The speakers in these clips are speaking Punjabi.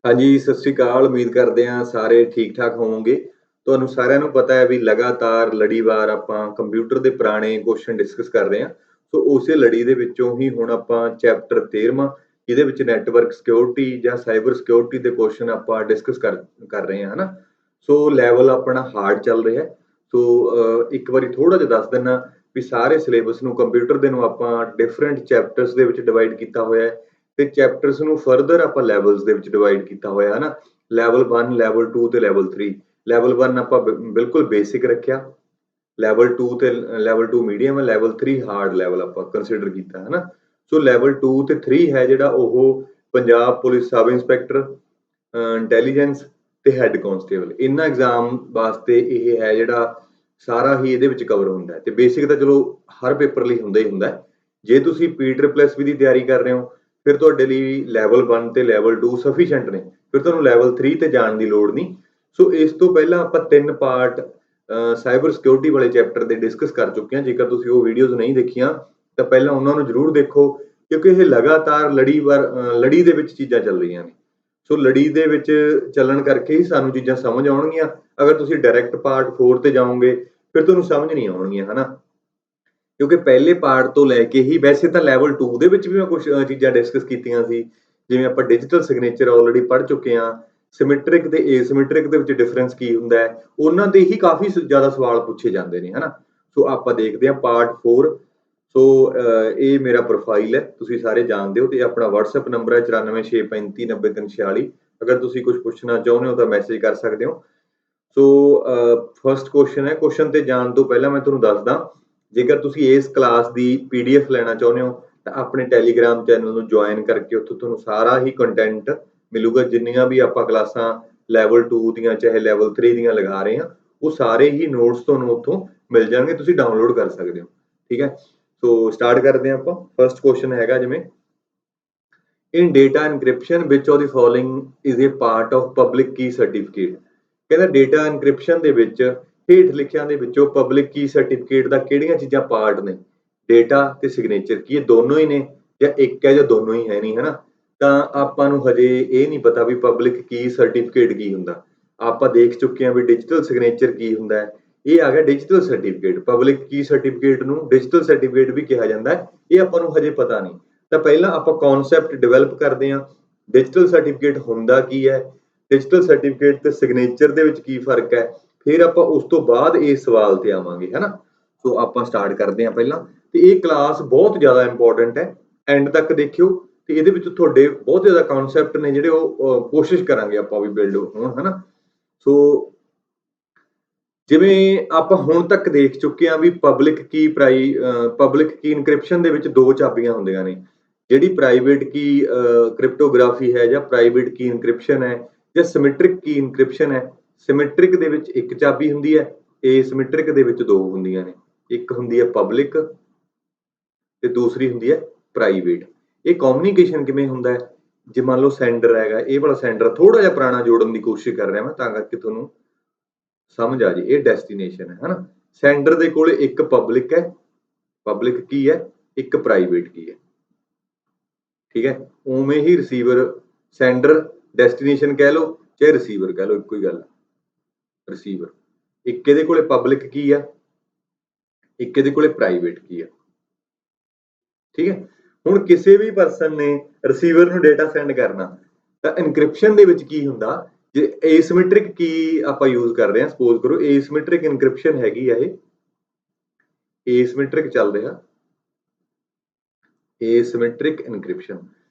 ਹਾਂਜੀ, ਸਤਿ ਸ਼੍ਰੀ ਅਕਾਲ। ਉਮੀਦ ਕਰਦੇ ਹਾਂ ਸਾਰੇ ਠੀਕ-ਠਾਕ ਹੋਵੋਗੇ। ਤੁਹਾਨੂੰ ਸਾਰਿਆਂ ਨੂੰ ਪਤਾ ਹੈ ਵੀ ਲਗਾਤਾਰ ਲੜੀਵਾਰ ਆਪਾਂ ਕੰਪਿਊਟਰ ਦੇ ਪੁਰਾਣੇ ਕੁਐਸਚਨ ਡਿਸਕਸ ਕਰ ਰਹੇ ਹਾਂ। ਸੋ ਉਸੇ ਲੜੀ ਦੇ ਵਿੱਚੋਂ ਹੀ ਹੁਣ ਆਪਾਂ ਚੈਪਟਰ 13ਵਾਂ ਜਿਹਦੇ ਵਿੱਚ ਨੈਟਵਰਕ ਸਿਕਿਉਰਿਟੀ ਜਾਂ ਸਾਈਬਰ ਸਿਕਿਉਰਿਟੀ ਦੇ ਕੁਐਸਚਨ ਆਪਾਂ ਡਿਸਕਸ ਕਰ ਕਰ ਰਹੇ ਹਾਂ, ਹਨਾ। ਸੋ ਲੈਵਲ ਆਪਣਾ ਹਾਰਡ ਚੱਲ ਰਿਹਾ ਹੈ। ਸੋ ਇੱਕ ਵਾਰੀ ਥੋੜ੍ਹਾ ਜਿਹਾ ਦੱਸ ਦਿੰਨਾ ਵੀ ਸਾਰੇ ਸਿਲੇਬਸ ਨੂੰ ਕੰਪਿਊਟਰ ਦੇ ਨੂੰ ਆਪਾਂ ਡਿਫਰੈਂਟ ਚੈਪਟਰਸ ਦੇ ਵਿੱਚ ਡਿਵਾਈਡ ਕੀਤਾ ਹੋਇਆ ਹੈ। ਤੇ ਚੈਪਟਰਸ ਨੂੰ ਫਰਦਰ ਆਪਾਂ ਲੈਵਲਸ ਦੇ ਵਿੱਚ ਡਿਵਾਈਡ ਕੀਤਾ ਹੋਇਆ ਹੈ ਨਾ। ਲੈਵਲ 1, ਲੈਵਲ 2 ਤੇ ਲੈਵਲ 3। ਲੈਵਲ 1 ਆਪਾਂ ਬਿਲਕੁਲ ਬੇਸਿਕ ਰੱਖਿਆ, ਲੈਵਲ 2 ਤੇ ਲੈਵਲ 2 ਮੀਡੀਅਮ ਹੈ, ਲੈਵਲ 3 ਹਾਰਡ ਲੈਵਲ ਆਪਾਂ ਕੰਸੀਡਰ ਕੀਤਾ ਹੈ ਨਾ। ਸੋ ਲੈਵਲ 2 ਤੇ 3 ਹੈ ਜਿਹੜਾ ਉਹ Punjab police sub inspector, intelligence ਤੇ ਹੈੱਡ ਕਾਂਸਟੇਬਲ, ਇਹਨਾਂ ਐਗਜ਼ਾਮ ਵਾਸਤੇ ਇਹ ਹੈ ਜਿਹੜਾ ਸਾਰਾ ਹੀ ਇਹਦੇ ਵਿੱਚ ਕਵਰ ਹੁੰਦਾ ਹੈ। ਤੇ ਬੇਸਿਕ ਤਾਂ ਚਲੋ ਹਰ ਪੇਪਰ ਲਈ ਹੁੰਦਾ ਹੀ ਹੁੰਦਾ। ਜੇ ਤੁਸੀਂ PEET++ ਦੀ ਤਿਆਰੀ ਕਰ ਰਹੇ ਹੋ ਫਿਰ ਤੁਹਾਡੇ ਲਈ ਲੈਵਲ 1 ਤੇ ਲੈਵਲ 2 ਸਫੀਸ਼ੀਐਂਟ ਨੇ, ਫਿਰ ਤੁਹਾਨੂੰ ਲੈਵਲ 3 ਤੇ ਜਾਣ ਦੀ ਲੋੜ ਨਹੀਂ। ਸੋ ਇਸ ਤੋਂ ਪਹਿਲਾਂ ਆਪਾਂ 3 ਪਾਰਟ ਸਾਈਬਰ ਸਿਕਿਉਰਿਟੀ ਵਾਲੇ ਚੈਪਟਰ ਦੇ ਡਿਸਕਸ ਕਰ ਚੁੱਕੇ ਹਾਂ। ਜੇਕਰ ਤੁਸੀਂ ਉਹ ਵੀਡੀਓਜ਼ ਨਹੀਂ ਦੇਖੀਆਂ ਤਾਂ ਪਹਿਲਾਂ ਉਹਨਾਂ ਨੂੰ ਜ਼ਰੂਰ ਦੇਖੋ, ਕਿਉਂਕਿ ਇਹ ਲਗਾਤਾਰ ਲੜੀ ਦੇ ਵਿੱਚ ਚੀਜ਼ਾਂ ਚੱਲ ਰਹੀਆਂ ਨੇ। ਸੋ ਲੜੀ ਦੇ ਵਿੱਚ ਚੱਲਣ ਕਰਕੇ ਹੀ ਸਾਨੂੰ ਚੀਜ਼ਾਂ ਸਮਝ ਆਉਣਗੀਆਂ। ਅਗਰ ਤੁਸੀਂ ਡਾਇਰੈਕਟ ਪਾਰਟ 4 ਤੇ ਜਾਓਗੇ ਫਿਰ ਤੁਹਾਨੂੰ ਸਮਝ ਨਹੀਂ ਆਉਣਗੀਆਂ, ਹਨਾ। ਕਿਉਂਕਿ ਪਹਿਲੇ ਪਾਰਟ ਤੋਂ ਲੈ ਕੇ ਹੀ ਵੈਸੇ ਤਾਂ ਲੈਵਲ 2 ਦੇ ਵਿੱਚ ਵੀ ਮੈਂ ਕੁਝ ਚੀਜ਼ਾਂ ਡਿਸਕਸ ਕੀਤੀਆਂ ਸੀ, ਜਿਵੇਂ ਆਪਾਂ ਡਿਜੀਟਲ ਸਿਗਨੇਚਰ ਆਲਰੇਡੀ ਪੜ੍ਹ ਚੁੱਕੇ ਹਾਂ। ਸਿਮੈਟ੍ਰਿਕ ਤੇ ਏਸਿਮੈਟ੍ਰਿਕ ਦੇ ਵਿੱਚ ਡਿਫਰੈਂਸ ਕੀ ਹੁੰਦਾ ਹੈ, ਉਹਨਾਂ ਤੇ ਹੀ ਕਾਫੀ ਜ਼ਿਆਦਾ ਸਵਾਲ ਪੁੱਛੇ ਜਾਂਦੇ ਨੇ, ਹਨਾ। ਸੋ ਆਪਾਂ ਦੇਖਦੇ ਹਾਂ ਪਾਰਟ 4। ਸੋ ਇਹ ਮੇਰਾ ਪ੍ਰੋਫਾਈਲ ਹੈ, ਤੁਸੀਂ ਸਾਰੇ ਜਾਣਦੇ ਹੋ, ਤੇ ਆਪਣਾ WhatsApp ਨੰਬਰ ਹੈ 9465390346। ਅਗਰ ਤੁਸੀਂ ਕੁਝ ਪੁੱਛਣਾ ਚਾਹੁੰਦੇ ਹੋ ਤਾਂ ਮੈਸੇਜ ਕਰ ਸਕਦੇ ਹੋ। ਸੋ ਫਸਟ ਕੁਐਸਚਨ ਹੈ। ਕੁਐਸਚਨ ਤੇ ਜਾਣ ਤੋਂ ਪਹਿਲਾਂ ਮੈਂ ਤੁਹਾਨੂੰ ਦੱਸਦਾ, ਜੇਕਰ ਤੁਸੀਂ ਇਸ ਕਲਾਸ ਦੀ PDF ਲੈਣਾ ਚਾਹੁੰਦੇ ਹੋ ਤਾਂ ਆਪਣੇ ਟੈਲੀਗ੍ਰਾਮ ਚੈਨਲ ਨੂੰ ਜੁਆਇਨ ਕਰਕੇ ਉੱਥੋਂ ਤੁਹਾਨੂੰ ਸਾਰਾ ਹੀ ਕੰਟੈਂਟ ਮਿਲੂਗਾ। ਜਿੰਨੀਆਂ ਵੀ ਆਪਾਂ ਕਲਾਸਾਂ ਲੈਵਲ 2 ਦੀਆਂ ਚਾਹੇ ਲੈਵਲ 3 ਦੀਆਂ ਲਗਾ ਰਹੇ ਹਾਂ, ਉਹ ਸਾਰੇ ਹੀ ਨੋਟਸ ਤੁਹਾਨੂੰ ਉੱਥੋਂ ਮਿਲ ਜਾਣਗੇ, ਤੁਸੀਂ ਡਾਊਨਲੋਡ ਕਰ ਸਕਦੇ ਹੋ, ਠੀਕ ਹੈ। ਸੋ ਸਟਾਰਟ ਕਰਦੇ ਹਾਂ ਆਪਾਂ। ਫਸਟ ਕੁਐਸਚਨ ਹੈਗਾ ਜਿਵੇਂ, in data encryption which of the following is a part of public key certificate. ਕਹਿੰਦਾ ਡੇਟਾ ਇਨਕ੍ਰਿਪਸ਼ਨ ਦੇ ਵਿੱਚ ਹੇਠ ਲਿਖਿਆਂ ਦੇ ਵਿੱਚੋਂ ਪਬਲਿਕ ਕੀ ਸਰਟੀਫਿਕੇਟ ਦਾ ਕਿਹੜੀਆਂ ਚੀਜ਼ਾਂ ਪਾਰਟ ਨੇ। ਡੇਟਾ ਤੇ ਸਿਗਨੇਚਰ ਕੀ ਇਹ ਦੋਨੋਂ ਹੀ ਨੇ ਜਾਂ ਇੱਕ ਹੈ ਜਾਂ ਦੋਨੋਂ ਹੀ ਹੈ ਨਹੀਂ, ਹਨਾ। ਤਾਂ ਆਪਾਂ ਨੂੰ ਹਜੇ ਇਹ ਨਹੀਂ ਪਤਾ ਵੀ ਪਬਲਿਕ ਕੀ ਸਰਟੀਫਿਕੇਟ ਕੀ ਹੁੰਦਾ। ਆਪਾਂ ਦੇਖ ਚੁੱਕੇ ਹਾਂ ਵੀ ਡਿਜੀਟਲ ਸਿਗਨੇਚਰ ਕੀ ਹੁੰਦਾ ਹੈ। ਇਹ ਆ ਗਿਆ digital certificate. Public key certificate ਨੂੰ ਡਿਜੀਟਲ ਸਰਟੀਫਿਕੇਟ ਵੀ ਕਿਹਾ ਜਾਂਦਾ ਹੈ, ਇਹ ਆਪਾਂ ਨੂੰ ਹਜੇ ਪਤਾ ਨਹੀਂ। ਤਾਂ ਪਹਿਲਾਂ ਆਪਾਂ ਕਨਸੈਪਟ ਡਿਵੈਲਪ ਕਰਦੇ ਹਾਂ, ਡਿਜੀਟਲ ਸਰਟੀਫਿਕੇਟ ਹੁੰਦਾ ਕੀ ਹੈ, ਡਿਜੀਟਲ ਸਰਟੀਫਿਕੇਟ ਤੇ ਸਿਗਨੇਚਰ ਦੇ ਵਿੱਚ ਕੀ ਫਰਕ ਹੈ, ਫਿਰ ਆਪਾਂ ਉਸ ਤੋਂ ਬਾਅਦ ਇਸ ਸਵਾਲ ਤੇ ਆਵਾਂਗੇ, ਹਨਾ। ਸੋ ਆਪਾਂ ਸਟਾਰਟ ਕਰਦੇ ਹਾਂ ਪਹਿਲਾਂ। ਤੇ ਇਹ ਕਲਾਸ ਬਹੁਤ ਜ਼ਿਆਦਾ ਇੰਪੋਰਟੈਂਟ ਹੈ, ਐਂਡ ਤੱਕ ਦੇਖਿਓ। ਤੇ ਇਹਦੇ ਵਿੱਚ ਤੁਹਾਡੇ ਬਹੁਤ ਜ਼ਿਆਦਾ ਕਨਸੈਪਟ ਨੇ ਜਿਹੜੇ ਉਹ ਕੋਸ਼ਿਸ਼ ਕਰਾਂਗੇ ਆਪਾਂ ਵੀ ਬਿਲਡ ਹੋਣ, ਹਨਾ। ਸੋ ਜਿਵੇਂ ਆਪਾਂ ਹੁਣ ਤੱਕ ਦੇਖ ਚੁੱਕੇ ਹਾਂ ਵੀ ਪਬਲਿਕ ਕੀ ਇਨਕ੍ਰਿਪਸ਼ਨ ਦੇ ਵਿੱਚ ਦੋ ਚਾਬੀਆਂ ਹੁੰਦੀਆਂ ਨੇ। ਜਿਹੜੀ ਪ੍ਰਾਈਵੇਟ ਕੀ ਕ੍ਰਿਪਟੋਗ੍ਰਾਫੀ ਹੈ ਜਾਂ ਪ੍ਰਾਈਵੇਟ ਕੀ ਇਨਕ੍ਰਿਪਸ਼ਨ ਹੈ ਜਾਂ ਸਿਮੈਟ੍ਰਿਕ ਕੀ ਇਨਕ੍ਰਿਪਸ਼ਨ ਹੈ। ਸਿਮੈਟ੍ਰਿਕ ਦੇ ਵਿੱਚ ਇੱਕ ਚਾਬੀ ਹੁੰਦੀ ਹੈ, ਏਸਿਮੈਟ੍ਰਿਕ ਦੇ ਵਿੱਚ ਦੋ ਹੁੰਦੀਆਂ ਨੇ। ਇੱਕ ਹੁੰਦੀ ਹੈ ਪਬਲਿਕ ਤੇ ਦੂਸਰੀ ਹੁੰਦੀ ਹੈ ਪ੍ਰਾਈਵੇਟ। ਇਹ ਕਮਿਊਨੀਕੇਸ਼ਨ ਕਿਵੇਂ ਹੁੰਦਾ ਹੈ, ਜੇ ਮੰਨ ਲਓ ਸੈਂਡਰ ਹੈਗਾ, ਇਹ ਵਾਲਾ ਸੈਂਡਰ ਥੋੜਾ ਜਿਹਾ ਪੁਰਾਣਾ ਜੋੜਨ ਦੀ ਕੋਸ਼ਿਸ਼ ਕਰ ਰਿਹਾ ਮੈਂ ਤਾਂ ਕਰਕੇ ਤੁਹਾਨੂੰ ਸਮਝ ਆ ਜੇ। ਇਹ ਡੈਸਟੀਨੇਸ਼ਨ ਹੈ, ਹਨਾ। ਸੈਂਡਰ ਦੇ ਕੋਲੇ ਇੱਕ ਪਬਲਿਕ ਹੈ, ਪਬਲਿਕ ਕੀ ਹੈ, ਇੱਕ ਪ੍ਰਾਈਵੇਟ ਕੀ ਹੈ, ਠੀਕ ਹੈ। ਉਵੇਂ ਹੀ ਰਿਸੀਵਰ, ਸੈਂਡਰ ਡੈਸਟੀਨੇਸ਼ਨ ਕਹਿ ਲਓ ਚਾਹੇ ਰਿਸੀਵਰ ਕਹਿ ਲਓ, ਇੱਕੋ ਹੀ ਗੱਲ। ਰਿਸੀਵਰ ਇੱਕ ਇਹਦੇ ਕੋਲੇ ਪਬਲਿਕ ਕੀ ਆ, ਇੱਕ ਇਹਦੇ ਕੋਲੇ ਪ੍ਰਾਈਵੇਟ ਕੀ ਆ, ਠੀਕ ਹੈ। ਹੁਣ ਕਿਸੇ ਵੀ ਪਰਸਨ ਨੇ ਰਿਸੀਵਰ ਨੂੰ ਡੇਟਾ ਸੈਂਡ ਕਰਨਾ ਤਾਂ ਇਨਕ੍ਰਿਪਸ਼ਨ ਦੇ ਵਿੱਚ ਕੀ ਹੁੰਦਾ, ਜੇ ਏਸਿਮੈਟ੍ਰਿਕ ਕੀ ਆਪਾਂ ਯੂਜ਼ ਕਰ ਰਹੇ ਹਾਂ, ਸਪੋਜ਼ ਕਰੋ ਏਸਿਮੈਟ੍ਰਿਕ ਇਨਕ੍ਰਿਪਸ਼ਨ ਹੈਗੀ ਆ, ਇਹ ਏਸਿਮੈਟ੍ਰਿਕ ਚੱਲ ਰਿਹਾ, ਏਸਿਮੈਟ੍ਰਿਕ ਇਨਕ੍ਰਿਪਸ਼ਨ।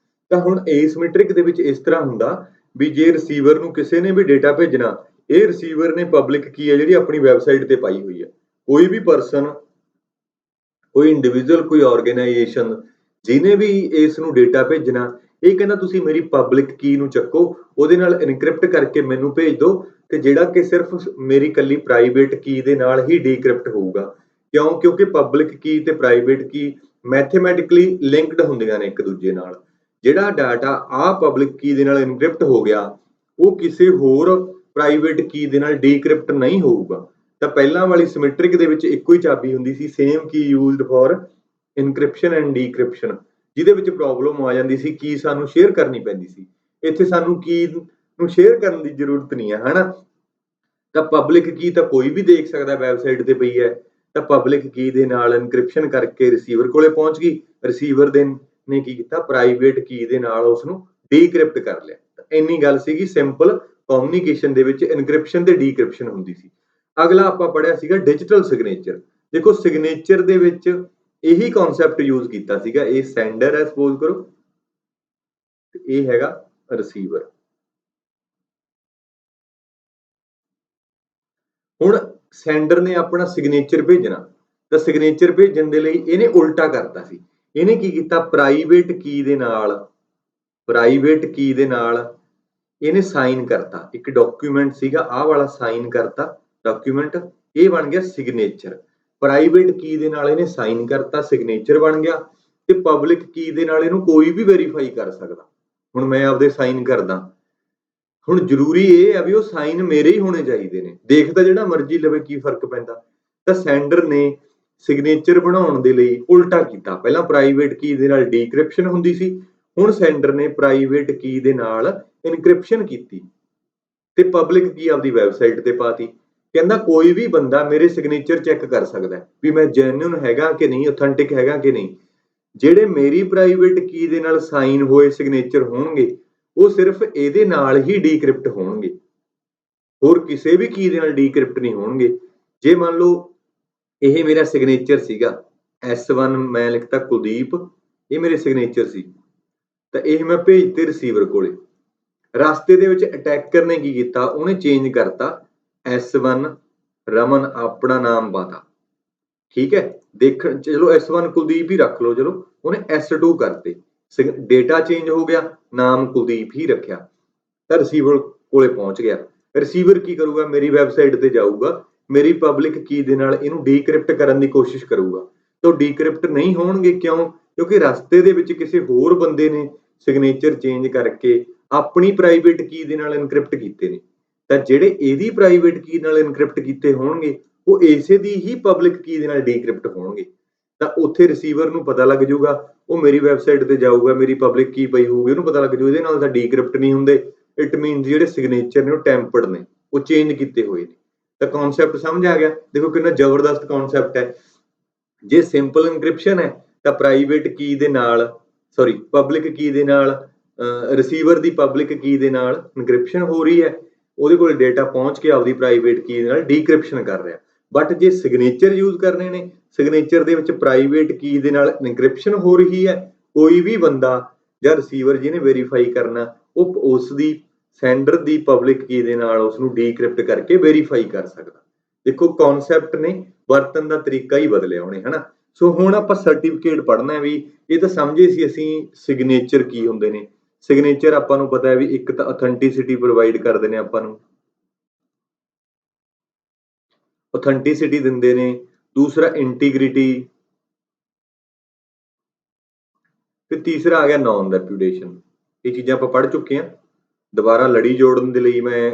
ਤਾਂ ਹੁਣ ਏਸਿਮੈਟ੍ਰਿਕ ਦੇ ਵਿੱਚ ਇਸ ਤਰ੍ਹਾਂ ਹੁੰਦਾ ਵੀ ਜੇ ਰਿਸੀਵਰ ਨੂੰ ਕਿਸੇ ਨੇ ਵੀ ਡੇਟਾ ਭੇਜਣਾ, ਇਹ ਰਿਸੀਵਰ ਨੇ ਪਬਲਿਕ ਕੀ ਹੈ ਜਿਹੜੀ ਆਪਣੀ ਵੈਬਸਾਈਟ ਤੇ ਪਾਈ ਹੋਈ ਹੈ। ਕੋਈ ਵੀ ਪਰਸਨ, ਕੋਈ ਇੰਡੀਵਿਜੂਅਲ, ਕੋਈ ਆਰਗੇਨਾਈਜੇਸ਼ਨ ਜਿਹਨੇ ਵੀ ਇਸ ਨੂੰ ਡੇਟਾ ਭੇਜਣਾ, ਇਹ ਕਹਿੰਦਾ ਤੁਸੀਂ ਮੇਰੀ ਪਬਲਿਕ ਕੀ ਨੂੰ ਚੱਕੋ, ਉਹਦੇ ਨਾਲ ਇਨਕ੍ਰਿਪਟ ਕਰਕੇ ਮੈਨੂੰ ਭੇਜ ਦਿਓ, ਤੇ ਜਿਹੜਾ ਕਿ ਸਿਰਫ ਮੇਰੀ ਕੱਲੀ ਪ੍ਰਾਈਵੇਟ ਕੀ ਦੇ ਨਾਲ ਹੀ ਡੀਕ੍ਰਿਪਟ ਹੋਊਗਾ। ਕਿਉਂ? ਕਿਉਂਕਿ ਪਬਲਿਕ ਕੀ ਤੇ ਪ੍ਰਾਈਵੇਟ ਕੀ ਮੈਥਮੈਟਿਕਲੀ ਲਿੰਕਡ ਹੁੰਦੀਆਂ ਨੇ ਇੱਕ ਦੂਜੇ ਨਾਲ। ਜਿਹੜਾ ਡਾਟਾ ਆ ਪਬਲਿਕ ਕੀ ਦੇ ਨਾਲ ਇਨਕ੍ਰਿਪਟ ਹੋ ਗਿਆ, ਉਹ ਕਿਸੇ ਹੋਰ ਪ੍ਰਾਈਵੇਟ ਕੀ ਦੇ ਨਾਲ ਡੀਕ੍ਰਿਪਟ ਨਹੀਂ ਹੋਊਗਾ। ਤਾਂ ਪਹਿਲਾਂ ਵਾਲੀ ਸਿਮੈਟ੍ਰਿਕ ਦੇ ਵਿੱਚ ਇੱਕੋ ਹੀ ਚਾਬੀ ਹੁੰਦੀ ਸੀ, same key used for encryption and decryption, ਜਿਹਦੇ ਵਿੱਚ ਪ੍ਰੋਬਲਮ ਆ ਜਾਂਦੀ ਸੀ ਕੀ ਸਾਨੂੰ ਸ਼ੇਅਰ ਕਰਨੀ ਪੈਂਦੀ ਸੀ। ਇੱਥੇ ਸਾਨੂੰ ਕੀ ਨੂੰ ਸ਼ੇਅਰ ਕਰਨ ਦੀ ਜ਼ਰੂਰਤ ਨਹੀਂ ਹੈ ਹਨਾ। ਤਾਂ ਪਬਲਿਕ ਕੀ ਤਾਂ ਕੋਈ ਵੀ ਦੇਖ ਸਕਦਾ ਵੈਬਸਾਈਟ ਤੇ ਪਈ ਹੈ, ਤਾਂ ਪਬਲਿਕ ਕੀ ਦੇ ਨਾਲ ਇਨਕ੍ਰਿਪਸ਼ਨ ਕਰਕੇ ਰਿਸੀਵਰ ਕੋਲੇ ਪਹੁੰਚ ਗਈ, ਰਿਸੀਵਰ ਦੇ ਨੇ ਕੀ ਕੀਤਾ ਪ੍ਰਾਈਵੇਟ ਕੀ ਦੇ ਨਾਲ ਉਸ ਨੂੰ ਡੀਕ੍ਰਿਪਟ ਕਰ ਲਿਆ। ਇੰਨੀ ਗੱਲ ਸੀਗੀ ਸਿੰਪਲ ਕਮਿਊਨੀਕੇਸ਼ਨ ਦੇ ਵਿੱਚ ਇਨਕ੍ਰਿਪਸ਼ਨ ਤੇ ਡੀਕ੍ਰਿਪਸ਼ਨ ਹੁੰਦੀ ਸੀ। ਅਗਲਾ ਆਪਾਂ ਪੜਿਆ ਸੀਗਾ ਡਿਜੀਟਲ ਸਿਗਨੇਚਰ। ਦੇਖੋ ਸਿਗਨੇਚਰ ਦੇ ਵਿੱਚ ਇਹੀ ਕਨਸੈਪਟ ਯੂਜ਼ ਕੀਤਾ ਸੀਗਾ। ਇਹ ਸੈਂਡਰ ਹੈ ਸਪੋਜ਼ ਕਰੋ, ਇਹ ਹੈਗਾ ਰਿਸੀਵਰ। ਹੁਣ ਸੈਂਡਰ ਨੇ ਆਪਣਾ ਸਿਗਨੇਚਰ ਭੇਜਣਾ, ਤਾਂ ਸਿਗਨੇਚਰ ਭੇਜਣ ਦੇ ਲਈ ਇਹਨੇ ਉਲਟਾ ਕਰਤਾ ਸੀ। ਇਹਨੇ ਕੀ ਕੀਤਾ ਪ੍ਰਾਈਵੇਟ ਕੀ ਦੇ ਨਾਲ ਇਹਨੇ ਸਾਈਨ ਕਰਤਾ। ਇੱਕ ਡਾਕੂਮੈਂਟ ਸੀਗਾ ਆਹ ਵਾਲਾ ਸਾਈਨ ਕਰਤਾ ਡਾਕੂਮੈਂਟ, ਇਹ ਬਣ ਗਿਆ ਸਿਗਨੇਚਰ। ਪ੍ਰਾਈਵੇਟ ਕੀ ਦੇ ਨਾਲ ਇਹਨੇ ਸਾਈਨ ਕਰਤਾ, ਸਿਗਨੇਚਰ ਬਣ ਗਿਆ। ਤੇ ਪਬਲਿਕ ਕੀ ਦੇ ਨਾਲ ਇਹਨੂੰ ਕੋਈ ਵੀ ਵੈਰੀਫਾਈ ਕਰ ਸਕਦਾ। ਹੁਣ ਮੈਂ ਆਪਦੇ ਸਾਈਨ ਕਰਦਾ, ਹੁਣ ਜ਼ਰੂਰੀ ਇਹ ਆ ਵੀ ਉਹ ਸਾਈਨ ਮੇਰੇ ਹੀ ਹੋਣੇ ਚਾਹੀਦੇ ਨੇ, ਦੇਖਦਾ ਜਿਹੜਾ ਮਰਜ਼ੀ ਲਵੇ ਕੀ ਫਰਕ ਪੈਂਦਾ। ਤਾਂ ਸੈਂਡਰ ਨੇ ਸਿਗਨੇਚਰ ਬਣਾਉਣ ਦੇ ਲਈ ਉਲਟਾ ਕੀਤਾ। ਪਹਿਲਾਂ ਪ੍ਰਾਈਵੇਟ ਕੀ ਦੇ ਨਾਲ ਡੀਕ੍ਰਿਪਸ਼ਨ ਹੁੰਦੀ ਸੀ, ਹੁਣ ਸੈਂਡਰ ਨੇ ਪ੍ਰਾਈਵੇਟ ਕੀ ਦੇ ਨਾਲ ਇਨਕ੍ਰਿਪਸ਼ਨ ਕੀਤੀ ਤੇ ਪਬਲਿਕ ਕੀ ਆਪਦੀ ਵੈਬਸਾਈਟ ਤੇ ਪਾਤੀ। ਕਹਿੰਦਾ ਕੋਈ ਵੀ ਬੰਦਾ ਮੇਰੇ ਸਿਗਨੇਚਰ ਚੈੱਕ ਕਰ ਸਕਦਾ ਵੀ ਮੈਂ ਜੈਨੂਇਨ ਹੈਗਾ ਕਿ ਨਹੀਂ, ਆਥੈਂਟਿਕ ਹੈਗਾ ਕਿ ਨਹੀਂ। ਜਿਹੜੇ ਮੇਰੀ ਪ੍ਰਾਈਵੇਟ ਕੀ ਦੇ ਨਾਲ ਸਾਈਨ ਹੋਏ ਸਿਗਨੇਚਰ ਹੋਣਗੇ ਉਹ ਸਿਰਫ ਇਹਦੇ ਨਾਲ ਹੀ ਡੀਕ੍ਰਿਪਟ ਹੋਣਗੇ, ਹੋਰ ਕਿਸੇ ਵੀ ਕੀ ਦੇ ਨਾਲ ਡੀਕ੍ਰਿਪਟ ਨਹੀਂ ਹੋਣਗੇ। ਜੇ ਮੰਨ ਲਓ ਇਹ ਮੇਰਾ ਸਿਗਨੇਚਰ ਸੀਗਾ S1, ਮੈਂ ਲਿਖਤਾ ਕੁਲਦੀਪ, ਇਹ ਮੇਰੇ ਸਿਗਨੇਚਰ ਸੀ, ਤਾਂ ਇਹ ਮੈਂ ਭੇਜਤੇ ਰਿਸੀਵਰ ਕੋਲੇ। ਰਸਤੇ ਦੇ ਵਿੱਚ ਅਟੈਕਰ ਨੇ ਕੀ ਕੀਤਾ, ਉਹਨੇ ਚੇਂਜ ਕਰਤਾ S1 ਰਮਨ ਆਪਣਾ ਨਾਮ ਪਾਤਾ, ਠੀਕ ਹੈ। ਦੇਖਣ ਚਲੋ S1 ਕੁਲਦੀਪ ਹੀ ਰੱਖ ਲਓ, ਚਲੋ ਉਹਨੇ S2 ਕਰਤੇ, ਡੇਟਾ ਚੇਂਜ ਹੋ ਗਿਆ, ਨਾਮ ਕੁਲਦੀਪ ਹੀ ਰੱਖਿਆ, ਤਾਂ ਰਿਸੀਵਰ ਕੋਲੇ ਪਹੁੰਚ ਗਿਆ। ਰਿਸੀਵਰ ਕੀ ਕਰੂਗਾ, ਮੇਰੀ ਵੈਬਸਾਈਟ ਤੇ ਜਾਊਗਾ, ਮੇਰੀ ਪਬਲਿਕ ਕੀ ਦੇ ਨਾਲ ਇਹਨੂੰ ਡੀਕ੍ਰਿਪਟ ਕਰਨ ਦੀ ਕੋਸ਼ਿਸ਼ ਕਰੂਗਾ, ਤਾਂ ਡੀਕ੍ਰਿਪਟ ਨਹੀਂ ਹੋਣਗੇ। ਕਿਉਂ? ਕਿਉਂਕਿ ਰਸਤੇ ਦੇ ਵਿੱਚ ਕਿਸੇ ਹੋਰ ਬੰਦੇ ਨੇ ਸਿਗਨੇਚਰ ਚੇਂਜ ਕਰਕੇ ਆਪਣੀ ਪ੍ਰਾਈਵੇਟ ਕੀ ਦੇ ਨਾਲ ਇਨਕ੍ਰਿਪਟ ਕੀਤੇ ਨੇ, ਤਾਂ ਜਿਹੜੇ ਇਹਦੀ ਪ੍ਰਾਈਵੇਟ ਕੀ ਨਾਲ ਇਨਕ੍ਰਿਪਟ ਕੀਤੇ ਹੋਣਗੇ ਉਹ ਇਸੇ ਦੀ ਹੀ ਪਬਲਿਕ ਕੀ ਦੇ ਨਾਲ ਡੀਕ੍ਰਿਪਟ ਹੋਣਗੇ। ਤਾਂ ਉੱਥੇ ਰਿਸੀਵਰ ਨੂੰ ਪਤਾ ਲੱਗ ਜਾਊਗਾ, ਉਹ ਮੇਰੀ ਵੈਬਸਾਈਟ ਤੇ ਜਾਊਗਾ, ਮੇਰੀ ਪਬਲਿਕ ਕੀ ਪਈ ਹੋਊਗੀ ਉਹਨੂੰ ਪਤਾ ਲੱਗ ਜਾਊ ਇਹਦੇ ਨਾਲ ਤਾਂ ਡੀਕ੍ਰਿਪਟ ਨਹੀਂ ਹੁੰਦੇ, ਇਟ ਮੀਨਸ ਜਿਹੜੇ ਸਿਗਨੇਚਰ ਨੇ ਉਹ ਟੈਂਪਰਡ ਨੇ, ਉਹ ਚੇਂਜ ਕੀਤੇ ਹੋਏ ਨੇ। ਤਾਂ ਕਨਸੈਪਟ ਸਮਝ ਆ ਗਿਆ? ਦੇਖੋ ਕਿੰਨਾ ਜ਼ਬਰਦਸਤ ਕਨਸੈਪਟ ਹੈ। ਜੇ ਸਿੰਪਲ ਇਨਕ੍ਰਿਪਸ਼ਨ ਹੈ ਤਾਂ ਪ੍ਰਾਈਵੇਟ ਕੀ ਦੇ ਨਾਲ ਪਬਲਿਕ ਕੀ ਦੇ ਨਾਲ ਰਿਸੀਵਰ ਦੀ ਪਬਲਿਕ ਕੀ ਦੇ ਨਾਲ ਇਨਕ੍ਰਿਪਸ਼ਨ ਹੋ ਰਹੀ ਹੈ, ਉਹਦੇ ਕੋਲ ਡੇਟਾ ਪਹੁੰਚ ਕੇ ਆਪਦੀ ਪ੍ਰਾਈਵੇਟ ਕੀ ਦੇ ਨਾਲ ਡੀਕ੍ਰਿਪਸ਼ਨ ਕਰ ਰਿਹਾ। ਬਟ ਜੇ ਸਿਗਨੇਚਰ ਯੂਜ਼ ਕਰਨੇ ਨੇ, ਸਿਗਨੇਚਰ ਦੇ ਵਿੱਚ ਪ੍ਰਾਈਵੇਟ ਕੀ ਦੇ ਨਾਲ ਇਨਕ੍ਰਿਪਸ਼ਨ ਹੋ ਰਹੀ ਹੈ, ਕੋਈ ਵੀ ਬੰਦਾ ਜਾਂ ਰਿਸੀਵਰ ਜਿਹਨੇ ਵੈਰੀਫਾਈ ਕਰਨਾ ਉਹ ਉਸ ਦੀ ਸੈਂਡਰ ਦੀ ਪਬਲਿਕ ਕੀ ਦੇ ਨਾਲ ਉਸ ਨੂੰ ਡੀਕ੍ਰਿਪਟ ਕਰਕੇ ਵੈਰੀਫਾਈ ਕਰ ਸਕਦਾ। ਦੇਖੋ ਕਨਸੈਪਟ ਨੇ ਵਰਤਨ ਦਾ ਤਰੀਕਾ ਹੀ ਬਦਲਿਆ ਉਹਨੇ, ਹਨਾ। ਸੋ ਹੁਣ ਆਪਾਂ ਸਰਟੀਫਿਕੇਟ ਪੜ੍ਹਨਾ ਹੈ। ਵੀ ਇਹ ਤਾਂ ਸਮਝੇ ਸੀ ਅਸੀਂ ਸਿਗਨੇਚਰ ਕੀ ਹੁੰਦੇ ਨੇ। ਸਿਗਨੇਚਰ ਆਪਾਂ ਨੂੰ ਪਤਾ ਹੈ ਵੀ ਇੱਕ ਤਾਂ ਅਥੈਂਟਿਸਿਟੀ ਪ੍ਰੋਵਾਈਡ ਕਰਦੇ ਨੇ, ਆਪਾਂ ਨੂੰ ਅਥੈਂਟਿਸਿਟੀ ਦਿੰਦੇ ਨੇ, ਦੂਸਰਾ ਇੰਟੀਗ੍ਰਿਟੀ, ਤੇ ਤੀਸਰਾ ਆ ਗਿਆ ਨੌਨ ਰੈਪਿਊਟੇਸ਼ਨ। ਇਹ ਚੀਜ਼ਾਂ ਆਪਾਂ ਪੜ੍ਹ ਚੁੱਕੇ ਹਾਂ। ਦੁਬਾਰਾ ਲੜੀ ਜੋੜਨ ਦੇ ਲਈ ਮੈਂ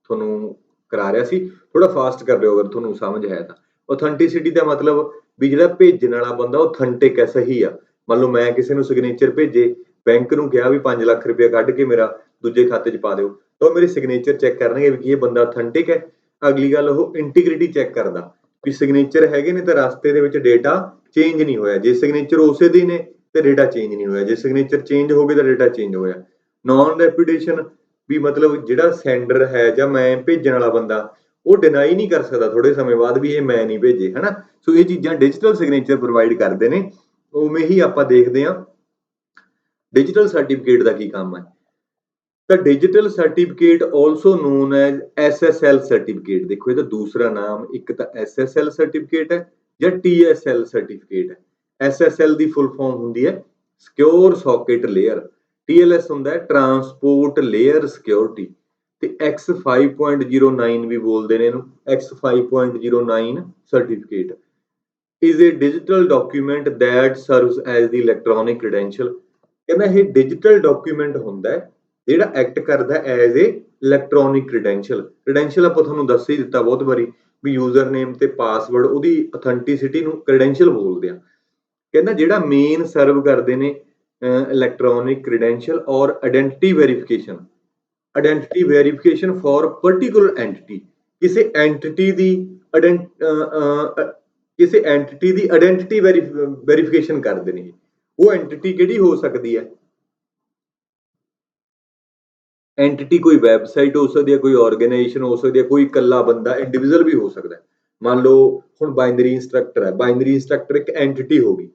ਤੁਹਾਨੂੰ ਕਰਾ ਰਿਹਾ ਸੀ, ਥੋੜਾ ਫਾਸਟ ਕਰ ਲਿਓ ਅਗਰ ਤੁਹਾਨੂੰ ਸਮਝ ਹੈ ਤਾਂ। ਅਥੈਂਟਿਸਿਟੀ ਦਾ ਮਤਲਬ ਵੀ ਜਿਹੜਾ ਭੇਜਣ ਵਾਲਾ ਬੰਦਾ ਆਥੈਂਟਿਕ ਹੈ, ਸਹੀ ਆ। ਮੰਨ ਲਓ ਮੈਂ ਕਿਸੇ ਨੂੰ ਸਿਗਨੇਚਰ ਭੇਜੇ, ਬੈਂਕ ਨੂੰ ਕਿਹਾ ਵੀ 5 ਲੱਖ ਰੁਪਏ ਕੱਢ ਕੇ ਮੇਰਾ ਦੂਜੇ ਖਾਤੇ 'ਚ ਪਾ ਦਿਓ, ਤਾਂ ਉਹ ਮੇਰੇ ਸਿਗਨੇਚਰ ਚੈੱਕ ਕਰਨਗੇ ਵੀ ਇਹ ਬੰਦਾ ਆਥੈਂਟਿਕ ਹੈ। ਅਗਲੀ ਗੱਲ ਉਹ ਇੰਟੀਗ੍ਰਿਟੀ ਚੈੱਕ ਕਰਦਾ ਵੀ ਸਿਗਨੇਚਰ ਹੈਗੇ ਨੇ ਤਾਂ ਰਸਤੇ ਦੇ ਵਿੱਚ ਡੇਟਾ ਚੇਂਜ ਨਹੀਂ ਹੋਇਆ। ਜੇ ਸਿਗਨੇਚਰ ਉਸੇ ਦੀ ਨੇ ਤੇ ਡੇਟਾ ਚੇਂਜ ਨਹੀਂ ਹੋਇਆ, ਜੇ ਸਿਗਨੇਚਰ ਚੇਂਜ ਹੋ ਗਏ ਤਾਂ ਡੇਟਾ ਚੇਂਜ ਹੋਇਆ। ਨੌਨ ਰੈਪਿਊਟੇਸ਼ਨ ਵੀ ਮਤਲਬ ਜਿਹੜਾ ਸੈਂਡਰ ਹੈ ਜਾਂ ਮੈਂ ਭੇਜਣ ਵਾਲਾ ਬੰਦਾ ਉਹ ਡਿਨਾਈ ਨਹੀਂ ਕਰ ਸਕਦਾ ਥੋੜੇ ਸਮੇਂ ਬਾਅਦ ਵੀ ਇਹ ਮੈਂ ਨਹੀਂ ਭੇਜੇ, ਹਨਾ। ਸੋ ਇਹ ਚੀਜ਼ਾਂ ਡਿਜੀਟਲ ਸਿਗਨੇਚਰ ਪ੍ਰੋਵਾਈਡ ਕਰਦੇ ਨੇ। ਉਵੇਂ ਹੀ ਆਪਾਂ ਦੇਖਦੇ ਹਾਂ ਡਿਜੀਟਲ ਸਰਟੀਫਿਕੇਟ ਦਾ ਕੀ ਕੰਮ ਹੈ। ਤਾਂ digital certificate also non as SSL certificate. ਦੇਖੋ ਇਹਦਾ ਦੂਸਰਾ ਨਾਮ ਇੱਕ ਤਾਂ SSL ਸਰਟੀਫਿਕੇਟ ਹੈ ਜਾਂ TSL ਸਰਟੀਫਿਕੇਟ ਹੈ। SSL ਦੀ ਫੁੱਲ ਫਾਰਮ ਹੁੰਦੀ ਹੈ ਸਿਕਿਉਰ ਸੌਕੇਟ ਲੇਅਰ, TLS ਹੁੰਦਾ ਹੈ ਟਰਾਂਸਪੋਰਟ ਲੇਅਰ ਸਿਕਿਉਰਿਟੀ, ਤੇ X5.09 ਵੀ ਬੋਲਦੇ ਨੇ ਇਹਨੂੰ, X5.09 certificate is a digital document that serves as the electronic credential। ਕਹਿੰਦਾ ਇਹ ਡਿਜੀਟਲ ਡਾਕੂਮੈਂਟ ਹੁੰਦਾ ਹੈ ਜਿਹੜਾ ਐਕਟ ਕਰਦਾ ਐਜ਼ ਏ ਇਲੈਕਟ੍ਰੋਨਿਕ ਕ੍ਰੈਡੈਂਸ਼ੀਅਲ ਆਪਾਂ ਤੁਹਾਨੂੰ ਦੱਸ ਹੀ ਦਿੱਤਾ ਬਹੁਤ ਵਾਰੀ ਵੀ ਯੂਜ਼ਰ ਨੇਮ ਤੇ ਪਾਸਵਰਡ ਉਹਦੀ ਅਥੈਂਟਿਸਿਟੀ ਨੂੰ ਕ੍ਰੈਡੈਂਸ਼ੀਅਲ ਬੋਲਦੇ ਆ। ਕਹਿੰਦਾ ਜਿਹੜਾ ਮੇਨ ਸਰਵ ਕਰਦੇ ਨੇ ਇਲੈਕਟ੍ਰੋਨਿਕ ਕ੍ਰੈਡੈਂਸ਼ੀਅਲ ਔਰ identity verification, identity verification for particular NTT, ਕਿਸੇ ਐਂਟੀਟੀ ਦੀ ਕਿਸੇ ਐਂਟੀਟੀ ਦੀ ਆਇਡੈਂਟੀਟੀ ਵੈਰੀਫਿਕੇਸ਼ਨ ਕਰਦੇ ਨੇ। ਉਹ ਐਂਟੀਟੀ ਕਿਹੜੀ ਹੋ ਸਕਦੀ ਹੈ? ਐਂਟੀਟੀ ਕੋਈ ਵੈਬਸਾਈਟ ਹੋ ਸਕਦੀ ਹੈ, ਕੋਈ ਆਰਗੇਨਾਈਜੇਸ਼ਨ ਹੋ ਸਕਦੀ ਹੈ, ਕੋਈ ਇਕੱਲਾ ਬੰਦਾ ਇੰਡੀਵਿਜੂਅਲ ਵੀ ਹੋ ਸਕਦਾ ਹੈ। ਮੰਨ ਲਓ ਹੁਣ ਬਾਈਨਰੀ ਇੰਸਟਰਕਟਰ ਹੈ, ਬਾਈਨਰੀ ਇੰਸਟਰਕਟਰ ਇੱਕ ਐਂਟੀਟੀ ਹੋ ਗਈ,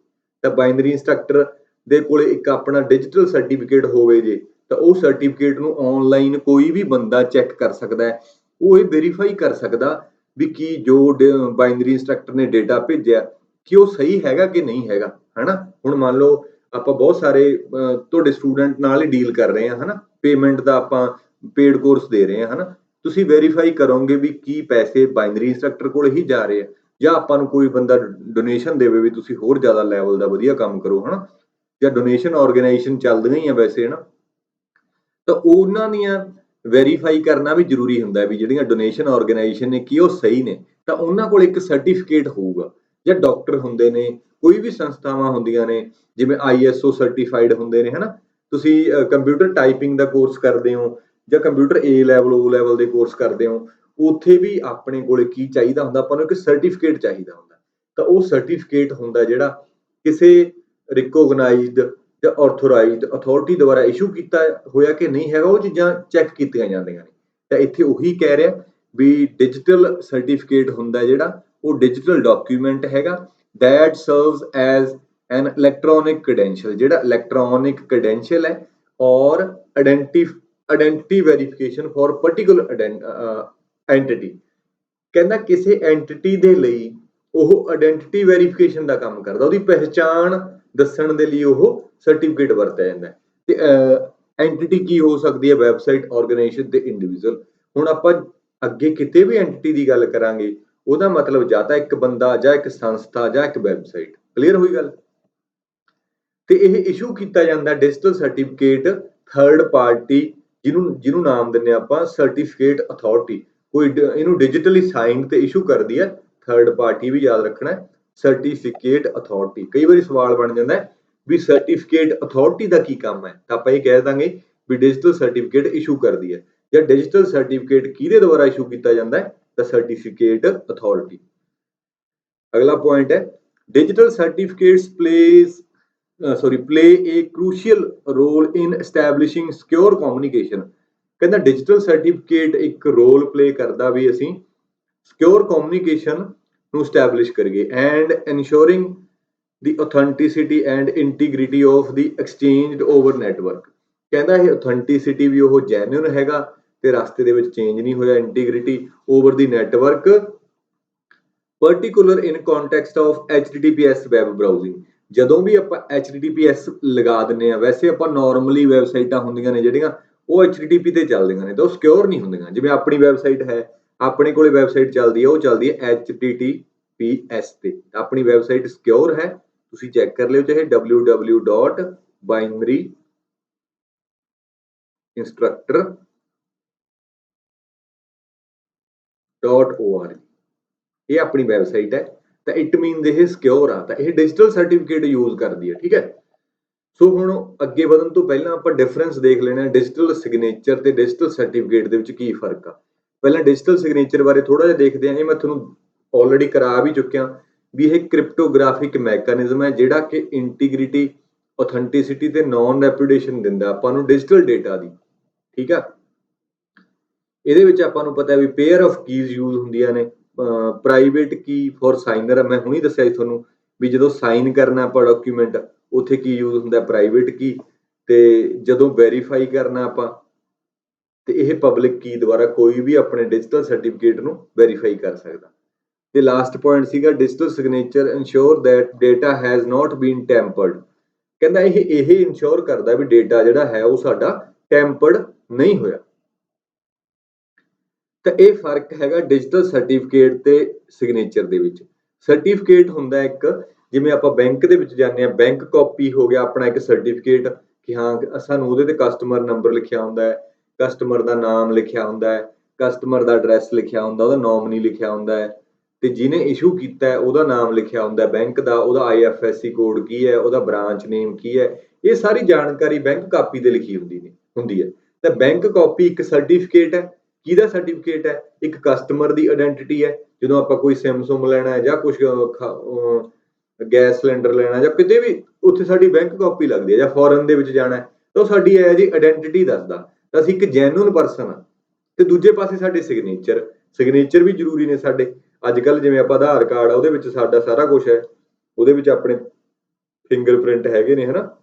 ਤਾਂ ਬਾਈਨਰੀ ਇੰਸਟਰਕਟਰ ਦੇ ਕੋਲੇ ਇੱਕ ਆਪਣਾ ਡਿਜੀਟਲ ਸਰਟੀਫਿਕੇਟ ਹੋਵੇ ਜੇ, ਤਾਂ ਉਹ ਸਰਟੀਫਿਕੇਟ ਨੂੰ ਆਨਲਾਈਨ ਕੋਈ ਵੀ ਬੰਦਾ ਚੈੱਕ ਕਰ ਸਕਦਾ ਹੈ। ਉਹ ਇਹ ਵੈਰੀਫਾਈ ਕਰ ਸਕਦਾ ਵੀ ਕੀ ਜੋ ਬਾਈਨਰੀ ਇੰਸਟਰਕਟਰ ਨੇ ਡੇਟਾ ਭੇਜਿਆ ਕਿ ਉਹ ਸਹੀ ਹੈਗਾ ਕਿ ਨਹੀਂ ਹੈਗਾ, ਹਨਾ। ਹੁਣ ਮੰਨ ਲਓ ਆਪਾਂ ਬਹੁਤ ਸਾਰੇ ਤੁਹਾਡੇ ਸਟੂਡੈਂਟ ਨਾਲ ਹੀ ਡੀਲ ਕਰ ਰਹੇ ਹਾਂ, ਹਨਾ। ਪੇਮੈਂਟ ਦਾ ਆਪਾਂ ਪੇਡ ਕੋਰਸ ਦੇ ਰਹੇ ਹਾਂ, ਹਨਾ। ਤੁਸੀਂ ਵੈਰੀਫਾਈ ਕਰੋਗੇ ਵੀ ਕੀ ਪੈਸੇ ਬਾਈਨਰੀ ਇੰਸਟਰਕਟਰ ਕੋਲ ਹੀ ਜਾ ਰਹੇ ਆ, ਜਾਂ ਆਪਾਂ ਨੂੰ ਕੋਈ ਬੰਦਾ ਡੋਨੇਸ਼ਨ ਦੇਵੇ ਵੀ ਤੁਸੀਂ ਹੋਰ ਜ਼ਿਆਦਾ ਲੈਵਲ ਦਾ ਵਧੀਆ ਕੰਮ ਕਰੋ, ਹਨਾ। ਜਾਂ ਡੋਨੇਸ਼ਨ ਆਰਗੇਨਾਈਜੇਸ਼ਨ ਚੱਲਦੀਆਂ ਹੀ ਆ ਵੈਸੇ, ਹਨਾ। ਤਾਂ ਉਹਨਾਂ ਦੀਆਂ ਵੈਰੀਫਾਈ ਕਰਨਾ ਵੀ ਜ਼ਰੂਰੀ ਹੁੰਦਾ ਵੀ ਜਿਹੜੀਆਂ ਡੋਨੇਸ਼ਨ ਆਰਗੇਨਾਈਜੇਸ਼ਨ ਨੇ ਕੀ ਉਹ ਸਹੀ ਨੇ, ਤਾਂ ਉਹਨਾਂ ਕੋਲ ਇੱਕ ਸਰਟੀਫਿਕੇਟ ਹੋਊਗਾ। ਜਾਂ ਡਾਕਟਰ ਹੁੰਦੇ ਨੇ, ਕੋਈ ਵੀ ਸੰਸਥਾਵਾਂ ਹੁੰਦੀਆਂ ਨੇ ਜਿਵੇਂ ISO ਸਰਟੀਫਾਈਡ ਹੁੰਦੇ ਨੇ, ਹਨਾ। ਤੁਸੀਂ ਕੰਪਿਊਟਰ ਟਾਈਪਿੰਗ ਦਾ ਕੋਰਸ ਕਰਦੇ ਹੋ ਜਾਂ computer A level O level ਦੇ ਕੋਰਸ ਕਰਦੇ ਹੋ, ਉੱਥੇ ਵੀ ਆਪਣੇ ਕੋਲੇ ਕੀ ਚਾਹੀਦਾ ਹੁੰਦਾ, ਆਪਾਂ ਨੂੰ ਇੱਕ ਸਰਟੀਫਿਕੇਟ ਚਾਹੀਦਾ ਹੁੰਦਾ। ਤਾਂ ਉਹ ਸਰਟੀਫਿਕੇਟ ਹੁੰਦਾ ਜਿਹੜਾ ਕਿਸੇ ਰਿਕੋਗਨਾਈਜ਼ਡ ਜਾਂ ਆਥੋਰਾਈਜ਼ਡ ਅਥਾਰਟੀ ਦੁਆਰਾ ਇਸ਼ੂ ਕੀਤਾ ਹੋਇਆ ਕਿ ਨਹੀਂ ਹੈਗਾ, ਉਹ ਚੀਜ਼ਾਂ ਚੈੱਕ ਕੀਤੀਆਂ ਜਾਂਦੀਆਂ ਨੇ। ਤਾਂ ਇੱਥੇ ਉਹੀ ਕਹਿ ਰਿਹਾ ਵੀ ਡਿਜੀਟਲ ਸਰਟੀਫਿਕੇਟ ਹੁੰਦਾ ਜਿਹੜਾ, ਉਹ ਡਿਜੀਟਲ ਡਾਕੂਮੈਂਟ ਹੈਗਾ that serves as an electronic credential, ਜਿਹੜਾ ਇਲੈਕਟ੍ਰੋਨਿਕ credential ਹੈ, ਔਰ identity verification for particular NTT. ਕਹਿੰਦਾ ਕਿਸੇ ਐਂਟੀਟੀ ਦੇ ਲਈ ਉਹ ਆਇਡੈਂਟੀਟੀ ਵੈਰੀਫਿਕੇਸ਼ਨ ਦਾ ਕੰਮ ਕਰਦਾ, ਉਹਦੀ ਪਹਿਚਾਣ ਦੱਸਣ ਦੇ ਲਈ ਉਹ ਸਰਟੀਫਿਕੇਟ ਵਰਤਿਆ ਜਾਂਦਾ ਹੈ। ਤੇ ਐਂਟੀਟੀ ਕੀ ਹੋ ਸਕਦੀ ਹੈ? ਵੈਬਸਾਈਟ, ਆਰਗੇਨਾਈਜੇਸ਼ਨ ਤੇ ਇੰਡੀਵਿਜੂਅਲ। ਹੁਣ ਆਪਾਂ ਅੱਗੇ ਕਿਤੇ ਵੀ ਐਂਟੀਟੀ ਦੀ ਗੱਲ ਕਰਾਂਗੇ, ਉਹਦਾ ਮਤਲਬ ਜਾਂ ਤਾਂ ਇੱਕ ਬੰਦਾ ਜਾਂ ਇੱਕ ਸੰਸਥਾ ਜਾਂ ਇੱਕ ਵੈਬਸਾਈਟ। ਕਲੀਅਰ ਹੋਈ ਗੱਲ? ਤੇ ਇਹ ਇਸ਼ੂ ਕੀਤਾ ਜਾਂਦਾ ਡਿਜੀਟਲ ਸਰਟੀਫਿਕੇਟ ਥਰਡ ਪਾਰਟੀ, ਜਿਹਨੂੰ ਨਾਮ ਦਿੰਨੇ ਆਪਾਂ ਸਰਟੀਫਿਕੇਟ ਅਥਾਰਟੀ। ਕੋਈ ਇਹਨੂੰ ਡਿਜੀਟਲੀ ਸਾਈਨ ਤੇ ਇਸ਼ੂ ਕਰਦੀ ਹੈ ਥਰਡ ਪਾਰਟੀ, ਵੀ ਯਾਦ ਰੱਖਣਾ, ਸਰਟੀਫਿਕੇਟ ਅਥਾਰਟੀ। ਕਈ ਵਾਰੀ ਸਵਾਲ ਬਣ ਜਾਂਦਾ ਵੀ ਸਰਟੀਫਿਕੇਟ ਅਥਾਰਟੀ ਦਾ ਕੀ ਕੰਮ ਹੈ, ਤਾਂ ਆਪਾਂ ਇਹ ਕਹਿ ਦਾਂਗੇ ਵੀ ਡਿਜੀਟਲ ਸਰਟੀਫਿਕੇਟ ਇਸ਼ੂ ਕਰਦੀ ਹੈ। ਜਾਂ ਡਿਜੀਟਲ ਸਰਟੀਫਿਕੇਟ ਕਿਹਦੇ ਦੁਆਰਾ ਇਸ਼ੂ ਕੀਤਾ ਜਾਂਦਾ ਹੈ? ਤਾਂ ਸਰਟੀਫਿਕੇਟ ਅਥਾਰਟੀ। ਅਗਲਾ ਪੁਆਇੰਟ ਹੈ digital certificates play a crucial role in establishing secure communication। ਕਹਿੰਦਾ ਡਿਜੀਟਲ ਸਰਟੀਫਿਕੇਟ ਇੱਕ ਰੋਲ ਪਲੇ ਕਰਦਾ ਵੀ ਅਸੀਂ ਸਿਕਿਉਰ ਕਮਿਊਨੀਕੇਸ਼ਨ ਨੂੰ ਸਟੈਬਲਿਸ਼ ਕਰੀਏ and ਇਨਸ਼ੋਰਿੰਗ the authenticity and integrity of the exchanged over network। ਕਹਿੰਦਾ ਇਹ authenticity ਵੀ ਉਹ ਜੈਨੂਇਨ ਹੈਗਾ ਤੇ ਰਸਤੇ ਦੇ ਵਿੱਚ ਚੇਂਜ ਨਹੀਂ ਹੋਇਆ, integrity over the network, particular in context of HTTPS web browsing. ਜਦੋਂ ਵੀ ਆਪਾਂ HTTPS ਲਗਾ ਦਿੰਨੇ ਆ, ਵੈਸੇ ਆਪਾਂ ਨਾਰਮਲੀ ਵੈਬਸਾਈਟਾਂ ਹੁੰਦੀਆਂ ਨੇ ਜਿਹੜੀਆਂ ਉਹ HTTP ਤੇ ਚੱਲਦੀਆਂ ਨੇ, ਤਾਂ ਉਹ ਸਿਕਿਉਰ ਨਹੀਂ ਹੁੰਦੀਆਂ। ਜਿਵੇਂ ਆਪਣੀ ਵੈਬਸਾਈਟ ਹੈ, ਆਪਣੇ ਕੋਲੇ ਵੈਬਸਾਈਟ ਚੱਲਦੀ ਹੈ, ਉਹ ਚੱਲਦੀ ਹੈ HTTPS ਤੇ। ਆਪਣੀ ਵੈਬਸਾਈਟ ਸਿਕਿਉਰ ਹੈ, ਤੁਸੀਂ ਚੈੱਕ ਕਰ ਲਿਓ, ਚਾਹੇ www.binaryinstructor.org, ਇਹ ਆਪਣੀ ਵੈਬਸਾਈਟ ਹੈ, ਤਾਂ ਇਟ ਮੀਨਸ ਇਹ ਸਿਕਿਉਰ ਆ, ਤਾਂ ਇਹ ਡਿਜੀਟਲ ਸਰਟੀਫਿਕੇਟ ਯੂਜ਼ ਕਰਦੀ ਹੈ। ਠੀਕ ਹੈ। ਸੋ ਹੁਣ ਅੱਗੇ ਵਧਣ ਤੋਂ ਪਹਿਲਾਂ ਆਪਾਂ ਡਿਫਰੈਂਸ ਦੇਖ ਲੈਣਾ ਡਿਜੀਟਲ ਸਿਗਨੇਚਰ ਤੇ ਡਿਜੀਟਲ ਸਰਟੀਫਿਕੇਟ ਦੇ ਵਿੱਚ ਕੀ ਫਰਕ ਆ। ਪਹਿਲਾਂ ਡਿਜੀਟਲ ਸਿਗਨੇਚਰ ਬਾਰੇ ਥੋੜਾ ਜਿਹਾ ਦੇਖਦੇ ਹਾਂ। ਇਹ ਮੈਂ ਤੁਹਾਨੂੰ ਆਲਰੇਡੀ ਕਰਾ ਵੀ ਚੁੱਕਿਆ ਵੀ ਇਹ ਕ੍ਰਿਪਟੋਗ੍ਰਾਫਿਕ ਮੈਕੈਨਿਜ਼ਮ ਹੈ ਜਿਹੜਾ ਕਿ ਇੰਟੀਗ੍ਰਿਟੀ, authenticity ਤੇ ਨੌਨ ਰੈਪੂਟੇਸ਼ਨ ਦਿੰਦਾ ਆਪਾਂ ਨੂੰ ਡਿਜੀਟਲ ਡੇਟਾ ਦੀ। ਠੀਕ ਆ। ਇਹਦੇ ਵਿੱਚ ਆਪਾਂ ਨੂੰ ਪਤਾ ਵੀ ਪੇਅਰ ਆਫ ਕੀਜ਼ ਯੂਜ਼ ਹੁੰਦੀਆਂ ਨੇ। ਪ੍ਰਾਈਵੇਟ ਕੀ ਫॉर ਸਾਈਨਰ, ਮੈਂ ਹੁਣੀ ਦੱਸਿਆ ਸੀ ਤੁਹਾਨੂੰ ਵੀ ਜਦੋਂ ਸਾਈਨ ਕਰਨਾ ਆਪਾਂ ਡਾਕੂਮੈਂਟ, ਉੱਥੇ ਕੀ ਯੂਜ਼ ਹੁੰਦਾ? ਪ੍ਰਾਈਵੇਟ ਕੀ। ਤੇ ਜਦੋਂ ਵੈਰੀਫਾਈ ਕਰਨਾ ਆਪਾਂ, ਤੇ ਇਹ ਪਬਲਿਕ ਕੀ ਦੁਆਰਾ ਕੋਈ ਵੀ ਆਪਣੇ ਡਿਜੀਟਲ ਸਰਟੀਫਿਕੇਟ ਨੂੰ ਵੈਰੀਫਾਈ ਕਰ ਸਕਦਾ। ਤੇ ਲਾਸਟ ਪੁਆਇੰਟ ਸੀਗਾ digital signature ensure that data has not been tampered. ਕਹਿੰਦਾ ਇਹ ਇਨਸ਼ੋਰ ਕਰਦਾ ਵੀ ਡੇਟਾ ਜਿਹੜਾ ਹੈ ਉਹ ਸਾਡਾ ਟੈਂਪਰਡ ਨਹੀਂ ਹੋਇਆ। ਤਾਂ ਇਹ ਫਰਕ ਹੈਗਾ ਡਿਜੀਟਲ ਸਰਟੀਫਿਕੇਟ ਤੇ ਸਿਗਨੇਚਰ ਦੇ ਵਿੱਚ। ਸਰਟੀਫਿਕੇਟ ਹੁੰਦਾ ਇੱਕ, ਜਿਵੇਂ ਆਪਾਂ ਬੈਂਕ ਦੇ ਵਿੱਚ ਜਾਂਦੇ ਹਾਂ, ਬੈਂਕ ਕਾਪੀ ਹੋ ਗਿਆ ਆਪਣਾ ਇੱਕ ਸਰਟੀਫਿਕੇਟ ਕਿ ਹਾਂ ਸਾਨੂੰ ਉਹਦੇ ਤੇ ਕਸਟਮਰ ਨੰਬਰ ਲਿਖਿਆ ਹੁੰਦਾ ਹੈ, ਕਸਟਮਰ ਦਾ ਨਾਮ ਲਿਖਿਆ ਹੁੰਦਾ ਹੈ, ਕਸਟਮਰ ਦਾ ਐਡਰੈਸ ਲਿਖਿਆ ਹੁੰਦਾ, ਉਹਦਾ ਨੋਮਨੀ ਲਿਖਿਆ ਹੁੰਦਾ ਹੈ, ਤੇ ਜਿਹਨੇ ਇਸ਼ੂ ਕੀਤਾ ਹੈ ਉਹਦਾ ਨਾਮ ਲਿਖਿਆ ਹੁੰਦਾ ਬੈਂਕ ਦਾ, ਉਹਦਾ IFSC ਕੋਡ ਕੀ ਹੈ, ਉਹਦਾ ਬ੍ਰਾਂਚ ਨੇਮ ਕੀ ਹੈ, ਇਹ ਸਾਰੀ ਜਾਣਕਾਰੀ ਬੈਂਕ ਕਾਪੀ ਤੇ ਲਿਖੀ ਹੁੰਦੀ ਹੈ। ਤਾਂ ਬੈਂਕ ਕਾਪੀ ਇੱਕ ਸਰਟੀਫਿਕੇਟ ਹੈ। ਕਿਹਦਾ ਸਰਟੀਫਿਕੇਟ ਹੈ? ਇੱਕ ਕਸਟਮਰ ਦੀ ਆਇਡੈਂਟੀਟੀ ਹੈ। ਜਦੋਂ ਆਪਾਂ ਕੋਈ ਸਿਮ ਸੁਮ ਲੈਣਾ ਹੈ ਜਾਂ ਕੁਝ ਗੈਸ ਸਿਲੰਡਰ ਲੈਣਾ ਜਾਂ ਕਿਤੇ ਵੀ ਉੱਥੇ ਸਾਡੀ ਬੈਂਕ ਕਾਪੀ ਲੱਗਦੀ ਹੈ, ਜਾਂ ਫੋਰਨ ਦੇ ਵਿੱਚ ਜਾਣਾ ਹੈ ਤਾਂ ਉਹ ਸਾਡੀ ਐਜ ਏ ਆਇਡੈਂਟੀਟੀ ਦੱਸਦਾ ਤਾਂ ਅਸੀਂ ਇੱਕ ਜੈਨੂਅਨ ਪਰਸਨ ਆ। ਤੇ ਦੂਜੇ ਪਾਸੇ ਸਾਡੇ ਸਿਗਨੇਚਰ ਵੀ ਜ਼ਰੂਰੀ ਨੇ ਸਾਡੇ। ਅੱਜ ਕੱਲ ਜਿਵੇਂ ਆਪਾਂ ਆਧਾਰ ਕਾਰਡ ਆ ਉਹਦੇ ਵਿੱਚ ਸਾਡਾ ਸਾਰਾ ਕੁਝ ਹੈ, ਉਹਦੇ ਵਿੱਚ ਆਪਣੇ ਫਿੰਗਰਪ੍ਰਿੰਟ ਹੈਗੇ ਨੇ, ਹਨਾ,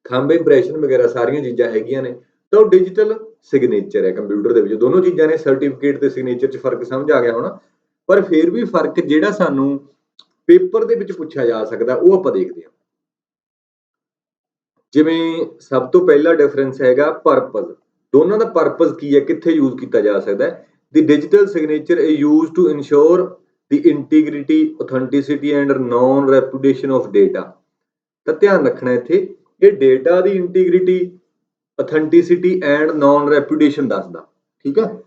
ਥੰਬ ਇੰਪ੍ਰੈਸ਼ਨ ਵਗੈਰਾ ਸਾਰੀਆਂ ਚੀਜ਼ਾਂ ਹੈਗੀਆਂ ਨੇ। ਤਾਂ ਉਹ ਡਿਜੀਟਲ ਸਿਗਨੇਚਰ ਹੈ ਕੰਪਿਊਟਰ ਦੇ ਵਿੱਚ। ਦੋਨੋਂ ਚੀਜ਼ਾਂ ਨੇ, ਸਰਟੀਫਿਕੇਟ ਤੇ ਸਿਗਨੇਚਰ 'ਚ ਫਰਕ ਸਮਝ ਆ ਗਿਆ ਹੋਣਾ। ਪਰ ਫਿਰ ਵੀ ਫਰਕ ਜਿਹੜਾ ਸਾਨੂੰ ਪੇਪਰ ਦੇ ਵਿੱਚ ਪੁੱਛਿਆ ਜਾ ਸਕਦਾ ਉਹ ਆਪਾਂ ਦੇਖਦੇ ਹਾਂ। ਜਿਵੇਂ ਸਭ ਤੋਂ ਪਹਿਲਾ ਡਿਫਰੈਂਸ ਹੈਗਾ ਪਰਪਸ। ਦੋਨਾਂ ਦਾ ਪਰਪਸ ਕੀ ਹੈ, ਕਿੱਥੇ ਯੂਜ਼ ਕੀਤਾ ਜਾ ਸਕਦਾ ਹੈ? The digital signature is used to ensure the integrity, authenticity and non reputation of data. ਤਾਂ ਧਿਆਨ ਰੱਖਣਾ ਇੱਥੇ, ਇਹ ਡੇਟਾ ਦੀ integrity, authenticity and non reputation ਦੱਸਦਾ, ਠੀਕ ਹੈ।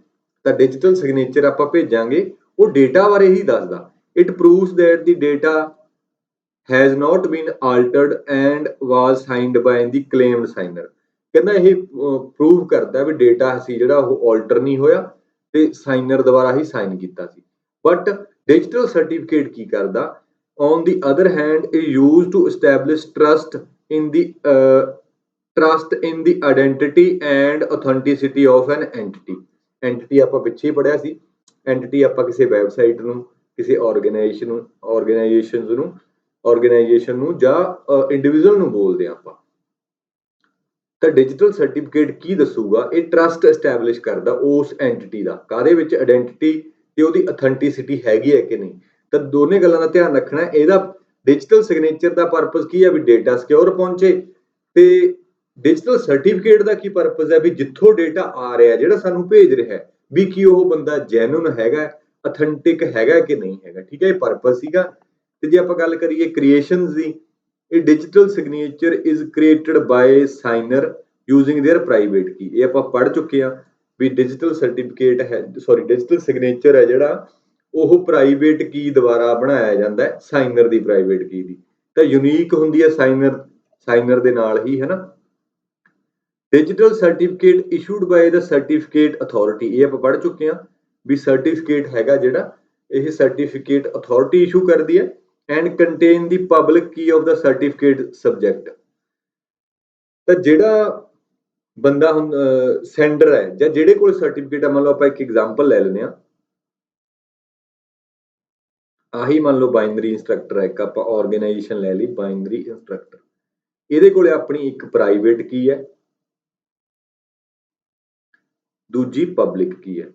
ਤਾਂ ਡਿਜੀਟਲ ਸਿਗਨੇਚਰ ਆਪਾਂ ਭੇਜਾਂਗੇ ਉਹ ਡੇਟਾ ਬਾਰੇ ਹੀ ਦੱਸਦਾ। It proves that the data has not been altered and was signed by the claimed signer। ਕਹਿੰਦਾ ਇਹ ਪ੍ਰੂਵ ਕਰਦਾ ਵੀ ਡੇਟਾ ਸੀ ਜਿਹੜਾ ਉਹ ਆਲਟਰ ਨਹੀਂ ਹੋਇਆ ਤੇ ਸਾਈਨਰ ਦੁਆਰਾ ਹੀ ਸਾਈਨ ਕੀਤਾ ਸੀ। ਬਟ ਡਿਜੀਟਲ ਸਰਟੀਫਿਕੇਟ ਕੀ ਕਰਦਾ? on the other hand is used to establish trust in the identity and authenticity of an entity ਆਪਾਂ ਪਿੱਛੇ ਹੀ ਪੜਿਆ ਸੀ। ਐਂਟੀਟੀ ਆਪਾਂ ਕਿਸੇ ਵੈਬਸਾਈਟ ਨੂੰ, ਕਿਸੇ ਆਰਗੇਨਾਈਜੇਸ਼ਨ ਨੂੰ ਜਾਂ ਇੰਡੀਵਿਜੂਅਲ ਨੂੰ ਬੋਲਦੇ ਆਪਾਂ। ਤਾਂ ਡਿਜੀਟਲ ਸਰਟੀਫਿਕੇਟ ਕੀ ਦੱਸੂਗਾ? ਇਹ ਟਰਸਟ ਐਸਟੈਬਲਿਸ਼ ਕਰਦਾ ਉਸ ਐਂਟੀਟੀ ਦਾ, ਕਾਹਦੇ ਵਿੱਚ? ਆਇਡੈਂਟੀਟੀ ਤੇ ਉਹਦੀ ਅਥੈਂਟਿਸਿਟੀ ਹੈਗੀ ਹੈ ਕਿ ਨਹੀਂ। ਤਾਂ ਦੋਨੇ ਗੱਲਾਂ ਦਾ ਧਿਆਨ ਰੱਖਣਾ। ਇਹਦਾ ਡਿਜੀਟਲ ਸਿਗਨੇਚਰ ਦਾ ਪਰਪਸ ਕੀ ਹੈ? ਵੀ ਡੇਟਾ ਸਿਕਿਉਰ ਪਹੁੰਚੇ। ਤੇ ਡਿਜੀਟਲ ਸਰਟੀਫਿਕੇਟ ਦਾ ਕੀ ਪਰਪਸ ਹੈ? ਵੀ ਜਿੱਥੋਂ ਡੇਟਾ ਆ ਰਿਹਾ, ਜਿਹੜਾ ਸਾਨੂੰ ਭੇਜ ਰਿਹਾ, ਵੀ ਕੀ ਉਹ ਬੰਦਾ ਜੈਨੂਨ ਹੈਗਾ, ਅਥੈਂਟਿਕ ਹੈਗਾ ਕਿ ਨਹੀਂ ਹੈਗਾ, ਠੀਕ ਹੈ। ਇਹ ਪਰਪਸ ਸੀਗਾ। ਤੇ ਜੇ ਆਪਾਂ ਗੱਲ ਕਰੀਏ ਕ੍ਰੀਏਸ਼ਨਸ ਦੀ, ਇਹ digital signature is created by signer using their private key. ਇਹ ਆਪਾਂ ਪੜ੍ਹ ਚੁੱਕੇ ਆ ਵੀ ਡਿਜੀਟਲ ਸਰਟੀਫਿਕੇਟ ਹੈ, ਡਿਜੀਟਲ ਸਿਗਨੇਚਰ ਹੈ ਜਿਹੜਾ ਉਹ ਪ੍ਰਾਈਵੇਟ ਕੀ ਦੁਆਰਾ ਬਣਾਇਆ ਜਾਂਦਾ ਹੈ, ਸਾਈਨਰ ਦੀ ਪ੍ਰਾਈਵੇਟ ਕੀ ਦੀ। ਤਾਂ ਯੂਨੀਕ ਹੁੰਦੀ ਹੈ ਸਾਈਨਰ ਦੇ ਨਾਲ ਹੀ, ਹੈ ਨਾ। ਡਿਜੀਟਲ ਸਰਟੀਫਿਕੇਟ ਇਸ਼ੂਡ ਬਾय ਦ ਸਰਟੀਫਿਕੇਟ ਅਥਾਰਟੀ। ਇਹ ਆਪਾਂ ਪੜ੍ਹ ਚੁੱਕੇ ਆ ਵੀ ਸਰਟੀਫਿਕੇਟ ਹੈਗਾ ਜਿਹੜਾ, ਇਹ ਸਰਟੀਫਿਕੇਟ ਅਥਾਰਟੀ ਇਸ਼ੂ ਕਰਦੀ ਹੈ and contain the public key of the certificate subject। ਤਾਂ ਜਿਹੜਾ ਬੰਦਾ ਹੁਣ ਸੈਂਡਰ ਹੈ ਜਾਂ ਜਿਹੜੇ ਕੋਲ ਸਰਟੀਫਿਕੇਟ ਹੈ, ਮੰਨ ਲਓ ਆਪਾਂ ਇੱਕ ਐਗਜ਼ਾਮਪਲ ਲੈ ਲੈਂਦੇ ਹਾਂ, ਆਹੀ ਮੰਨ ਲਓ ਬਾਈਨਰੀ ਇੰਸਟਰਕਟਰ ਹੈ, ਇੱਕ ਆਪਾਂ ਆਰਗੇਨਾਈਜੇਸ਼ਨ ਲੈ ਲਈ ਬਾਈਨਰੀ ਇੰਸਟਰਕਟਰ। ਇਹਦੇ ਕੋਲੇ ਆਪਣੀ ਇੱਕ ਪ੍ਰਾਈਵੇਟ ਕੀ ਹੈ, ਦੂਜੀ ਪਬਲਿਕ ਕੀ ਹੈ।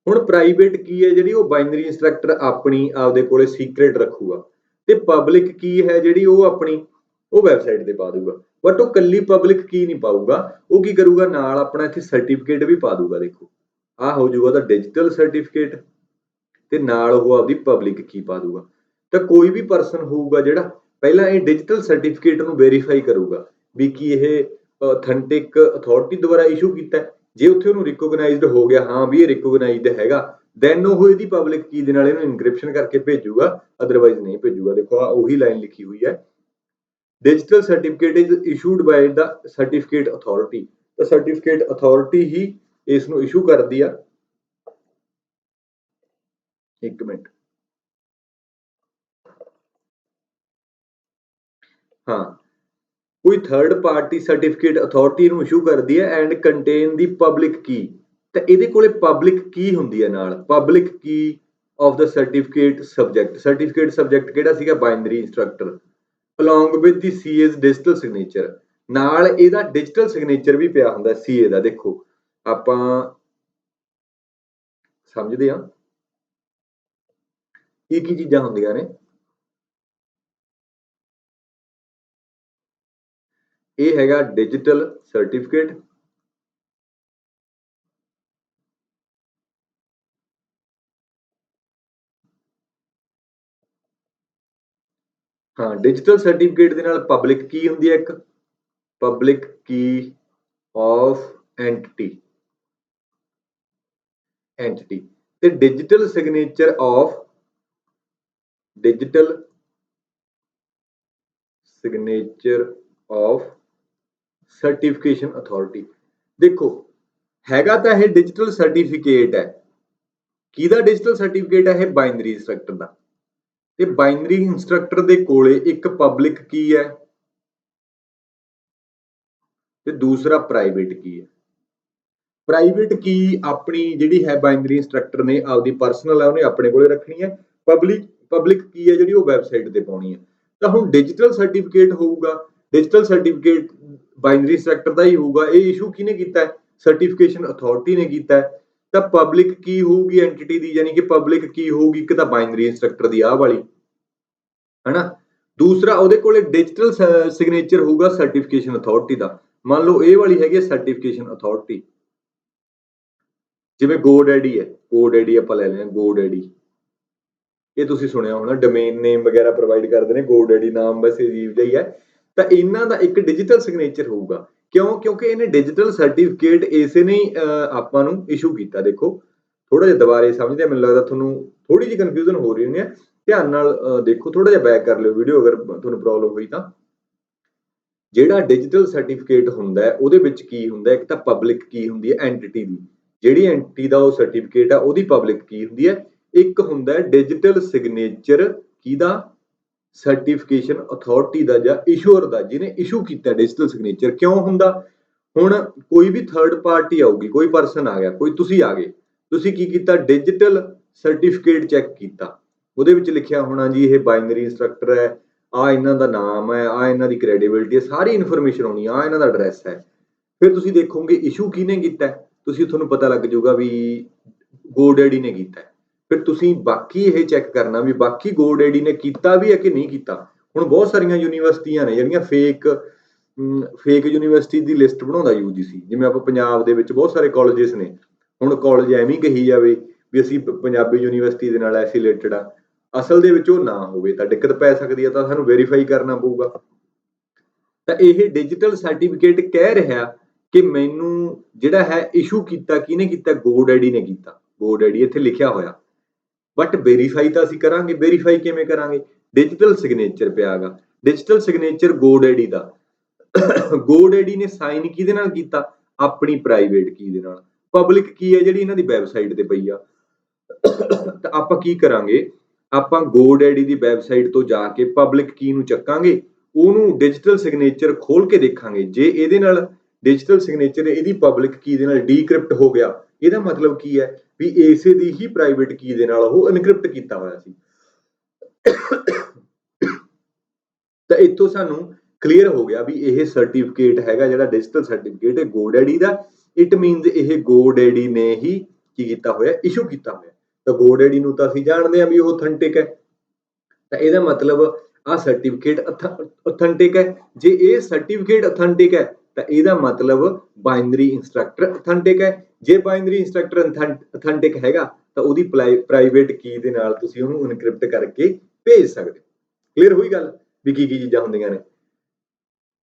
ਹੁਣ ਪ੍ਰਾਈਵੇਟ ਕੀ ਹੈ ਜਿਹੜੀ, ਉਹ ਬਾਈਨਰੀ ਇੰਸਟਰਕਟਰ ਆਪਣੀ ਆਪਦੇ ਕੋਲੇ ਸੀਕ੍ਰੇਟ ਰੱਖੂਗਾ, ਤੇ ਪਬਲਿਕ ਕੀ ਹੈ ਜਿਹੜੀ ਉਹ ਆਪਣੀ ਉਹ ਵੈਬਸਾਈਟ ਤੇ ਪਾ ਦੂਗਾ। ਬਟ ਉਹ ਕੱਲੀ ਪਬਲਿਕ ਕੀ ਨਹੀਂ ਪਾਊਗਾ, ਉਹ ਕੀ ਕਰੂਗਾ ਨਾਲ ਆਪਣਾ ਇੱਥੇ ਸਰਟੀਫਿਕੇਟ ਵੀ ਪਾ ਦੂਗਾ। ਦੇਖੋ ਆਹ ਹੋ ਜਾਊਗਾ ਉਹਦਾ ਡਿਜੀਟਲ ਸਰਟੀਫਿਕੇਟ ਤੇ ਨਾਲ ਉਹ ਆਪਦੀ ਪਬਲਿਕ ਕੀ ਪਾ ਦੂਗਾ। ਤਾਂ ਕੋਈ ਵੀ ਪਰਸਨ ਹੋਊਗਾ ਜਿਹੜਾ ਪਹਿਲਾਂ ਇਹ ਡਿਜੀਟਲ ਸਰਟੀਫਿਕੇਟ ਨੂੰ ਵੈਰੀਫਾਈ ਕਰੂਗਾ ਵੀ ਕੀ ਇਹ ਅਥੈਂਟਿਕ ਅਥਾਰਟੀ ਦੁਆਰਾ ਇਸ਼ੂ ਕੀਤਾ। ਜੇ ਉੱਥੇ ਉਹਨੂੰ ਰਿਕੋਗਨਾਈਜ਼ਡ ਹੋ ਗਿਆ, ਹਾਂ ਵੀ ਇਹ ਰਿਕੋਗਨਾਈਜ਼ਡ ਹੈਗਾ, ਦੈਨ ਉਹ ਇਹਦੀ ਪਬਲਿਕ ਕੀ ਦੇ ਨਾਲ ਇਹਨੂੰ ਇਨਕ੍ਰਿਪਸ਼ਨ ਕਰਕੇ ਭੇਜੂਗਾ, ਅਦਰਵਾਈਜ਼ ਨਹੀਂ ਭੇਜੂਗਾ। ਦੇਖੋ ਆ ਉਹੀ ਲਾਈਨ ਲਿਖੀ ਹੋਈ ਹੈ, digital certificate is issued by the certificate authority. ਤਾਂ ਸਰਟੀਫਿਕੇਟ ਅਥਾਰਟੀ ਹੀ ਇਸ ਨੂੰ ਇਸ਼ੂ ਕਰਦੀ ਆ। ਇੱਕ ਮਿੰਟ, ਹਾਂ, ਕੋਈ ਥਰਡ ਪਾਰਟੀ ਸਰਟੀਫਿਕੇਟ ਅਥਾਰਟੀ ਨੂੰ ਇਸ਼ੂ ਕਰਦੀ ਹੈ and contain the public key. ਤਾਂ ਇਹਦੇ ਕੋਲੇ ਪਬਲਿਕ ਕੀ ਹੁੰਦੀ ਹੈ ਨਾਲ, public key of the certificate subject. Certificate subject ਕਿਹੜਾ ਸੀਗਾ? Binary instructor. Along with the CA's digital signature, ਨਾਲ ਇਹਦਾ ਡਿਜੀਟਲ ਸਿਗਨੇਚਰ ਵੀ ਪਿਆ ਹੁੰਦਾ ਸੀਏ ਦਾ। ਦੇਖੋ ਆਪਾਂ ਸਮਝਦੇ ਹਾਂ ਕੀ ਚੀਜ਼ਾਂ ਹੁੰਦੀਆਂ ਨੇ। ਇਹ ਹੈਗਾ ਡਿਜੀਟਲ ਸਰਟੀਫਿਕੇਟ, ਹਾਂ ਡਿਜੀਟਲ ਸਰਟੀਫਿਕੇਟ ਦੇ ਨਾਲ ਪਬਲਿਕ ਕੀ ਹੁੰਦੀ ਹੈ, ਇੱਕ ਪਬਲਿਕ ਕੀ ਆਫ ਐਂਟੀਟੀ ਤੇ digital signature of certification authority. ਦੇਖੋ ਹੈਗਾ ਤਾਂ ਇਹ ਡਿਜੀਟਲ ਸਰਟੀਫਿਕੇਟ ਹੈ, ਕਿਹਦਾ ਡਿਜੀਟਲ ਸਰਟੀਫਿਕੇਟ ਹੈ? ਇਹ ਬਾਈਨਰੀ ਇੰਸਟਰਕਟਰ ਦਾ। ਤੇ ਬਾਈਨਰੀ ਇੰਸਟਰਕਟਰ ਦੇ ਕੋਲੇ ਇੱਕ ਪਬਲਿਕ ਕੀ ਹੈ ਤੇ ਦੂਸਰਾ ਪ੍ਰਾਈਵੇਟ ਕੀ ਹੈ। ਪ੍ਰਾਈਵੇਟ ਕੀ ਆਪਣੀ ਜਿਹੜੀ ਹੈ ਬਾਈਨਰੀ ਇੰਸਟਰਕਟਰ ਨੇ ਆਪਦੀ ਪਰਸਨਲ ਹੈ, ਉਹਨੇ ਆਪਣੇ ਕੋਲੇ ਰੱਖਣੀ ਹੈ। ਪਬਲਿਕ ਕੀ ਹੈ ਜਿਹੜੀ ਉਹ ਵੈਬਸਾਈਟ ਤੇ ਪਾਉਣੀ ਹੈ। ਤਾਂ ਹੁਣ ਡਿਜੀਟਲ ਸਰਟੀਫਿਕੇਟ ਹੋਊਗਾ, ਡਿਜੀਟਲ ਸਰਟੀਫਿਕੇਟ ਬਾਈਨਰੀ ਇੰਸਟਰਕਟਰ ਦਾ ਹੀ ਹੋਊਗਾ। ਇਹ ਇਸ਼ੂ ਕਿਹਨੇ ਕੀਤਾ ਹੈ? ਸਰਟੀਫਿਕੇਸ਼ਨ ਅਥਾਰਟੀ ਨੇ ਕੀਤਾ ਹੈ। ਤਾਂ ਪਬਲਿਕ ਕੀ ਹੋਊਗੀ ਐਂਟੀਟੀ ਦੀ, ਯਾਨੀ ਕਿ ਪਬਲਿਕ ਕੀ ਹੋਊਗੀ? ਇੱਕ ਤਾਂ ਬਾਈਨਰੀ ਇੰਸਟਰਕਟਰ ਦੀ ਆਹ ਵਾਲੀ, ਹੈਨਾ। ਦੂਸਰਾ ਉਹਦੇ ਕੋਲੇ ਡਿਜੀਟਲ ਸਿਗਨੇਚਰ ਹੋਊਗਾ ਸਰਟੀਫਿਕੇਸ਼ਨ ਅਥਾਰਟੀ ਦਾ। ਮੰਨ ਲਓ ਇਹ ਵਾਲੀ ਹੈਗੀ ਸਰਟੀਫਿਕੇਸ਼ਨ ਅਥਾਰਟੀ, ਜਿਵੇਂ GoDaddy ਹੈ, GoDaddy ਆਪਾਂ ਲੈ ਲੈਂਦੇ ਹਾਂ। GoDaddy ਇਹ ਤੁਸੀਂ ਸੁਣਿਆ ਹੋਣਾ, ਡੋਮੇਨ ਨੇਮ ਵਗੈਰਾ ਪ੍ਰੋਵਾਈਡ ਕਰਦੇ ਨੇ। GoDaddy ਨਾਮ ਵੈਸੇ ਅਜੀਬ ਜਿਹਾ ਹੀ ਹੈ। ਤਾਂ ਇਹਨਾਂ ਦਾ ਇੱਕ ਡਿਜੀਟਲ ਸਿਗਨੇਚਰ ਹੋਊਗਾ। ਕਿਉਂ? ਕਿਉਂਕਿ ਇਹਨੇ ਡਿਜੀਟਲ ਸਰਟੀਫਿਕੇਟ ਇਸੇ ਨੇ ਆਪਾਂ ਨੂੰ ਇਸ਼ੂ ਕੀਤਾ। ਦੇਖੋ ਥੋੜਾ ਜਿਹਾ ਦੁਬਾਰੇ ਸਮਝਦੇ, ਮੈਨੂੰ ਲੱਗਦਾ ਤੁਹਾਨੂੰ ਥੋੜੀ ਜਿਹੀ ਕਨਫਿਊਜ਼ਨ ਹੋ ਰਹੀ ਹੋਣੀ ਹੈ। ਧਿਆਨ ਨਾਲ ਦੇਖੋ, ਥੋੜਾ ਜਿਹਾ ਬੈਕ ਕਰ ਲਿਓ ਵੀਡੀਓ ਅਗਰ ਤੁਹਾਨੂੰ ਪ੍ਰੋਬਲਮ ਹੋਈ ਤਾਂ। ਜਿਹੜਾ ਡਿਜੀਟਲ ਸਰਟੀਫਿਕੇਟ ਹੁੰਦਾ ਹੈ ਉਹਦੇ ਵਿੱਚ ਕੀ ਹੁੰਦਾ? ਇੱਕ ਤਾਂ ਪਬਲਿਕ ਕੀ ਹੁੰਦੀ ਹੈ ਐਂਟੀਟੀ ਦੀ, ਜਿਹੜੀ ਐਂਟੀਟੀ ਦਾ ਉਹ ਸਰਟੀਫਿਕੇਟ ਆ ਉਹਦੀ ਪਬਲਿਕ ਕੀ ਹੁੰਦੀ ਹੈ। ਇੱਕ ਹੁੰਦਾ ਡਿਜੀਟਲ ਸਿਗਨੇਚਰ ਕਿਹਦਾ? ਸਰਟੀਫਿਕੇਸ਼ਨ ਅਥਾਰਟੀ ਦਾ ਜਾਂ ਇਸ਼ੂਅਰ ਦਾ, ਜਿਹਨੇ ਇਸ਼ੂ ਕੀਤਾ ਡਿਜੀਟਲ ਸਿਗਨੇਚਰ। ਕਿਉਂ ਹੁੰਦਾ? ਹੁਣ ਕੋਈ ਵੀ ਥਰਡ ਪਾਰਟੀ ਆਊਗੀ, ਕੋਈ ਪਰਸਨ ਆ ਗਿਆ, ਕੋਈ ਤੁਸੀਂ ਆ ਗਏ, ਤੁਸੀਂ ਕੀ ਕੀਤਾ? ਡਿਜੀਟਲ ਸਰਟੀਫਿਕੇਟ ਚੈੱਕ ਕੀਤਾ, ਉਹਦੇ ਵਿੱਚ ਲਿਖਿਆ ਹੋਣਾ ਜੀ ਇਹ ਬਾਈਨਰੀ ਇੰਸਟਰਕਟਰ ਹੈ, ਆ ਇਹਨਾਂ ਦਾ ਨਾਮ ਹੈ, ਆ ਇਹਨਾਂ ਦੀ ਕ੍ਰੈਡੀਬਿਲਿਟੀ ਹੈ, ਸਾਰੀ ਇਨਫੋਰਮੇਸ਼ਨ ਆਉਣੀ, ਆ ਇਹਨਾਂ ਦਾ ਐਡਰੈਸ ਹੈ। ਫਿਰ ਤੁਸੀਂ ਦੇਖੋਗੇ ਇਸ਼ੂ ਕਿਹਨੇ ਕੀਤਾ, ਤੁਸੀਂ ਤੁਹਾਨੂੰ ਪਤਾ ਲੱਗ ਜਾਊਗਾ ਵੀ GoDaddy ਨੇ ਕੀਤਾ। ਫਿਰ ਤੁਸੀਂ ਬਾਕੀ ਇਹ ਚੈੱਕ ਕਰਨਾ ਵੀ ਬਾਕੀ GoDaddy ਨੇ ਕੀਤਾ ਵੀ ਹੈ ਕਿ ਨਹੀਂ ਕੀਤਾ। ਹੁਣ ਬਹੁਤ ਸਾਰੀਆਂ ਯੂਨੀਵਰਸਿਟੀਆਂ ਨੇ ਜਿਹੜੀਆਂ ਫੇਕ ਯੂਨੀਵਰਸਿਟੀ ਦੀ ਲਿਸਟ ਬਣਾਉਂਦਾ UGC, ਜਿਵੇਂ ਆਪਾਂ ਪੰਜਾਬ ਦੇ ਵਿੱਚ ਬਹੁਤ ਸਾਰੇ ਕਾਲਜਿਸ ਨੇ। ਹੁਣ ਕਾਲਜ ਐਵੇਂ ਹੀ ਕਹੀ ਜਾਵੇ ਵੀ ਅਸੀਂ ਪੰਜਾਬੀ ਯੂਨੀਵਰਸਿਟੀ ਦੇ ਨਾਲ ਐਫੀਲੀਏਟਡ ਆ, ਅਸਲ ਦੇ ਵਿੱਚ ਉਹ ਨਾ ਹੋਵੇ ਤਾਂ ਦਿੱਕਤ ਪੈ ਸਕਦੀ ਹੈ, ਤਾਂ ਸਾਨੂੰ ਵੈਰੀਫਾਈ ਕਰਨਾ ਪਊਗਾ। ਤਾਂ ਇਹ ਡਿਜੀਟਲ ਸਰਟੀਫਿਕੇਟ ਕਹਿ ਰਿਹਾ ਕਿ ਮੈਨੂੰ ਜਿਹੜਾ ਹੈ ਇਸ਼ੂ ਕੀਤਾ ਕਿਹਨੇ ਕੀਤਾ? GoDaddy ਨੇ ਕੀਤਾ। GoDaddy ਇੱਥੇ ਲਿਖਿਆ ਹੋਇਆ, ਬਟ ਵੈਰੀਫਾਈ ਤਾਂ ਅਸੀਂ ਕਰਾਂਗੇ। ਵੈਰੀਫਾਈ ਕਿਵੇਂ ਕਰਾਂਗੇ? ਡਿਜੀਟਲ ਸਿਗਨੇਚਰ ਪਿਆਗਾ, ਡਿਜੀਟਲ ਸਿਗਨੇਚਰ GoDaddy ਦਾ। GoDaddy ਨੇ ਸਾਈਨ ਕਿਹਦੇ ਨਾਲ ਕੀਤਾ? ਆਪਣੀ ਪ੍ਰਾਈਵੇਟ ਕੀ ਦੇ ਨਾਲ। ਪਬਲਿਕ ਕੀ ਹੈ ਜਿਹੜੀ ਇਹਨਾਂ ਦੀ ਵੈਬਸਾਈਟ ਤੇ ਪਈ ਆ। ਤਾਂ ਆਪਾਂ ਕੀ ਕਰਾਂਗੇ? ਆਪਾਂ GoDaddy ਦੀ ਵੈਬਸਾਈਟ ਤੋਂ ਜਾ ਕੇ ਪਬਲਿਕ ਕੀ ਨੂੰ ਚੱਕਾਂਗੇ, ਉਹਨੂੰ ਡਿਜੀਟਲ ਸਿਗਨੇਚਰ ਖੋਲ ਕੇ ਦੇਖਾਂਗੇ। ਜੇ ਇਹਦੇ ਨਾਲ ਡਿਜੀਟਲ ਸਿਗਨੇਚਰ ਇਹਦੀ ਪਬਲਿਕ ਕੀ ਦੇ ਨਾਲ ਡੀਕ੍ਰਿਪਟ ਹੋ ਗਿਆ, ਇਹਦਾ ਮਤਲਬ ਕੀ ਹੈ ਵੀ ਇਸੇ ਦੀ ਹੀ ਪ੍ਰਾਈਵੇਟ ਕੀ ਦੇ ਨਾਲ ਉਹ ਇਨਕ੍ਰਿਪਟ ਕੀਤਾ ਹੋਇਆ ਸੀ। ਤਾਂ ਇੱਥੋਂ ਸਾਨੂੰ ਕਲੀਅਰ ਹੋ ਗਿਆ ਵੀ ਇਹ ਸਰਟੀਫਿਕੇਟ ਹੈਗਾ ਜਿਹੜਾ ਡਿਜੀਟਲ ਸਰਟੀਫਿਕੇਟ ਹੈ GoDaddy ਦਾ। ਇਟ ਮੀਨਸ ਇਹ GoDaddy ਨੇ ਹੀ ਕੀ ਕੀਤਾ ਹੋਇਆ? ਇਸ਼ੂ ਕੀਤਾ ਹੋਇਆ। ਤਾਂ GoDaddy ਨੂੰ ਤਾਂ ਅਸੀਂ ਜਾਣਦੇ ਹਾਂ ਵੀ ਉਹ ਅਥੈਂਟਿਕ ਹੈ, ਤਾਂ ਇਹਦਾ ਮਤਲਬ ਆਹ ਸਰਟੀਫਿਕੇਟ ਅਥੈਂਟਿਕ ਹੈ। ਜੇ ਇਹ ਸਰਟੀਫਿਕੇਟ ਅਥੈਂਟਿਕ ਹੈ ਤਾਂ ਇਹਦਾ ਮਤਲਬ ਬਾਈਨਰੀ ਇੰਸਟਰਕਟਰ ਅਥੈਂਟਿਕ ਹੈ। ਜੇ ਬਾਈਨਰੀ ਇੰਸਟਰਕਟਰ ਅਥੈਂਟਿਕ ਹੈਗਾ ਤਾਂ ਉਹਦੀ ਪ੍ਰਾਈਵੇਟ ਕੀ ਦੇ ਨਾਲ ਤੁਸੀਂ ਉਹਨੂੰ ਇਨਕ੍ਰਿਪਟ ਕਰਕੇ ਭੇਜ ਸਕਦੇ ਹੋ। ਕਲੀਅਰ ਹੋਈ ਗੱਲ ਵੀ ਕੀ ਕੀ ਚੀਜ਼ਾਂ ਹੁੰਦੀਆਂ ਨੇ।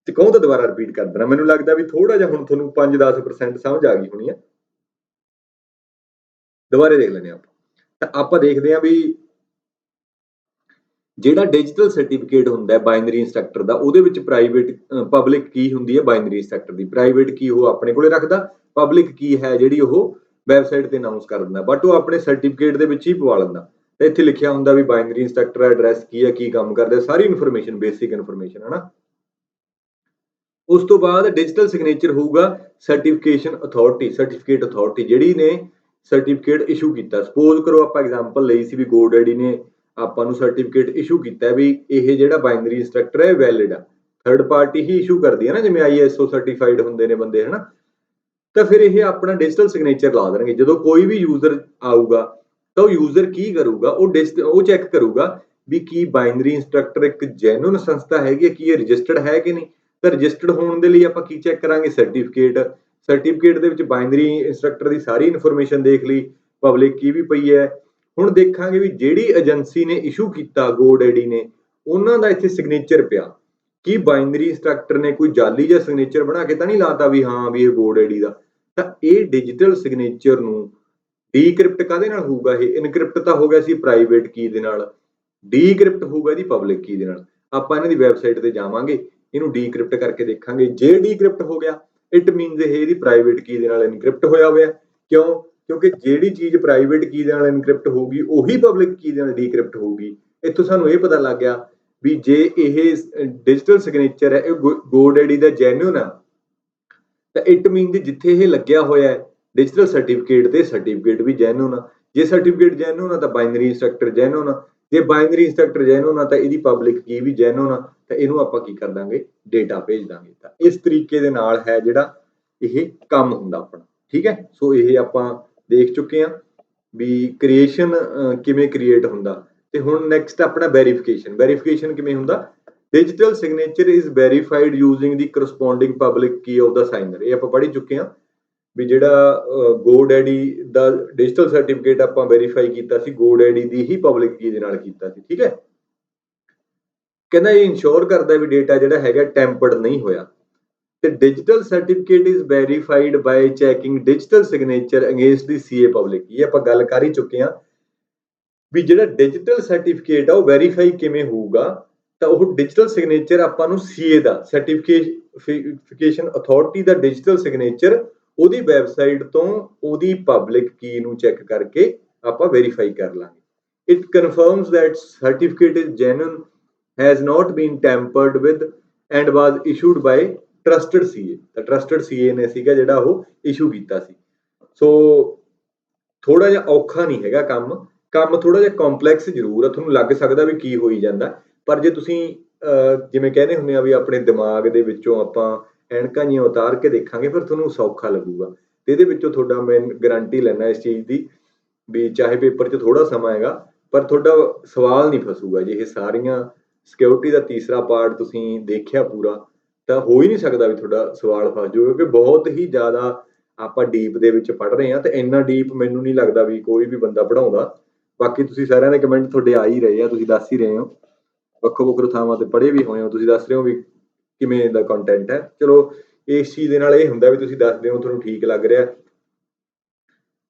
ਤੇ ਕਹੋ ਤਾਂ ਦੁਬਾਰਾ ਰਿਪੀਟ ਕਰ ਦੇਣਾ, ਮੈਨੂੰ ਲੱਗਦਾ ਵੀ ਥੋੜਾ ਜਿਹਾ ਹੁਣ ਤੁਹਾਨੂੰ 5-10% ਸਮਝ ਆ ਗਈ ਹੋਣੀ ਹੈ। ਦੁਬਾਰੇ ਦੇਖ ਲੈਂਦੇ ਆਪਾਂ। ਤਾਂ ਆਪਾਂ ਦੇਖਦੇ ਹਾਂ ਵੀ ਜਿਹੜਾ ਡਿਜੀਟਲ ਸਰਟੀਫਿਕੇਟ ਹੁੰਦਾ ਬਾਈਨਰੀ ਇੰਸਟਰਕਟਰ ਦਾ, ਉਹਦੇ ਵਿੱਚ ਪ੍ਰਾਈਵੇਟ ਪਬਲਿਕ ਕੀ ਹੁੰਦੀ ਹੈ ਬਾਈਨਰੀ ਇੰਸਟਰਕਟਰ ਦੀ। ਪ੍ਰਾਈਵੇਟ ਕੀ ਉਹ ਆਪਣੇ ਕੋਲੇ ਰੱਖਦਾ, ਪਬਲਿਕ ਕੀ ਹੈ ਜਿਹੜੀ ਉਹ ਵੈਬਸਾਈਟ ਤੇ ਅਨਾਉਂਸ ਕਰ ਦਿੰਦਾ, ਬਟ ਉਹ ਆਪਣੇ ਸਰਟੀਫਿਕੇਟ ਦੇ ਵਿੱਚ ਹੀ ਪਵਾ ਲੈਂਦਾ। ਤਾਂ ਇੱਥੇ ਲਿਖਿਆ ਹੁੰਦਾ ਵੀ ਬਾਈਨਰੀ ਇੰਸਟਰਕਟਰ ਐਡਰੈਸ ਕੀ ਹੈ, ਕੀ ਕੰਮ ਕਰਦਾ, ਸਾਰੀ ਇਨਫੋਰਮੇਸ਼ਨ, ਬੇਸਿਕ ਇਨਫੋਰਮੇਸ਼ਨ ਹੈ ਨਾ। ਉਸ ਤੋਂ ਬਾਅਦ ਡਿਜੀਟਲ ਸਿਗਨੇਚਰ ਹੋਊਗਾ ਸਰਟੀਫਿਕੇਸ਼ਨ ਅਥਾਰਟੀ, ਸਰਟੀਫਿਕੇਟ ਅਥਾਰਟੀ ਜਿਹੜੀ ਨੇ ਸਰਟੀਫਿਕੇਟ ਇਸ਼ੂ ਕੀਤਾ। ਸਪੋਜ਼ ਕਰੋ ਆਪਾਂ ਐਗਜ਼ਾਮਪਲ ਲਈ ਸੀ ਵੀ GoDaddy ਨੇ ਆਪਾਂ ਨੂੰ ਸਰਟੀਫਿਕੇਟ ਇਸ਼ੂ ਕੀਤਾ ਵੀ ਇਹ ਜਿਹੜਾ ਬਾਈਨਰੀ ਇੰਸਟਰਕਟਰ ਹੈ ਵੈਲਿਡ ਆ। ਥਰਡ ਪਾਰਟੀ ਹੀ ਇਸ਼ੂ ਕਰਦੀ ਹੈ ਨਾ, ਜਿਵੇਂ ISO ਸਰਟੀਫਾਈਡ ਹੁੰਦੇ ਨੇ ਬੰਦੇ, ਹਨਾ। ਤਾਂ ਫਿਰ ਇਹ ਆਪਣਾ ਡਿਜੀਟਲ ਸਿਗਨੇਚਰ ਲਾ ਦੇਣਗੇ। ਜਦੋਂ ਕੋਈ ਵੀ ਯੂਜ਼ਰ ਆਊਗਾ ਤਾਂ ਉਹ ਯੂਜ਼ਰ ਕੀ ਕਰੂਗਾ? ਉਹ ਚੈੱਕ ਕਰੂਗਾ ਵੀ ਕੀ ਬਾਈਨਰੀ ਇੰਸਟਰਕਟਰ ਇੱਕ ਜੈਨੂਇਨ ਸੰਸਥਾ ਹੈਗੀ, ਕੀ ਇਹ ਰਜਿਸਟਰਡ ਹੈ ਕਿ ਨਹੀਂ। ਤਾਂ ਰਜਿਸਟਰਡ ਹੋਣ ਦੇ ਲਈ ਆਪਾਂ ਕੀ ਚੈੱਕ ਕਰਾਂਗੇ? ਸਰਟੀਫਿਕੇਟ ਦੇ ਵਿੱਚ ਬਾਈਨਰੀ ਇੰਸਟਰਕਟਰ ਦੀ ਸਾਰੀ ਇਨਫੋਰਮੇਸ਼ਨ ਦੇਖ ਲਈ, ਪਬਲਿਕ ਕੀ ਵੀ ਪਈ ਹੈ। ਹੁਣ ਦੇਖਾਂਗੇ ਵੀ ਜਿਹੜੀ ਏਜੰਸੀ ਨੇ ਇਸ਼ੂ ਕੀਤਾ GoDaddy ਨੇ, ਉਹਨਾਂ ਦਾ ਇੱਥੇ ਸਿਗਨੇਚਰ ਪਿਆ। ਕੀ ਬਾਈਨਰੀ ਇੰਸਟਰਕਟਰ ਨੇ ਕੋਈ ਜਾਲੀ ਜਿਹਾ ਸਿਗਨੇਚਰ ਬਣਾ ਕੇ ਤਾਂ ਨਹੀਂ ਲਾਤਾ ਵੀ ਹਾਂ ਵੀ ਇਹ GoDaddy ਦਾ। ਤਾਂ ਇਹ ਡਿਜੀਟਲ ਸਿਗਨੇਚਰ ਨੂੰ ਡੀਕ੍ਰਿਪਟ ਕਾਹਦੇ ਨਾਲ ਹੋਊਗਾ? ਇਹ ਇਨਕ੍ਰਿਪਟ ਤਾਂ ਹੋ ਗਿਆ ਸੀ ਪ੍ਰਾਈਵੇਟ ਕੀ ਦੇ ਨਾਲ, ਡੀਕ੍ਰਿਪਟ ਹੋਊਗਾ ਇਹਦੀ ਪਬਲਿਕ ਕੀ ਦੇ ਨਾਲ। ਆਪਾਂ ਇਹਨਾਂ ਦੀ ਵੈਬਸਾਈਟ ਤੇ ਜਾਵਾਂਗੇ, ਇਹਨੂੰ ਡੀਕ੍ਰਿਪਟ ਕਰਕੇ ਦੇਖਾਂਗੇ। ਜੇ ਡੀਕ੍ਰਿਪਟ ਹੋ ਗਿਆ ਇਟ ਮੀਨਸ ਇਹ ਇਹਦੀ ਪ੍ਰਾਈਵੇਟ ਕੀ ਦੇ ਨਾਲ ਇਨਕ੍ਰਿਪਟ ਹੋਇਆ ਹੋਇਆ। ਕਿਉਂ? ਕਿਉਂਕਿ ਜਿਹੜੀ ਚੀਜ਼ ਪ੍ਰਾਈਵੇਟ ਕੀ ਦੇ ਨਾਲ ਇਨਕ੍ਰਿਪਟ ਹੋਊਗੀ ਉਹੀ ਪਬਲਿਕ ਕੀ ਦੇ ਨਾਲ ਡੀਕ੍ਰਿਪਟ ਹੋਊਗੀ। ਇੱਥੋਂ ਸਾਨੂੰ ਇਹ ਪਤਾ ਲੱਗ ਗਿਆ ਵੀ ਜੇ ਇਹ ਡਿਜੀਟਲ ਸਿਗਨੇਚਰ ਹੈ ਇਹ GoDaddy ਦਾ ਜੈਨੂਨ ਆ ਤਾਂ ਇਟ ਮੀਨਸ ਜਿੱਥੇ ਇਹ ਲੱਗਿਆ ਹੋਇਆ ਹੈ ਡਿਜੀਟਲ ਸਰਟੀਫਿਕੇਟ ਤੇ ਸਰਟੀਫਿਕੇਟ ਵੀ ਜੈਨੂਨ ਆ। ਜੇ ਸਰਟੀਫਿਕੇਟ ਜੈਨੂਨ ਆ ਤਾਂ ਬਾਈਨਰੀ ਇੰਸਟਰਕਟਰ ਜੈਨੂਨ ਆ। ਜੇ ਬਾਈਨਰੀ ਇੰਸਟਰਕਟਰ ਜੈਨੂਨ ਆ ਤਾਂ ਇਹਦੀ ਪਬਲਿਕ ਕੀ ਵੀ ਜੈਨੂਨ ਆ। ਤਾਂ ਇਹਨੂੰ ਆਪਾਂ ਕੀ ਕਰ ਦਾਂਗੇ? ਡੇਟਾ ਭੇਜ ਦਾਂਗੇ। ਤਾਂ ਇਸ ਤਰੀਕੇ ਦੇ ਨਾਲ ਹੈ ਜਿਹੜਾ ਇਹ ਕੰਮ ਹੁੰਦਾ ਆਪਣਾ। ਠੀਕ ਹੈ, ਸੋ ਇਹ ਆਪਾਂ ਦੇਖ ਚੁੱਕੇ ਹਾਂ ਵੀ ਕ੍ਰੀਏਸ਼ਨ ਕਿਵੇਂ ਕ੍ਰੀਏਟ ਹੁੰਦਾ। ਤੇ ਹੁਣ ਨੈਕਸਟ ਆਪਣਾ ਵੈਰੀਫਿਕੇਸ਼ਨ ਕਿਵੇਂ ਹੁੰਦਾ? Digital signature is verified using the corresponding public key of the signer. ਇਹ ਆਪਾਂ ਪੜ੍ਹ ਚੁੱਕੇ ਹਾਂ ਵੀ ਜਿਹੜਾ GoDaddy ਦਾ ਡਿਜੀਟਲ ਸਰਟੀਫਿਕੇਟ ਆਪਾਂ ਵੈਰੀਫਾਈ ਕੀਤਾ ਸੀ GoDaddy ਦੀ ਹੀ ਪਬਲਿਕ ਕੀ ਦੇ ਨਾਲ ਕੀਤਾ ਸੀ। ਠੀਕ ਹੈ, ਕਹਿੰਦਾ ਇਹ ਇਨਸ਼ੋਰ ਕਰਦਾ ਵੀ ਡੇਟਾ ਜਿਹੜਾ ਹੈਗਾ ਟੈਂਪਰਡ ਨਹੀਂ ਹੋਇਆ। ਤੇ digital certificate is verified by checking digital signature against the CA public. ਇਹ ਆਪਾਂ ਗੱਲ ਕਰ ਹੀ ਚੁੱਕੇ ਹਾਂ ਵੀ ਜਿਹੜਾ ਡਿਜੀਟਲ ਸਰਟੀਫਿਕੇਟ ਆ ਉਹ ਵੈਰੀਫਾਈ ਕਿਵੇਂ ਹੋਊਗਾ? ਤਾਂ ਉਹ ਡਿਜੀਟਲ ਸਿਗਨੇਚਰ ਆਪਾਂ ਨੂੰ CA ਦਾ ਸਰਟੀਫਿਕੇਸ਼ਨ ਅਥਾਰਟੀ ਦਾ ਡਿਜੀਟਲ ਸਿਗਨੇਚਰ ਉਹਦੀ ਵੈਬਸਾਈਟ ਤੋਂ ਉਹਦੀ ਪਬਲਿਕ ਕੀ ਨੂੰ ਚੈੱਕ ਕਰਕੇ ਆਪਾਂ ਵੈਰੀਫਾਈ ਕਰ ਲਾਂਗੇ। It confirms that certificate is genuine, has not been tampered with and was issued by trusted CA। ਤਾਂ trusted CA ਨੇ ਸੀਗਾ ਜਿਹੜਾ ਉਹ ਇਸ਼ੂ ਕੀਤਾ ਸੀ। ਸੋ ਥੋੜਾ ਜਿਹਾ ਔਖਾ ਨਹੀਂ ਹੈਗਾ ਕੰਮ ਥੋੜਾ ਜਿਹਾ ਕੰਪਲੈਕਸ ਜ਼ਰੂਰ ਆ। ਤੁਹਾਨੂੰ ਲੱਗ ਸਕਦਾ ਵੀ ਕੀ ਹੋਈ ਜਾਂਦਾ, ਪਰ ਜੇ ਤੁਸੀਂ ਜਿਵੇਂ ਕਹਿੰਦੇ ਹੁੰਦੇ ਆ ਵੀ ਆਪਣੇ ਦਿਮਾਗ ਦੇ ਵਿੱਚੋਂ ਆਪਾਂ ਐਨਕਾਂ ਜਿਹੀਆਂ ਉਤਾਰ ਕੇ ਦੇਖਾਂਗੇ ਫਿਰ ਤੁਹਾਨੂੰ ਸੌਖਾ ਲੱਗੂਗਾ। ਤੇ ਇਹਦੇ ਵਿੱਚੋਂ ਤੁਹਾਡਾ ਮੈਂ ਗਾਰੰਟੀ ਲੈਣਾ ਇਸ ਚੀਜ਼ ਦੀ ਵੀ ਚਾਹੇ ਪੇਪਰ 'ਚ ਥੋੜਾ ਸਮਾਂ ਹੈਗਾ ਪਰ ਤੁਹਾਡਾ ਸਵਾਲ ਨਹੀਂ ਫਸੂਗਾ। ਜੇ ਇਹ ਸਾਰੀਆਂ ਸਿਕਿਉਰਿਟੀ ਦਾ ਤੀਸਰਾ ਪਾਰਟ ਤੁਸੀਂ ਦੇਖਿਆ ਪੂਰਾ ਤਾਂ ਹੋ ਹੀ ਨਹੀਂ ਸਕਦਾ ਵੀ ਤੁਹਾਡਾ ਸਵਾਲ ਫਸ ਜਾਊਗਾ, ਕਿਉਂਕਿ ਬਹੁਤ ਹੀ ਜ਼ਿਆਦਾ ਆਪਾਂ ਡੀਪ ਦੇ ਵਿੱਚ ਪੜ੍ਹ ਰਹੇ ਹਾਂ ਤੇ ਇੰਨਾ ਡੀਪ ਮੈਨੂੰ ਨਹੀਂ ਲੱਗਦਾ ਵੀ ਕੋਈ ਵੀ ਬੰਦਾ ਪੜ੍ਹਾਉਂਦਾ। ਬਾਕੀ ਤੁਸੀਂ ਸਾਰਿਆਂ ਦੇ ਕਮੈਂਟ ਤੁਹਾਡੇ ਆ ਹੀ ਰਹੇ ਆ, ਤੁਸੀਂ ਦੱਸ ਹੀ ਰਹੇ ਹੋ, ਵੱਖੋ ਥਾਵਾਂ ਤੇ ਪੜ੍ਹੇ ਵੀ ਹੋਏ ਹੋ, ਤੁਸੀਂ ਦੱਸ ਰਹੇ ਹੋ ਵੀ ਕਿਵੇਂ ਦਾ ਕੰਟੈਂਟ ਹੈ। ਚਲੋ ਇਸ ਚੀਜ਼ ਦੇ ਨਾਲ ਇਹ ਹੁੰਦਾ ਵੀ ਤੁਸੀਂ ਦੱਸਦੇ ਹੋ ਤੁਹਾਨੂੰ ਠੀਕ ਲੱਗ ਰਿਹਾ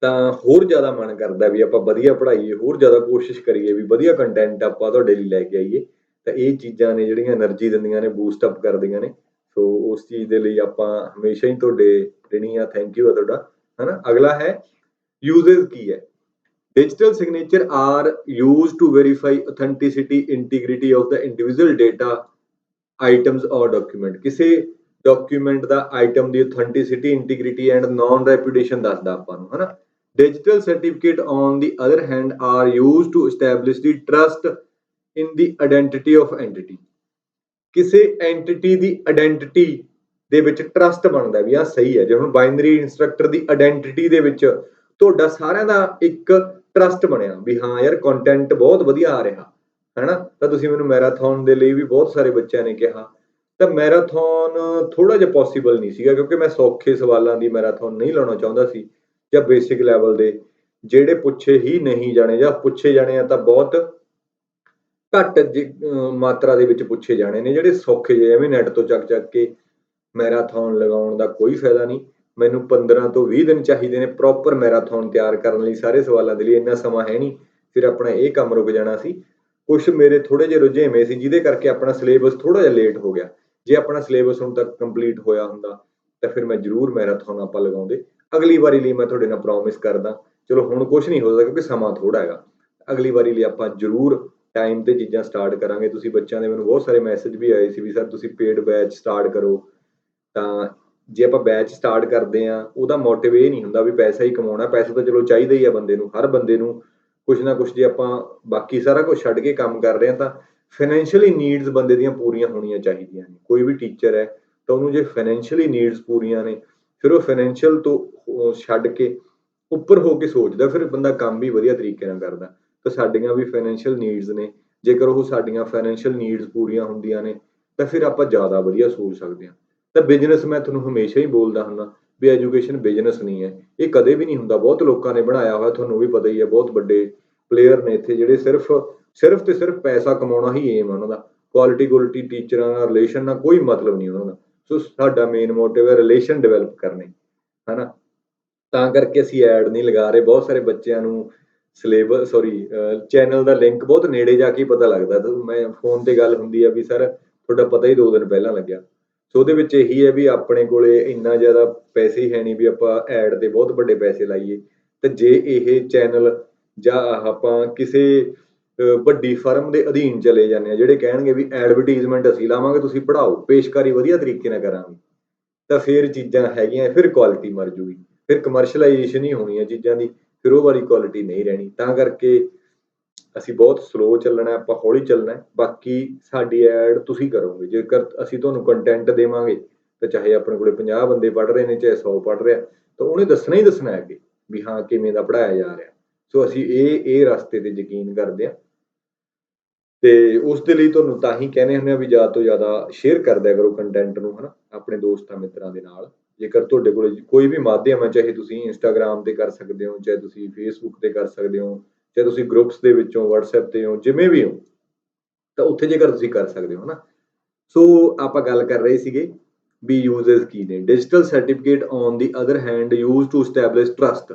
ਤਾਂ ਹੋਰ ਜ਼ਿਆਦਾ ਮਨ ਕਰਦਾ ਵੀ ਆਪਾਂ ਵਧੀਆ ਪੜ੍ਹਾਈਏ, ਹੋਰ ਜ਼ਿਆਦਾ ਕੋਸ਼ਿਸ਼ ਕਰੀਏ ਵੀ ਵਧੀਆ ਕੰਟੈਂਟ ਆਪਾਂ ਤੁਹਾਡੇ ਲਈ ਲੈ ਕੇ ਆਈਏ। ਤਾਂ ਇਹ ਚੀਜ਼ਾਂ ਨੇ ਜਿਹੜੀਆਂ એનર્ਜੀ ਦਿੰਦੀਆਂ ਨੇ, ਬੂਸਟ ਅਪ ਕਰਦੀਆਂ ਨੇ। ਸੋ ਉਸ ਚੀਜ਼ ਦੇ ਲਈ ਆਪਾਂ ਹਮੇਸ਼ਾ ਹੀ ਤੁਹਾਡੇ ਦੇਣੀ ਆ, ਥੈਂਕ ਯੂ ਆ ਤੁਹਾਡਾ, ਹਨਾ। ਅਗਲਾ ਹੈ ਯੂਜ਼ੇਸ ਕੀ ਹੈ? Digital signature are used to verify authenticity, integrity of the individual data, items or document। ਕਿਸੇ document the item the authenticity, integrity and non repudiation ਦੱਸਦਾ ਆਪਾਂ ਨੂੰ, ਹਨਾ। Digital certificate on the other hand are used to establish the trust in the identity of entity। ਕਿਸੇ ਐਂਟੀਟੀ ਦੀ ਆਇਡੈਂਟੀਟੀ ਦੇ ਵਿੱਚ ਟਰਸਟ ਬਣਦਾ ਵੀ ਆ ਸਹੀ ਹੈ। ਜੇ ਹੁਣ ਬਾਈਨਰੀ ਇੰਸਟਰਕਟਰ ਦੀ ਆਇਡੈਂਟੀਟੀ ਦੇ ਵਿੱਚ ਤੁਹਾਡਾ ਸਾਰਿਆਂ ਦਾ ਇੱਕ ਟਰਸਟ ਬਣਿਆ ਵੀ ਹਾਂ ਯਾਰ ਕੰਟੈਂਟ ਬਹੁਤ ਵਧੀਆ ਆ ਰਿਹਾ, ਹੈਨਾ। ਤਾਂ ਤੁਸੀਂ ਮੈਨੂੰ ਮੈਰਾਥਨ ਦੇ ਲਈ ਵੀ ਬਹੁਤ ਸਾਰੇ ਬੱਚਿਆਂ ਨੇ ਕਿਹਾ, ਤਾਂ ਮੈਰਾਥਨ ਥੋੜਾ ਜਿਹਾ ਪੋਸੀਬਲ ਨਹੀਂ ਸੀਗਾ ਕਿਉਂਕਿ ਮੈਂ ਸੌਖੇ ਸਵਾਲਾਂ ਦੀ ਮੈਰਾਥਨ ਨਹੀਂ ਲਾਉਣਾ ਚਾਹੁੰਦਾ ਸੀ ਜਾਂ ਬੇਸਿਕ ਲੈਵਲ ਦੇ ਜਿਹੜੇ ਪੁੱਛੇ ਹੀ ਨਹੀਂ ਜਾਣੇ ਜਾਂ ਪੁੱਛੇ ਜਾਣੇ ਆ ਤਾਂ ਬਹੁਤ ਘੱਟ ਮਾਤਰਾ ਦੇ ਵਿੱਚ ਪੁੱਛੇ ਜਾਣੇ ਨੇ। ਜਿਹੜੇ ਸੌਖੇ ਜਿਹੇ ਐਵੇਂ ਨੈਟ ਤੋਂ ਚੱਕ ਕੇ ਮੈਰਾਥਨ ਲਗਾਉਣ ਦਾ ਕੋਈ ਫਾਇਦਾ ਨਹੀਂ। ਮੈਨੂੰ 15 ਤੋਂ 20 ਦਿਨ ਚਾਹੀਦੇ ਨੇ ਪ੍ਰੋਪਰ ਮੈਰਾਥਨ ਤਿਆਰ ਕਰਨ ਲਈ, ਸਾਰੇ ਸਵਾਲਾਂ ਦੇ ਲਈ ਇੰਨਾ ਸਮਾਂ ਹੈ ਨਹੀਂ। ਫਿਰ ਆਪਣਾ ਇਹ ਕੰਮ ਰੁਕ ਜਾਣਾ ਸੀ। ਕੁਛ ਮੇਰੇ ਥੋੜੇ ਜਿਹੇ ਰੁਝੇਵੇਂ ਸੀ ਜਿਹਦੇ ਕਰਕੇ ਆਪਣਾ ਸਿਲੇਬਸ ਥੋੜਾ ਜਿਹਾ ਲੇਟ ਹੋ ਗਿਆ। ਜੇ ਆਪਣਾ ਸਿਲੇਬਸ ਹੁਣ ਤੱਕ ਕੰਪਲੀਟ ਹੋਇਆ ਹੁੰਦਾ ਤਾਂ ਫਿਰ ਮੈਂ ਜ਼ਰੂਰ ਮੈਰਾਥਨ ਆਪਾਂ ਲਗਾਉਂਦੇ। ਅਗਲੀ ਵਾਰੀ ਲਈ ਮੈਂ ਤੁਹਾਡੇ ਨਾਲ ਪ੍ਰੋਮਿਸ ਕਰਦਾ। ਚਲੋ ਹੁਣ ਕੁਛ ਨਹੀਂ ਹੋ ਸਕਦਾ ਕਿਉਂਕਿ ਸਮਾਂ ਥੋੜਾ ਹੈਗਾ। ਅਗਲੀ ਵਾਰੀ ਲਈ ਆਪਾਂ ਜ਼ਰੂਰ ਟਾਈਮ ਤੇ ਚੀਜ਼ਾਂ ਸਟਾਰਟ ਕਰਾਂਗੇ। ਤੁਸੀਂ ਬੱਚਿਆਂ ਦੇ ਮੈਨੂੰ ਬਹੁਤ ਸਾਰੇ ਮੈਸੇਜ ਵੀ ਆਏ ਸੀ ਵੀ ਸਰ ਤੁਸੀਂ ਪੇਡ ਬੈਚ ਸਟਾਰਟ ਕਰੋ। ਤਾਂ ਜੇ ਆਪਾਂ ਬੈਚ ਸਟਾਰਟ ਕਰਦੇ ਆ ਉਹਦਾ ਮੋਟਿਵ ਇਹ ਨਹੀਂ ਹੁੰਦਾ ਵੀ ਪੈਸਾ ਹੀ ਕਮਾਉਣਾ। ਪੈਸਾ ਤਾਂ ਚਲੋ ਚਾਹੀਦਾ ਹੀ ਆ ਬੰਦੇ ਨੂੰ, ਹਰ ਬੰਦੇ ਨੂੰ ਕੁਛ ਨਾ ਕੁਛ। ਜੇ ਆਪਾਂ ਬਾਕੀ ਸਾਰਾ ਕੁਝ ਛੱਡ ਕੇ ਕੰਮ ਕਰ ਰਹੇ ਹਾਂ ਤਾਂ ਫਾਈਨੈਂਸ਼ੀਅਲੀ ਨੀਡਸ ਬੰਦੇ ਦੀਆਂ ਪੂਰੀਆਂ ਹੋਣੀਆਂ ਚਾਹੀਦੀਆਂ ਨੇ। ਕੋਈ ਵੀ ਟੀਚਰ ਹੈ ਤਾਂ ਉਹਨੂੰ ਜੇ ਫਾਈਨੈਂਸ਼ੀਅਲੀ ਨੀਡਸ ਪੂਰੀਆਂ ਨੇ ਫਿਰ ਉਹ ਫਾਈਨੈਂਸ਼ੀਅਲ ਤੋਂ ਛੱਡ ਕੇ ਉੱਪਰ ਹੋ ਕੇ ਸੋਚਦਾ, ਫਿਰ ਬੰਦਾ ਕੰਮ ਵੀ ਵਧੀਆ ਤਰੀਕੇ ਨਾਲ ਕਰਦਾ। ਤਾਂ ਸਾਡੀਆਂ ਵੀ ਫਾਈਨੈਂਸ਼ੀਅਲ ਨੀਡਸ ਨੇ, ਜੇਕਰ ਉਹ ਸਾਡੀਆਂ ਫਾਈਨੈਂਸ਼ੀਅਲ ਨੀਡਸ ਪੂਰੀਆਂ ਹੁੰਦੀਆਂ ਨੇ ਤਾਂ ਫਿਰ ਆਪਾਂ ਜ਼ਿਆਦਾ ਵਧੀਆ ਸੋਚ ਸਕਦੇ ਹਾਂ। ਤਾਂ ਬਿਜ਼ਨਸ ਮੈਂ ਤੁਹਾਨੂੰ ਹਮੇਸ਼ਾ ਹੀ ਬੋਲਦਾ ਹੁੰਦਾ ਵੀ ਐਜੂਕੇਸ਼ਨ ਬਿਜ਼ਨਸ ਨਹੀਂ ਹੈ, ਇਹ ਕਦੇ ਵੀ ਨਹੀਂ ਹੁੰਦਾ। ਬਹੁਤ ਲੋਕਾਂ ਨੇ ਬਣਾਇਆ ਹੋਇਆ, ਤੁਹਾਨੂੰ ਵੀ ਪਤਾ ਹੀ ਹੈ, ਬਹੁਤ ਵੱਡੇ ਪਲੇਅਰ ਨੇ ਇੱਥੇ ਜਿਹੜੇ ਸਿਰਫ ਤੇ ਸਿਰਫ ਪੈਸਾ ਕਮਾਉਣਾ ਹੀ ਏਮ ਆ ਉਹਨਾਂ ਦਾ। ਕੁਆਲਿਟੀ ਟੀਚਰਾਂ ਨਾਲ ਰਿਲੇਸ਼ਨ ਨਾਲ ਕੋਈ ਮਤਲਬ ਨਹੀਂ ਉਹਨਾਂ ਦਾ। ਸੋ ਸਾਡਾ ਮੇਨ ਮੋਟਿਵ ਹੈ ਰਿਲੇਸ਼ਨ ਡਿਵੈਲਪ ਕਰਨੇ, ਹਨਾ। ਤਾਂ ਕਰਕੇ ਅਸੀਂ ਐਡ ਨਹੀਂ ਲਗਾ ਰਹੇ। ਬਹੁਤ ਸਾਰੇ ਬੱਚਿਆਂ ਨੂੰ ਚੈਨਲ ਦਾ ਲਿੰਕ ਬਹੁਤ ਨੇੜੇ ਜਾ ਕੇ ਪਤਾ ਲੱਗਦਾ। ਮੈਂ ਫੋਨ ਤੇ ਗੱਲ ਹੁੰਦੀ ਆ ਵੀ ਸਰ ਤੁਹਾਡਾ ਪਤਾ ਹੀ 2 ਦਿਨ ਪਹਿਲਾਂ ਲੱਗਿਆ। ਸੋ ਉਹਦੇ ਵਿੱਚ ਇਹੀ ਹੈ ਵੀ ਆਪਣੇ ਕੋਲੇ ਇੰਨਾ ਜ਼ਿਆਦਾ ਪੈਸੇ ਹੀ ਹੈ ਨਹੀਂ ਵੀ ਆਪਾਂ ਐਡ ਤੇ ਬਹੁਤ ਵੱਡੇ ਪੈਸੇ ਲਾਈਏ। ਤੇ ਜੇ ਇਹ ਚੈਨਲ ਜਾਂ ਆਪਾਂ ਕਿਸੇ ਵੱਡੀ ਫਰਮ ਦੇ ਅਧੀਨ ਚਲੇ ਜਾਂਦੇ ਆ, ਜਿਹੜੇ ਕਹਿਣਗੇ ਵੀ ਐਡਵਰਟੀਜ਼ਮੈਂਟ ਅਸੀਂ ਲਾਵਾਂਗੇ, ਤੁਸੀਂ ਪੜ੍ਹਾਓ, ਪੇਸ਼ਕਾਰੀ ਵਧੀਆ ਤਰੀਕੇ ਨਾਲ ਕਰਾਂਗੇ, ਤਾਂ ਫਿਰ ਚੀਜ਼ਾਂ ਹੈਗੀਆਂ, ਫਿਰ ਕੁਆਲਿਟੀ ਮਰ ਜੂਗੀ, ਫਿਰ ਕਮਰਸ਼ਲਾਈਜੇਸ਼ਨ ਹੀ ਹੋਣੀ ਹੈ ਚੀਜ਼ਾਂ ਦੀ, ਫਿਰ ਉਹ ਵਾਲੀ ਕੁਆਲਿਟੀ ਨਹੀਂ ਰਹਿਣੀ। ਤਾਂ ਕਰਕੇ ਅਸੀਂ ਬਹੁਤ ਸਲੋ ਚੱਲਣਾ, ਆਪਾਂ ਹੌਲੀ ਚੱਲਣਾ। ਬਾਕੀ ਸਾਡੀ ਐਡ ਤੁਸੀਂ ਕਰੋਗੇ, ਜੇਕਰ ਅਸੀਂ ਤੁਹਾਨੂੰ ਕੰਟੈਂਟ ਦੇਵਾਂਗੇ ਤਾਂ ਚਾਹੇ ਆਪਣੇ ਕੋਲੇ 50 ਬੰਦੇ ਪੜ੍ਹ ਰਹੇ ਨੇ, ਚਾਹੇ 100 ਪੜ੍ਹ ਰਿਹਾ, ਤਾਂ ਉਹਨੇ ਦੱਸਣਾ ਹੀ ਦੱਸਣਾ ਹੈ ਕਿ ਵੀ ਹਾਂ ਕਿਵੇਂ ਦਾ ਪੜ੍ਹਾਇਆ ਜਾ ਰਿਹਾ। ਸੋ ਅਸੀਂ ਇਹ ਰਸਤੇ ਤੇ ਯਕੀਨ ਕਰਦੇ ਹਾਂ, ਤੇ ਉਸ ਦੇ ਲਈ ਤੁਹਾਨੂੰ ਤਾਂ ਹੀ ਕਹਿੰਦੇ ਹੁੰਦੇ ਆ ਵੀ ਜ਼ਿਆਦਾ ਤੋਂ ਜ਼ਿਆਦਾ ਸ਼ੇਅਰ ਕਰਦਿਆ ਕਰੋ ਕੰਟੈਂਟ ਨੂੰ, ਹਨਾ, ਆਪਣੇ ਦੋਸਤਾਂ ਮਿੱਤਰਾਂ ਦੇ ਨਾਲ। ਜੇਕਰ ਤੁਹਾਡੇ ਕੋਲ ਕੋਈ ਵੀ ਮਾਧਿਅਮ ਹੈ, ਚਾਹੇ ਤੁਸੀਂ ਇੰਸਟਾਗ੍ਰਾਮ ਤੇ ਕਰ ਸਕਦੇ ਹੋ, ਚਾਹੇ ਤੁਸੀਂ ਫੇਸਬੁੱਕ ਤੇ ਕਰ ਸਕਦੇ ਹੋ, ਚਾਹੇ ਤੁਸੀਂ ਗਰੁੱਪਸ ਦੇ ਵਿੱਚੋਂ WhatsApp ਤੇ ਹੋ, ਜਿਵੇਂ ਵੀ ਹੋ, ਤਾਂ ਉੱਥੇ ਜੇਕਰ ਤੁਸੀਂ ਕਰ ਸਕਦੇ ਹੋ, ਹਨਾ। ਸੋ ਆਪਾਂ ਗੱਲ ਕਰ ਰਹੇ ਸੀਗੇ ਵੀ ਯੂਜ਼ਸ ਕੀ ਨੇ। Digital certificate on the other hand use to establish trust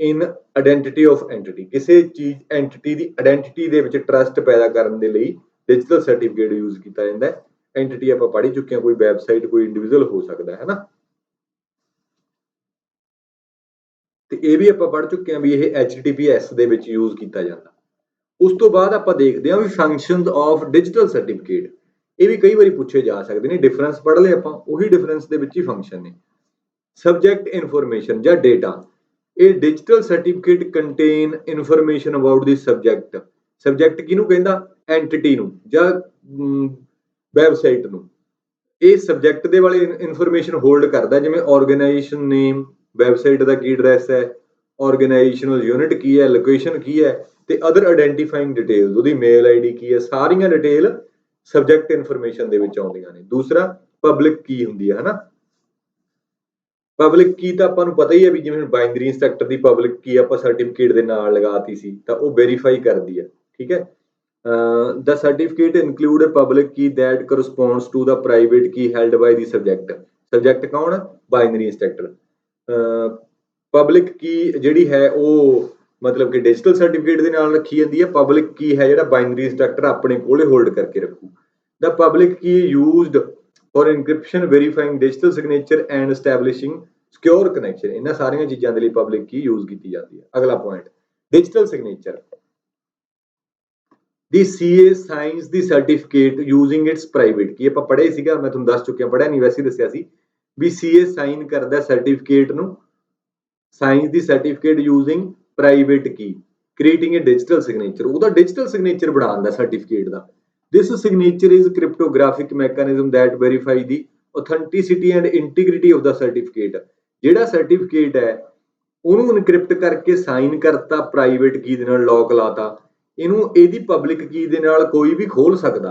in identity of entity. ਕਿਸੇ ਚੀਜ਼ ਐਂਟੀਟੀ ਦੀ ਆਇਡੈਂਟੀਟੀ ਦੇ ਵਿੱਚ ਟਰਸਟ ਪੈਦਾ ਕਰਨ ਦੇ ਲਈ ਡਿਜੀਟਲ ਸਰਟੀਫਿਕੇਟ ਯੂਜ਼ ਕੀਤਾ ਜਾਂਦਾ ਹੈ। ਐਂਟੀਟੀ ਆਪਾਂ ਪੜ੍ਹ ਹੀ ਚੁੱਕੇ ਹਾਂ, ਕੋਈ ਵੈਬਸਾਈਟ, ਕੋਈ ਇੰਡੀਵਿਜੂਅਲ ਹੋ ਸਕਦਾ ਹੈ ਨਾ। ਤੇ ਇਹ ਵੀ ਆਪਾਂ ਪੜ੍ਹ ਚੁੱਕੇ ਹਾਂ ਵੀ ਇਹ HTTPS ਦੇ ਵਿੱਚ ਯੂਜ਼ ਕੀਤਾ ਜਾਂਦਾ। ਉਸ ਤੋਂ ਬਾਅਦ ਆਪਾਂ ਦੇਖਦੇ ਹਾਂ ਵੀ ਫੰਕਸ਼ਨਸ ਆਫ ਡਿਜੀਟਲ ਸਰਟੀਫਿਕੇਟ। ਇਹ ਵੀ ਕਈ ਵਾਰੀ ਪੁੱਛੇ ਜਾ ਸਕਦੇ ਨੇ, ਡਿਫਰੈਂਸ ਪੜ੍ਹ ਲਏ ਆਪਾਂ, ਉਹੀ ਡਿਫਰੈਂਸ ਦੇ ਵਿੱਚ ਹੀ ਫੰਕਸ਼ਨ ਨੇ। ਸਬਜੈਕਟ ਇਨਫੋਰਮੇਸ਼ਨ ਜਾਂ ਡੇਟਾ। ਇਹ digital certificate contain information about the subject. Subject ਕਿਹਨੂੰ ਕਹਿੰਦਾ? ਐਂਟੀਟੀ ਨੂੰ ਜਾਂ ਵੈਬਸਾਈਟ ਨੂੰ। ਇਹ ਸਬਜੈਕਟ ਦੇ ਵਾਲੇ ਇਨਫੋਰਮੇਸ਼ਨ ਹੋਲਡ ਕਰਦਾ, ਜਿਵੇਂ ਆਰਗੇਨਾਈਜੇਸ਼ਨ ਨੇਮ, ਵੈਬਸਾਈਟ ਦਾ ਕੀ ਐਡਰੈਸ ਹੈ, ਆਰਗੇਨਾਈਜੇਸ਼ਨਲ ਯੂਨਿਟ ਕੀ ਹੈ, ਲੋਕੇਸ਼ਨ ਕੀ ਹੈ, ਤੇ ਅਦਰ ਆਇਡੈਂਟੀਫਾਈਂਗ ਡਿਟੇਲਸ, ਉਹਦੀ ਮੇਲ ਆਈਡੀ ਕੀ ਹੈ, ਸਾਰੀਆਂ ਡਿਟੇਲ ਸਬਜੈਕਟ ਇਨਫੋਰਮੇਸ਼ਨ ਦੇ ਵਿੱਚ ਆਉਂਦੀਆਂ ਨੇ। ਦੂਸਰਾ ਪਬਲਿਕ ਕੀ ਹੁੰਦੀ ਹੈ, ਹਨਾ। ਪਬਲਿਕ ਕੀ ਤਾਂ ਆਪਾਂ ਨੂੰ ਪਤਾ ਹੀ ਹੈ ਵੀ ਜਿਵੇਂ ਬਾਈਨਰੀ ਇੰਸਟਰਕਟਰ ਦੀ ਪਬਲਿਕ ਕੀ ਆਪਾਂ ਸਰਟੀਫਿਕੇਟ ਦੇ ਨਾਲ ਲਗਾਤੀ ਸੀ, ਤਾਂ ਉਹ ਵੈਰੀਫਾਈ ਕਰਦੀ ਹੈ, ਠੀਕ ਹੈ। the certificate include a public key that corresponds to the private key held by the subject। subject ਕੌਣ ਹੈ? Binary instructor. ਪਬਲਿਕ ਕੀ ਜਿਹੜੀ ਹੈ ਉਹ ਮਤਲਬ ਕਿ ਡਿਜੀਟਲ ਸਰਟੀਫਿਕੇਟ ਦੇ ਨਾਲ ਰੱਖੀ ਜਾਂਦੀ ਹੈ। ਪਬਲਿਕ ਕੀ ਹੈ ਜਿਹੜਾ ਬਾਈਨਰੀ ਇੰਸਟਰਕਟਰ ਆਪਣੇ ਕੋਲੇ ਹੋਲਡ ਕਰਕੇ ਰੱਖੂ। the public key used for encryption, verifying digital signature and establishing secure connection। ਇਹਨਾਂ ਸਾਰੀਆਂ ਚੀਜ਼ਾਂ ਦੇ ਲਈ ਪਬਲਿਕ ਕੀ ਯੂਜ਼ ਕੀਤੀ ਜਾਂਦੀ ਹੈ। ਅਗਲਾ point, digital signature. The CA sinus the certificate using it's private ਕੀ। ਆਪਾਂ ਪੜ੍ਹੇ ਸੀਗਾ, ਮੈਂ ਤੁਹਾਨੂੰ ਦੱਸ ਚੁੱਕਿਆ, ਪੜ੍ਹਿਆ ਨਹੀਂ ਵੈਸੇ ਦੱਸਿਆ ਸੀ ਵੀ CA ਸਾਈਨ ਕਰਦਾ ਸਰਟੀਫਿਕੇਟ ਨੂੰ, signs the certificate using private key, creating a digital signature. ਉਹਦਾ ਡਿਜੀਟਲ ਸਿਗਨੇਚਰ ਬਣਾਉਂਦਾ ਸਰਟੀਫਿਕੇਟ ਦਾ। This signature is cryptographic mechanism that verify the authenticity and integrity of the certificate। ਜਿਹੜਾ ਸਰਟੀਫਿਕੇਟ ਹੈ ਉਹਨੂੰ ਇਨਕ੍ਰਿਪਟ ਕਰਕੇ ਸਾਈਨ ਕਰਤਾ, ਪ੍ਰਾਈਵੇਟ ਕੀ ਦੇ ਨਾਲ ਲੌਕ ਲਾਤਾ, ਇਹਨੂੰ ਇਹਦੀ ਪਬਲਿਕ ਕੀ ਦੇ ਨਾਲ ਕੋਈ ਵੀ ਖੋਲ ਸਕਦਾ,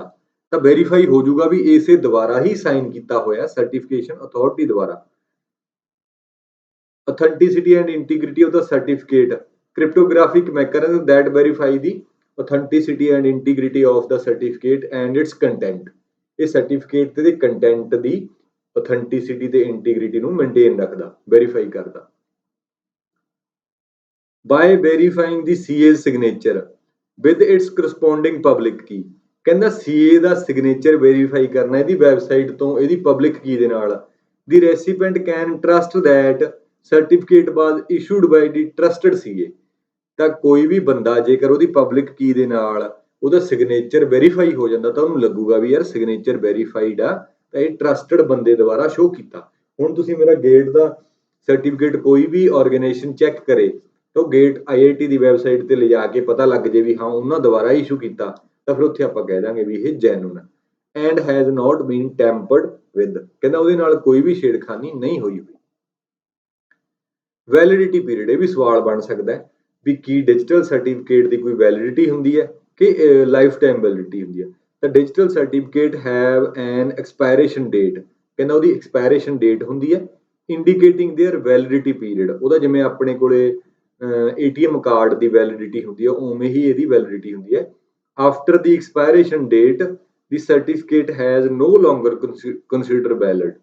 ਤਾਂ ਵੈਰੀਫਾਈ ਹੋ ਜਾਊਗਾ ਵੀ ਇਸੇ ਦੁਆਰਾ ਹੀ ਸਾਈਨ ਕੀਤਾ ਹੋਇਆ ਸਰਟੀਫਿਕੇਸ਼ਨ ਅਥਾਰਟੀ ਦੁਆਰਾ। authenticity and integrity of the certificate, cryptographic mechanism that verify the authenticity and integrity of the certificate and its content। ਇਹ ਸਰਟੀਫਿਕੇਟ ਦੇ ਕੰਟੈਂਟ ਦੀ authenticity ਤੇ integrity ਨੂੰ ਮੇਨਟੇਨ ਰੱਖਦਾ, ਵੈਰੀਫਾਈ ਕਰਦਾ। by verifying the CA signature with its corresponding public key। ਕਹਿੰਦਾ CA ਦਾ ਸਿਗਨੇਚਰ ਵੈਰੀਫਾਈ ਕਰਨਾ ਇਹਦੀ ਵੈਬਸਾਈਟ ਤੋਂ, ਇਹਦੀ ਪਬਲਿਕ ਕੀ ਦੇ ਨਾਲ। the recipient can trust that certificate was issued by the trusted CA। ਤਾਂ ਕੋਈ ਵੀ ਬੰਦਾ ਜੇਕਰ ਉਹਦੀ ਪਬਲਿਕ ਕੀ ਦੇ ਨਾਲ ਉਹਦਾ ਸਿਗਨੇਚਰ ਵੈਰੀਫਾਈ ਹੋ ਜਾਂਦਾ, ਤਾਂ ਉਹਨੂੰ ਲੱਗੂਗਾ ਵੀ ਯਾਰ ਸਿਗਨੇਚਰ ਵੈਰੀਫਾਈਡ ਆ, ਤਾਂ ਇਹ ਟਰਸਟਡ ਬੰਦੇ ਦੁਆਰਾ ਸ਼ੋ ਕੀਤਾ। ਹੁਣ ਤੁਸੀਂ ਮੇਰਾ ਗੇਟ ਦਾ ਸਰਟੀਫਿਕੇਟ ਕੋਈ ਵੀ ਆਰਗੇਨਾਈਜੇਸ਼ਨ ਚੈੱਕ ਕਰੇ, ਤਾਂ ਗੇਟ IIT ਦੀ ਵੈਬਸਾਈਟ ਤੇ ਲਿਜਾ ਕੇ ਪਤਾ ਲੱਗ ਜੇ ਵੀ ਹਾਂ ਉਹਨਾਂ ਦੁਆਰਾ ਇਸ਼ੂ ਕੀਤਾ, ਤਾਂ ਫਿਰ ਉੱਥੇ ਆਪਾਂ ਕਹਿ ਦਾਂਗੇ ਵੀ ਇਹ ਜੈਨੂਨ ਹੈ। And has not been tampered with. ਕਹਿੰਦਾ ਉਹਦੇ ਨਾਲ ਕੋਈ ਵੀ ਛੇੜਖਾਨੀ ਨਹੀਂ ਹੋਈ ਹੋਈ। ਵੈਲਿਡਿਟੀ ਪੀਰੀਅਡ, ਇਹ ਵੀ ਸਵਾਲ ਬਣ ਸਕਦਾ ਹੈ ਵੀ ਕੀ ਡਿਜੀਟਲ ਸਰਟੀਫਿਕੇਟ ਦੀ ਕੋਈ ਵੈਲਿਡਿਟੀ ਹੁੰਦੀ ਹੈ ਕਿ ਲਾਈਫ ਟਾਈਮ ਵੈਲਿਡਿਟੀ ਹੁੰਦੀ ਹੈ। ਤਾਂ digital certificate have an expiration date. ਕਹਿੰਦਾ ਉਹਦੀ ਐਕਸਪਾਇਰੇਸ਼ਨ ਡੇਟ ਹੁੰਦੀ ਹੈ, ਇੰਡੀਕੇਟਿੰਗ ਦੇਅਰ ਵੈਲਿਡਿਟੀ ਪੀਰੀਅਡ। ਉਹਦਾ ਜਿਵੇਂ ਆਪਣੇ ਕੋਲੇ ATM ਕਾਰਡ ਦੀ ਵੈਲਿਡਿਟੀ ਹੁੰਦੀ ਹੈ, ਉਵੇਂ ਹੀ ਇਹਦੀ ਵੈਲਿਡਿਟੀ ਹੁੰਦੀ ਹੈ। After the expiration date the certificate has no longer consider valid.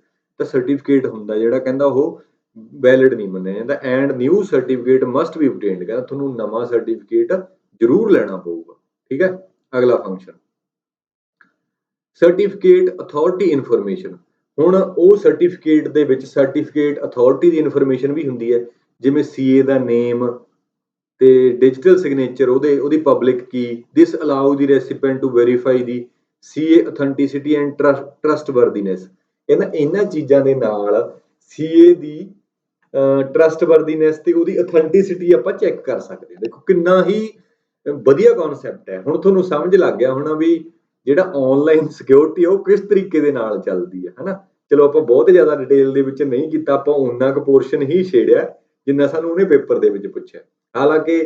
ਤਾਂ ਸਰਟੀਫਿਕੇਟ ਹੁੰਦਾ ਜਿਹੜਾ ਕਹਿੰਦਾ ਉਹ ਵੈਲਿਡ ਨਹੀਂ ਮੰਨਿਆ ਜਾਂਦਾ। And new certificate must be obtained। ਕਹਿੰਦਾ ਤੁਹਾਨੂੰ ਨਵਾਂ ਸਰਟੀਫਿਕੇਟ ਜ਼ਰੂਰ ਲੈਣਾ ਪਊਗਾ, ਠੀਕ ਹੈ। ਅਗਲਾ ਫੰਕਸ਼ਨ, ਸਰਟੀਫਿਕੇਟ ਅਥਾਰਟੀ ਇਨਫੋਰਮੇਸ਼ਨ। ਹੁਣ ਉਹ ਸਰਟੀਫਿਕੇਟ ਦੇ ਵਿੱਚ ਸਰਟੀਫਿਕੇਟ ਅਥਾਰਟੀ ਦੀ ਇਨਫੋਰਮੇਸ਼ਨ ਵੀ ਹੁੰਦੀ ਹੈ, ਜਿਵੇਂ ਸੀਏ ਦਾ ਨੇਮ ਤੇ ਡਿਜੀਟਲ ਸਿਗਨੇਚਰ, ਉਹਦੀ public Ki. This allow the ਰੈਸੀਪੀਐਂਟ to verify the CA authenticity and ਟਰਸਟਵਰਦੀਨੈਸ। ਕਹਿੰਦਾ ਇਹਨਾਂ ਚੀਜ਼ਾਂ ਦੇ ਨਾਲ ਸੀਏ ਦੀ ਟਰਸਟਵਰਦੀਨੈਸ ਤੇ ਉਹਦੀ ਅਥੈਂਟਿਸਿਟੀ ਆਪਾਂ ਚੈੱਕ ਕਰ ਸਕਦੇ ਹਾਂ। ਦੇਖੋ ਕਿੰਨਾ ਹੀ ਵਧੀਆ ਕਨਸੈਪਟ ਹੈ। ਹੁਣ ਤੁਹਾਨੂੰ ਸਮਝ ਲੱਗ ਗਿਆ ਹੋਣਾ ਵੀ ਜਿਹੜਾ ਆਨਲਾਈਨ ਸਿਕਿਉਰਿਟੀ ਉਹ ਕਿਸ ਤਰੀਕੇ ਦੇ ਨਾਲ ਚੱਲਦੀ ਹੈ, ਹਨਾ। ਚਲੋ ਆਪਾਂ ਬਹੁਤ ਜ਼ਿਆਦਾ ਡਿਟੇਲ ਦੇ ਵਿੱਚ ਨਹੀਂ ਕੀਤਾ, ਆਪਾਂ ਉਹਨਾਂ ਕੁ ਪੋਰਸ਼ਨ ਹੀ ਛੇੜਿਆ ਜਿੰਨਾ ਸਾਨੂੰ ਉਹਨੇ ਪੇਪਰ ਦੇ ਵਿੱਚ ਪੁੱਛਿਆ। ਹਾਲਾਂਕਿ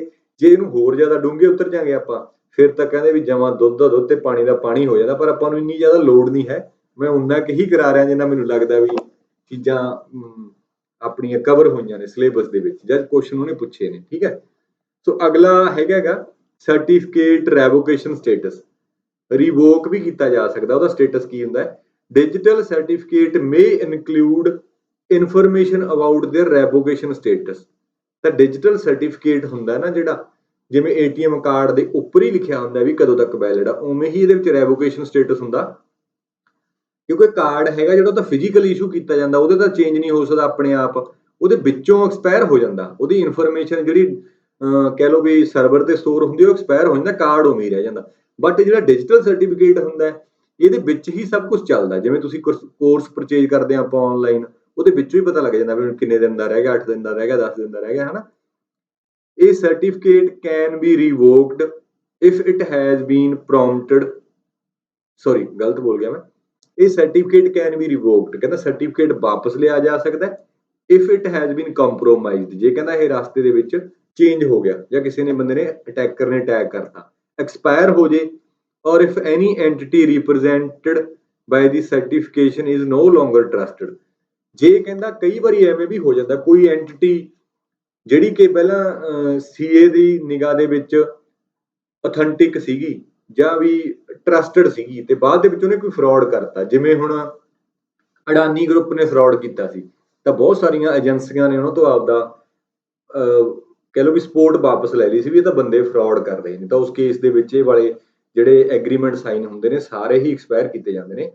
ਜੇ ਇਹਨੂੰ ਹੋਰ ਜ਼ਿਆਦਾ ਡੂੰਘੇ ਉਤਰ ਜਾਗੇ ਆਪਾਂ, ਫਿਰ ਤਾਂ ਕਹਿੰਦੇ ਵੀ ਜਮਾਂ ਦੁੱਧ ਦਾ ਦੁੱਧ ਤੇ ਪਾਣੀ ਦਾ ਪਾਣੀ ਹੋ ਜਾਂਦਾ, ਪਰ ਆਪਾਂ ਨੂੰ ਇੰਨੀ ਜ਼ਿਆਦਾ ਲੋੜ ਨਹੀਂ ਹੈ। ਮੈਂ ਉਨਾ ਕੁ ਹੀ ਕਰਾ ਰਿਹਾ ਜਿੰਨਾ ਮੈਨੂੰ ਲੱਗਦਾ ਵੀ ਚੀਜ਼ਾਂ ਆਪਣੀਆਂ ਕਵਰ ਹੋਈਆਂ ਨੇ ਸਿਲੇਬਸ ਦੇ ਵਿੱਚ ਜਦ ਕੁਐਸਚਨ ਉਹਨੇ ਪੁੱਛੇ ਨੇ, ਠੀਕ ਹੈ। ਸੋ ਅਗਲਾ ਹੈਗਾ ਸਰਟੀਫਿਕੇਟ ਰੈਵੋਕੇਸ਼ਨ ਸਟੇਟਸ। ਰਿਵੋਕ ਵੀ ਕੀਤਾ ਜਾ ਸਕਦਾ, ਉਹਦਾ ਸਟੇਟਸ ਕੀ ਹੁੰਦਾ ਹੈ। Digital certificate may include information about their revocation status. ਤਾਂ ਡਿਜੀਟਲ ਸਰਟੀਫਿਕੇਟ ਹੁੰਦਾ ਨਾ ਜਿਹੜਾ, ਜਿਵੇਂ ਏਟੀਐਮ ਕਾਰਡ ਦੇ ਉੱਪਰ ਹੀ ਲਿਖਿਆ ਹੁੰਦਾ ਵੀ ਕਦੋਂ ਤੱਕ ਵੈਲਿਡ ਆ, ਉਵੇਂ ਹੀ ਇਹਦੇ ਵਿੱਚ ਰੈਵੋਕੇਸ਼ਨ ਸਟੇਟਸ ਹੁੰਦਾ। ਕਿਉਂਕਿ ਕਾਰਡ ਹੈਗਾ ਜਿਹੜਾ ਤਾਂ ਫਿਜ਼ੀਕਲ ਇਸ਼ੂ ਕੀਤਾ ਜਾਂਦਾ, ਉਹਦੇ ਤਾਂ ਚੇਂਜ ਨਹੀਂ ਹੋ ਸਕਦਾ ਆਪਣੇ ਆਪ, ਉਹਦੇ ਵਿੱਚੋਂ ਐਕਸਪਾਇਰ ਹੋ ਜਾਂਦਾ, ਉਹਦੀ ਇਨਫੋਰਮੇਸ਼ਨ ਜਿਹੜੀ ਕਹਿ ਲਓ ਵੀ ਸਰਵਰ ਤੇ ਸਟੋਰ ਹੁੰਦੀ ਉਹ ਐਕਸਪਾਇਰ ਹੋ ਜਾਂਦਾ, ਕਾਰਡ ਉਵੇਂ ਹੀ ਰਹਿ ਜਾਂਦਾ। ਬਟ ਜਿਹੜਾ ਡਿਜੀਟਲ ਸਰਟੀਫਿਕੇਟ ਹੁੰਦਾ ਇਹਦੇ ਵਿੱਚ ਹੀ ਸਭ ਕੁਝ ਚੱਲਦਾ। ਜਿਵੇਂ ਤੁਸੀਂ ਕੋਰਸ ਪਰਚੇਜ ਕਰਦੇ ਆ ਆਪਾਂ ਆਨਲਾਈਨ, ਉਹਦੇ ਵਿੱਚੋਂ ਹੀ ਪਤਾ ਲੱਗ ਜਾਂਦਾ ਵੀ ਕਿੰਨੇ ਦਿਨ ਦਾ ਰਹਿ ਗਿਆ, 8 ਦਿਨ ਦਾ ਰਹਿ ਗਿਆ, 10 ਦਿਨ ਦਾ ਰਹਿ ਗਿਆ, ਹਨਾ। ਇਹ certificate can be revoked if it has been prompted, sorry ਗਲਤ ਬੋਲ ਗਿਆ ਮੈਂ। ਇਹ ਸਰਟੀਫਿਕੇਟ ਕੈਨ ਬੀ ਰਿਵੋਕਡ, ਕਹਿੰਦਾ ਸਰਟੀਫਿਕੇਟ ਵਾਪਸ ਲਿਆ ਜਾ ਸਕਦਾ if it has bean compromised, ਜੇ ਕਹਿੰਦਾ ਇਹ ਰਸਤੇ ਦੇ ਵਿੱਚ ਚੇਂਜ ਹੋ ਗਿਆ ਜਾਂ ਕਿਸੇ ਨੇ ਬੰਦੇ ਨੇ ਅਟੈਕਰ ਨੇ ਅਟੈਕ ਕਰਤਾ, ਐਕਸਪਾਇਰ ਹੋ ਜੇ, ਔਰ if any NTT represented by the certification is no ਲੋਂਗਰ trusted. ਜੇ ਕਹਿੰਦਾ ਕਈ ਵਾਰੀ ਐਵੇਂ ਵੀ ਹੋ ਜਾਂਦਾ, ਕੋਈ ਐਂਟੀਟੀ ਜਿਹੜੀ ਕਿ ਪਹਿਲਾਂ ਸੀਏ ਦੀ ਨਿਗਾਹ ਦੇ ਵਿੱਚ ਅਥੈਂਟਿਕ ਸੀਗੀ ਜਾਂ ਵੀ ਟਰਸਟਡ ਸੀਗੀ, ਤੇ ਬਾਅਦ ਦੇ ਵਿੱਚ ਉਹਨੇ ਕੋਈ ਫਰਾਡ ਕਰਤਾ, ਜਿਵੇਂ ਹੁਣ ਅਡਾਨੀ ਗਰੁੱਪ ਨੇ ਫਰਾਡ ਕੀਤਾ ਸੀ, ਤਾਂ ਬਹੁਤ ਸਾਰੀਆਂ ਏਜੰਸੀਆਂ ਨੇ ਉਹਨਾਂ ਤੋਂ ਆਪਦਾ ਕਹਿ ਲਓ ਵੀ ਸਪੋਰਟ ਵਾਪਸ ਲੈ ਲਈ ਸੀ ਵੀ ਇਹ ਤਾਂ ਬੰਦੇ ਫਰਾਡ ਕਰ ਰਹੇ ਨੇ। ਤਾਂ ਉਸ ਕੇਸ ਦੇ ਵਿੱਚ ਇਹ ਵਾਲੇ ਜਿਹੜੇ ਐਗਰੀਮੈਂਟ ਸਾਈਨ ਹੁੰਦੇ ਨੇ ਸਾਰੇ ਹੀ ਐਕਸਪਾਇਰ ਕੀਤੇ ਜਾਂਦੇ ਨੇ।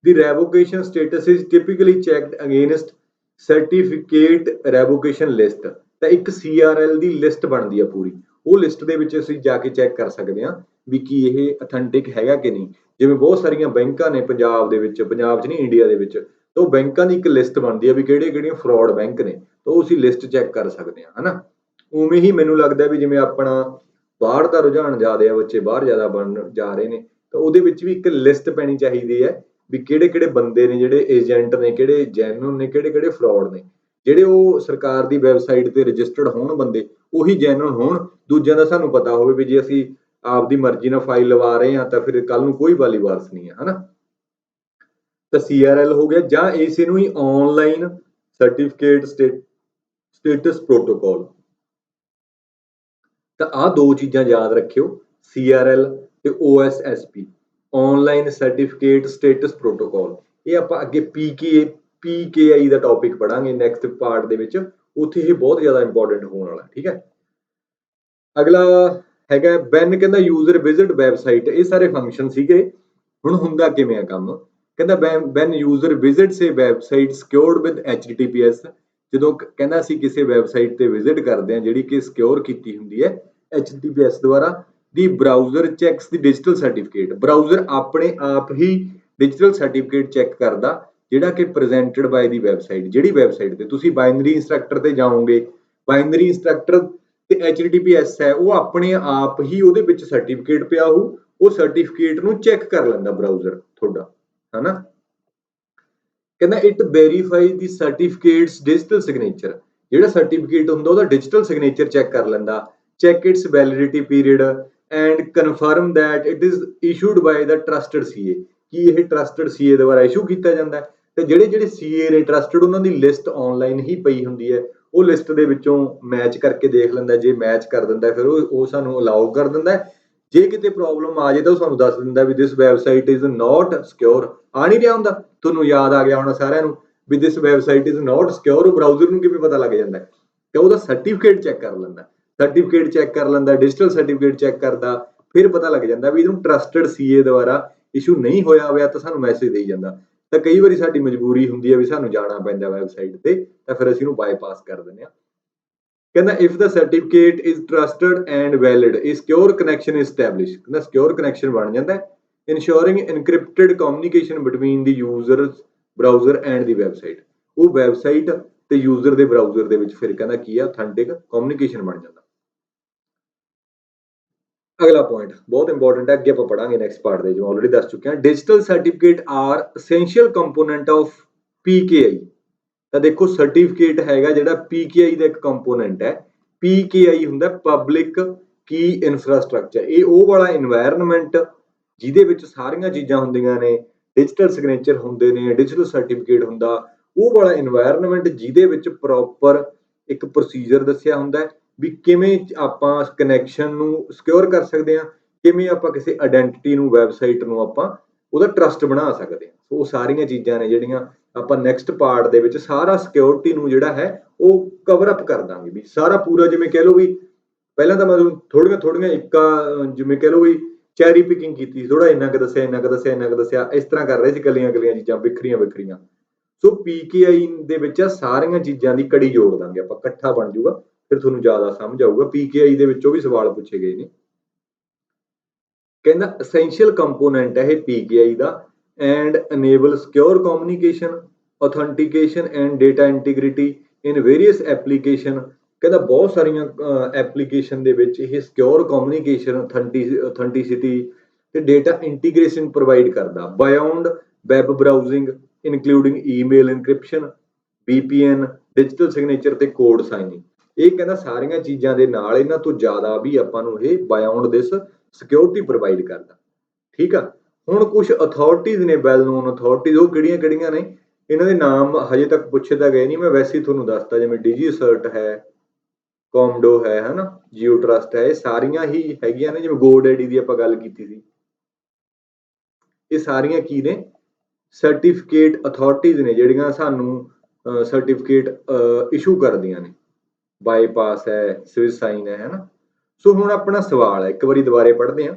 The revocation status is typically checked against certificate revocation list. ਤਾਂ ਇੱਕ CRL ਦੀ ਲਿਸਟ ਬਣਦੀ ਆ ਪੂਰੀ, ਉਹ ਲਿਸਟ ਦੇ ਵਿੱਚ ਅਸੀਂ ਜਾ ਕੇ ਚੈੱਕ ਕਰ ਸਕਦੇ ਹਾਂ ਵੀ ਕੀ ਇਹ ਅਥੈਂਟਿਕ ਹੈਗਾ ਕਿ ਨਹੀਂ। ਜਿਵੇਂ ਬਹੁਤ ਸਾਰੀਆਂ ਬੈਂਕਾਂ ਨੇ ਪੰਜਾਬ ਦੇ ਵਿੱਚ, ਪੰਜਾਬ 'ਚ ਨਹੀਂ ਇੰਡੀਆ ਦੇ ਵਿੱਚ, ਤਾਂ ਉਹ ਬੈਂਕਾਂ ਦੀ ਇੱਕ ਲਿਸਟ ਬਣਦੀ ਆ ਵੀ ਕਿਹੜੀਆਂ ਫਰਾਡ ਬੈਂਕ ਨੇ, ਤਾਂ ਉਹ ਅਸੀਂ ਲਿਸਟ ਚੈੱਕ ਕਰ ਸਕਦੇ ਹਾਂ, ਹਨਾ। ਉਵੇਂ ਹੀ ਮੈਨੂੰ ਲੱਗਦਾ ਵੀ ਜਿਵੇਂ ਆਪਣਾ ਬਾਹਰ ਦਾ ਰੁਝਾਨ ਜ਼ਿਆਦਾ ਆ, ਬੱਚੇ ਬਾਹਰ ਜ਼ਿਆਦਾ ਬਣ ਜਾ ਰਹੇ ਨੇ, ਤਾਂ ਉਹਦੇ ਵਿੱਚ ਵੀ ਇੱਕ ਲਿਸਟ ਪੈਣੀ ਚਾਹੀਦੀ ਹੈ ਵੀ ਕਿਹੜੇ ਬੰਦੇ ਨੇ ਜਿਹੜੇ ਏਜੰਟ ਨੇ, ਕਿਹੜੇ ਜੈਨੂਨ ਨੇ, ਕਿਹੜੇ ਫਰਾਡ ਨੇ। ਜਿਹੜੇ ਉਹ ਸਰਕਾਰ ਦੀ ਵੈਬਸਾਈਟ ਤੇ ਰਜਿਸਟਰਡ ਹੋਣ ਬੰਦੇ, ਉਹੀ ਜੈਨੂਨ ਹੋਣ, ਦੂਜਿਆਂ ਦਾ ਸਾਨੂੰ ਪਤਾ ਹੋਵੇ ਵੀ ਜੇ ਅਸੀਂ ਆਪਦੀ ਮਰਜ਼ੀ ਨਾਲ ਫਾਈਲ ਲਵਾ ਰਹੇ ਹਾਂ ਤਾਂ ਫਿਰ ਕੱਲ ਨੂੰ ਕੋਈ ਵਾਲੀ ਵਾਰਸ ਨਹੀਂ ਹੈ, ਹਨਾ। ਤਾਂ CRL ਹੋ ਗਿਆ, ਜਾਂ ਇਸੇ ਨੂੰ ਹੀ ਆਨਲਾਈਨ ਸਰਟੀਫਿਕੇਟ ਸਟੇਟਸ ਪ੍ਰੋਟੋਕਾਲ। ਤਾਂ ਆਹ ਦੋ ਚੀਜ਼ਾਂ ਯਾਦ ਰੱਖਿਓ, CRL ਤੇ OSSP, online certificate status protocol. ਇਹ ਆਪਾਂ ਅੱਗੇ PKI ਦਾ ਟੌਪਿਕ ਪੜਾਂਗੇ ਨੈਕਸਟ ਪਾਰਟ ਦੇ ਵਿੱਚ, ਉੱਥੇ ਇਹ ਬਹੁਤ ਜ਼ਿਆਦਾ ਇੰਪੋਰਟੈਂਟ ਹੋਣ ਵਾਲਾ, ਠੀਕ ਹੈ। ਅਗਲਾ ਹੈਗਾ ਵੈਨ, ਕਹਿੰਦਾ ਯੂਜ਼ਰ ਵਿਜ਼ਿਟ ਵੈਬਸਾਈਟ। ਇਹ ਸਾਰੇ ਫੰਕਸ਼ਨ ਸੀਗੇ। ਹੁਣ ਹੁੰਦਾ ਕਿਵੇਂ ਆ ਕੰਮ, ਕਹਿੰਦਾ when user visits a website secured with HTTPS। ਜਦੋਂ ਕਹਿੰਦਾ ਅਸੀਂ ਕਿਸੇ ਵੈਬਸਾਈਟ ਤੇ ਵਿਜ਼ਿਟ ਕਰਦੇ ਹਾਂ ਜਿਹੜੀ ਕਿ ਸਿਕਿਉਰ ਕੀਤੀ ਹੁੰਦੀ ਹੈ HTTPS ਦੁਆਰਾ, ਦੀ ਬਰਾਊਜ਼ਰ ਚੈੱਕਸ ਦੀ ਡਿਜੀਟਲ ਸਰਟੀਫਿਕੇਟ। ਬਰਾਊਜ਼ਰ ਆਪਣੇ ਆਪ ਹੀ ਡਿਜੀਟਲ ਸਰਟੀਫਿਕੇਟ ਚੈੱਕ ਕਰਦਾ ਜਿਹੜਾ ਕਿ ਪ੍ਰੈਜ਼ੈਂਟਡ ਬਾਈ ਦੀ ਵੈਬਸਾਈਟ। ਜਿਹੜੀ ਵੈਬਸਾਈਟ ਤੇ ਤੁਸੀਂ ਬਾਈਨਰੀ ਇੰਸਟਰਕਟਰ ਤੇ ਜਾਓਗੇ, ਬਾਈਨਰੀ ਇੰਸਟਰਕਟਰ ਤੇ HTTPS ਹੈ, ਉਹ ਆਪਣੇ ਆਪ ਹੀ ਉਹਦੇ ਵਿੱਚ ਸਰਟੀਫਿਕੇਟ ਪਿਆ ਹੋਊ, ਉਹ ਸਰਟੀਫਿਕੇਟ ਨੂੰ ਚੈੱਕ ਕਰ ਲੈਂਦਾ ਬਰਾਊਜ਼ਰ ਤੁਹਾਡਾ, ਹਨਾ। ਕਹਿੰਦਾ it verify the certificates digital signature. ਜਿਹੜਾ ਸਰਟੀਫਿਕੇਟ ਹੁੰਦਾ ਉਹਦਾ ਡਿਜੀਟਲ ਸਿਗਨੇਚਰ ਚੈੱਕ ਕਰ ਲੈਂਦਾ, check its validity period and confirm that it is issued by the trusted CA। ਕੀ ਇਹ ਟਰਸਟਡ CA ਦੁਆਰਾ ਇਸ਼ੂ ਕੀਤਾ ਜਾਂਦਾ। ਤੇ ਜਿਹੜੇ CA ਨੇ ਟਰਸਟਡ, ਉਹਨਾਂ ਦੀ ਲਿਸਟ ਆਨਲਾਈਨ ਹੀ ਪਈ ਹੁੰਦੀ ਹੈ, ਉਹ ਲਿਸਟ ਦੇ ਵਿੱਚੋਂ ਮੈਚ ਕਰਕੇ ਦੇਖ ਲੈਂਦਾ, ਜੇ ਮੈਚ ਕਰ ਦਿੰਦਾ ਫਿਰ ਉਹ ਸਾਨੂੰ ਅਲਾਉ ਕਰ ਦਿੰਦਾ। ਜੇ ਕਿਤੇ ਪ੍ਰੋਬਲਮ ਆ ਜੇ ਤਾਂ ਉਹ ਸਾਨੂੰ ਦੱਸ ਦਿੰਦਾ ਵੀ ਦਿਸ ਵੈਬਸਾਈਟ ਇਜ਼ ਨਾਟ ਸਿਕਿਉਰ। ਆ ਨਹੀਂ ਰਿਹਾ ਹੁੰਦਾ, ਤੁਹਾਨੂੰ ਯਾਦ ਆ ਗਿਆ ਹੋਣਾ ਸਾਰਿਆਂ ਨੂੰ ਵੀ ਦਿਸ ਵੈਬਸਾਈਟ ਇਜ਼ ਨਾਟ ਸਿਕਿਉਰ। ਉਹ ਬਰਾਊਜ਼ਰ ਨੂੰ ਕਿਵੇਂ ਪਤਾ ਲੱਗ ਜਾਂਦਾ, ਕਿ ਉਹਦਾ ਸਰਟੀਫਿਕੇਟ ਚੈੱਕ ਕਰ ਲੈਂਦਾ, ਸਰਟੀਫਿਕੇਟ ਚੈੱਕ ਕਰ ਲੈਂਦਾ, ਡਿਜੀਟਲ ਸਰਟੀਫਿਕੇਟ ਚੈੱਕ ਕਰਦਾ, ਫਿਰ ਪਤਾ ਲੱਗ ਜਾਂਦਾ ਵੀ ਇਹਨੂੰ ਟਰਸਟਡ CA ਦੁਆਰਾ ਇਸ਼ੂ ਨਹੀਂ ਹੋਇਆ ਤਾਂ ਸਾਨੂੰ ਮੈਸੇਜ ਦੇਈ ਜਾਂਦਾ। ਤਾਂ ਕਈ ਵਾਰੀ ਸਾਡੀ ਮਜਬੂਰੀ ਹੁੰਦੀ ਹੈ ਵੀ ਸਾਨੂੰ ਜਾਣਾ ਪੈਂਦਾ ਵੈਬਸਾਈਟ ਤੇ, ਤਾਂ ਫਿਰ ਅਸੀਂ ਇਹਨੂੰ ਬਾਈਪਾਸ ਕਰ ਦਿੰਦੇ ਹਾਂ। ਕਹਿੰਦਾ if the certificate is trusted and valid ਇਹ ਸਿਕਿਉਰ ਕਨੈਕਸ਼ਨ ਇਸਟੈਬਲਿਸ਼, ਕਹਿੰਦਾ ਸਿਕਿਉਰ ਕਨੈਕਸ਼ਨ ਬਣ ਜਾਂਦਾ ਹੈ, ਇਨਸ਼ੋਰਿੰਗ encrypted communication between the user browser and the website. ਉਹ ਵੈਬਸਾਈਟ ਤੇ ਯੂਜ਼ਰ ਦੇ ਬਰਾਊਜ਼ਰ ਦੇ ਵਿੱਚ ਫਿਰ ਕਹਿੰਦਾ ਕੀ ਆ, ਅਥੈਂਟਿਕ ਕਮਿਊਨੀਕੇਸ਼ਨ ਬਣ ਜਾਂਦਾ। ਅਗਲਾ ਪੁਆਇੰਟ ਬਹੁਤ ਇੰਪੋਰਟੈਂਟ ਹੈ, ਅੱਗੇ ਆਪਾਂ ਪੜਾਂਗੇ ਨੈਕਸਟ ਪਾਰਟ ਦੇ, ਜੋ ਆਲਰੇਡੀ ਦੱਸ ਚੁੱਕੇ ਹਾਂ। Digital certificate are essential component of PKI. ਤਾਂ ਦੇਖੋ ਸਰਟੀਫਿਕੇਟ ਹੈਗਾ ਜਿਹੜਾ ਪੀਕੇਆਈ ਦਾ ਇੱਕ ਕੰਪੋਨੈਂਟ ਹੈ। ਪੀਕੇਆਈ ਹੁੰਦਾ ਪਬਲਿਕ ਕੀ ਇਨਫਰਾਸਟ੍ਰਕਚਰ, ਇਹ ਉਹ ਵਾਲਾ ਇਨਵਾਇਰਨਮੈਂਟ ਜਿਹਦੇ ਵਿੱਚ ਸਾਰੀਆਂ ਚੀਜ਼ਾਂ ਹੁੰਦੀਆਂ ਨੇ, ਡਿਜੀਟਲ ਸਿਗਨੇਚਰ ਹੁੰਦੇ ਨੇ, ਡਿਜੀਟਲ ਸਰਟੀਫਿਕੇਟ ਹੁੰਦਾ, ਉਹ ਵਾਲਾ ਇਨਵਾਇਰਨਮੈਂਟ ਜਿਹਦੇ ਵਿੱਚ ਪ੍ਰੋਪਰ ਇੱਕ ਪ੍ਰੋਸੀਜਰ ਦੱਸਿਆ ਹੁੰਦਾ ਹੈ ਵੀ ਕਿਵੇਂ ਆਪਾਂ ਕਨੈਕਸ਼ਨ ਨੂੰ ਸਿਕਿਉਰ ਕਰ ਸਕਦੇ ਹਾਂ, ਕਿਵੇਂ ਆਪਾਂ ਕਿਸੇ ਆਇਡੈਂਟੀਟੀ ਨੂੰ, ਵੈਬਸਾਈਟ ਨੂੰ ਆਪਾਂ ਉਹਦਾ ਟਰਸਟ ਬਣਾ ਸਕਦੇ ਹਾਂ। ਉਹ ਸਾਰੀਆਂ ਚੀਜ਼ਾਂ ਨੇ ਜਿਹੜੀਆਂ ਆਪਾਂ ਨੈਕਸਟ ਪਾਰਟ ਦੇ ਵਿੱਚ ਸਾਰਾ ਸਿਕਿਉਰਿਟੀ ਨੂੰ ਜਿਹੜਾ ਹੈ ਉਹ ਕਵਰ ਅਪ ਕਰ ਦਾਂਗੇ ਵੀ ਸਾਰਾ ਪੂਰਾ। ਜਿਵੇਂ ਕਹਿ ਲਓ ਵੀ ਪਹਿਲਾਂ ਤਾਂ ਮੈਂ ਥੋੜੀਆਂ ਜਿਵੇਂ ਕਹਿ ਲਓ ਵੀ ਚੈਰੀ ਪਿਕਿੰਗ ਕੀਤੀ, ਥੋੜਾ ਇੰਨਾ ਕੁ ਦੱਸਿਆ, ਇਸ ਤਰ੍ਹਾਂ ਕਰ ਰਹੇ ਸੀ, ਕੱਲੀਆਂ ਚੀਜ਼ਾਂ ਵੱਖਰੀਆਂ। ਸੋ ਪੀਕੇਆਈ ਦੇ ਵਿੱਚ ਸਾਰੀਆਂ ਚੀਜ਼ਾਂ ਦੀ ਕੜੀ ਜੋੜ ਦਾਂਗੇ ਆਪਾਂ, ਇਕੱਠਾ ਬਣ ਜਾਊਗਾ, ਫਿਰ ਤੁਹਾਨੂੰ ਜ਼ਿਆਦਾ ਸਮਝ ਆਊਗਾ। ਪੀਕੇਆਈ ਦੇ ਵਿੱਚੋਂ ਵੀ ਸਵਾਲ ਪੁੱਛੇ ਗਏ ਨੇ। ਕਹਿੰਦਾ ਐਸੈਂਸ਼ੀਅਲ ਕੰਪੋਨੈਂਟ ਹੈ ਇਹ ਪੀਕੇਆਈ ਦਾ, and enable secure communication, authentication and data integrity in various application। ਕਹਿੰਦਾ ਬਹੁਤ ਸਾਰੀਆਂ ਐਪਲੀਕੇਸ਼ਨ ਦੇ ਵਿੱਚ ਇਹ ਸਿਕਿਉਰ ਕਮਿਊਨੀਕੇਸ਼ਨ, authenticity ਤੇ ਡੇਟਾ ਇੰਟੀਗ੍ਰੇਸ਼ਨ ਪ੍ਰੋਵਾਈਡ ਕਰਦਾ, beyond web browsing including email encryption, VPN, digital signature ਤੇ ਕੋਡ ਸਾਈਨਿੰਗ। ਇਹ ਕਹਿੰਦਾ ਸਾਰੀਆਂ ਚੀਜ਼ਾਂ ਦੇ ਨਾਲ ਇਹਨਾਂ ਤੋਂ ਜ਼ਿਆਦਾ ਵੀ ਆਪਾਂ ਨੂੰ ਇਹ ਬਾਇਓਂਡ ਦਿਸ ਸਿਕਿਉਰਿਟੀ ਪ੍ਰੋਵਾਈਡ ਕਰਦਾ। ਠੀਕ ਆ, ਹੁਣ ਕੁਝ ਅਥਾਰਟੀਜ਼ ਨੇ, ਵੈਲ ਨੋਨ ਅਥਾਰਟੀਜ਼, ਉਹ ਕਿਹੜੀਆਂ ਨੇ, ਇਹਨਾਂ ਦੇ ਨਾਮ ਹਜੇ ਤੱਕ ਪੁੱਛੇ ਤਾਂ ਗਏ ਨਹੀਂ, ਮੈਂ ਵੈਸੇ ਹੀ ਤੁਹਾਨੂੰ ਦੱਸਤਾ, ਜਿਵੇਂ ਡਿਜੀਸਰਟ ਹੈ, ਕੋਮਡੋ ਹੈ ਹਨਾ, ਜੀਓ ਟਰਸਟ ਹੈ, ਇਹ ਸਾਰੀਆਂ ਹੀ ਹੈਗੀਆਂ ਨੇ। ਜਿਵੇਂ GoDaddy ਦੀ ਆਪਾਂ ਗੱਲ ਕੀਤੀ ਸੀ, ਇਹ ਸਾਰੀਆਂ ਕੀ ਨੇ, ਸਰਟੀਫਿਕੇਟ ਅਥਾਰਟੀਜ਼ ਨੇ ਜਿਹੜੀਆਂ ਸਾਨੂੰ ਸਰਟੀਫਿਕੇਟ ਇਸ਼ੂ ਕਰਦੀਆਂ ਨੇ। ਬਾਈਪਾਸ ਹੈ, ਸਵਿਸ ਸਾਈਨ ਹੈ ਹਨਾ। ਸੋ ਹੁਣ ਆਪਣਾ ਸਵਾਲ ਹੈ, ਇੱਕ ਵਾਰੀ ਦੁਬਾਰੇ ਪੜ੍ਹਦੇ ਹਾਂ।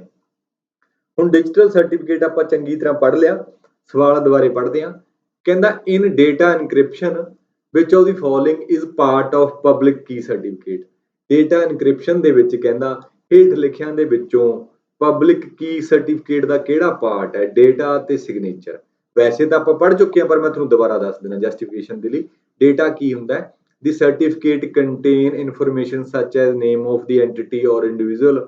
ਹੁਣ ਡਿਜੀਟਲ ਸਰਟੀਫਿਕੇਟ ਆਪਾਂ ਚੰਗੀ ਤਰ੍ਹਾਂ ਪੜ੍ਹ ਲਿਆ, ਸਵਾਲ ਦੁਬਾਰੇ ਪੜ੍ਹਦੇ ਹਾਂ। ਕਹਿੰਦਾ in data encryption which of the following is part of public key certificate. Data encryption ਦੇ ਵਿੱਚ ਕਹਿੰਦਾ ਹੇਠ ਲਿਖਿਆਂ ਦੇ ਵਿੱਚੋਂ ਪਬਲਿਕ ਕੀ ਸਰਟੀਫਿਕੇਟ ਦਾ ਕਿਹੜਾ ਪਾਰਟ ਹੈ, ਡੇਟਾ ਤੇ ਸਿਗਨੇਚਰ। ਵੈਸੇ ਤਾਂ ਆਪਾਂ ਪੜ੍ਹ ਚੁੱਕੇ ਹਾਂ, ਪਰ ਮੈਂ ਤੁਹਾਨੂੰ ਦੁਬਾਰਾ ਦੱਸ ਦੇਣਾ ਜਸਟੀਫਿਕੇਸ਼ਨ ਦੇ ਲਈ। ਡੇਟਾ ਕੀ ਹੁੰਦਾ ਹੈ, the certificate contain information such as name of the entity or individual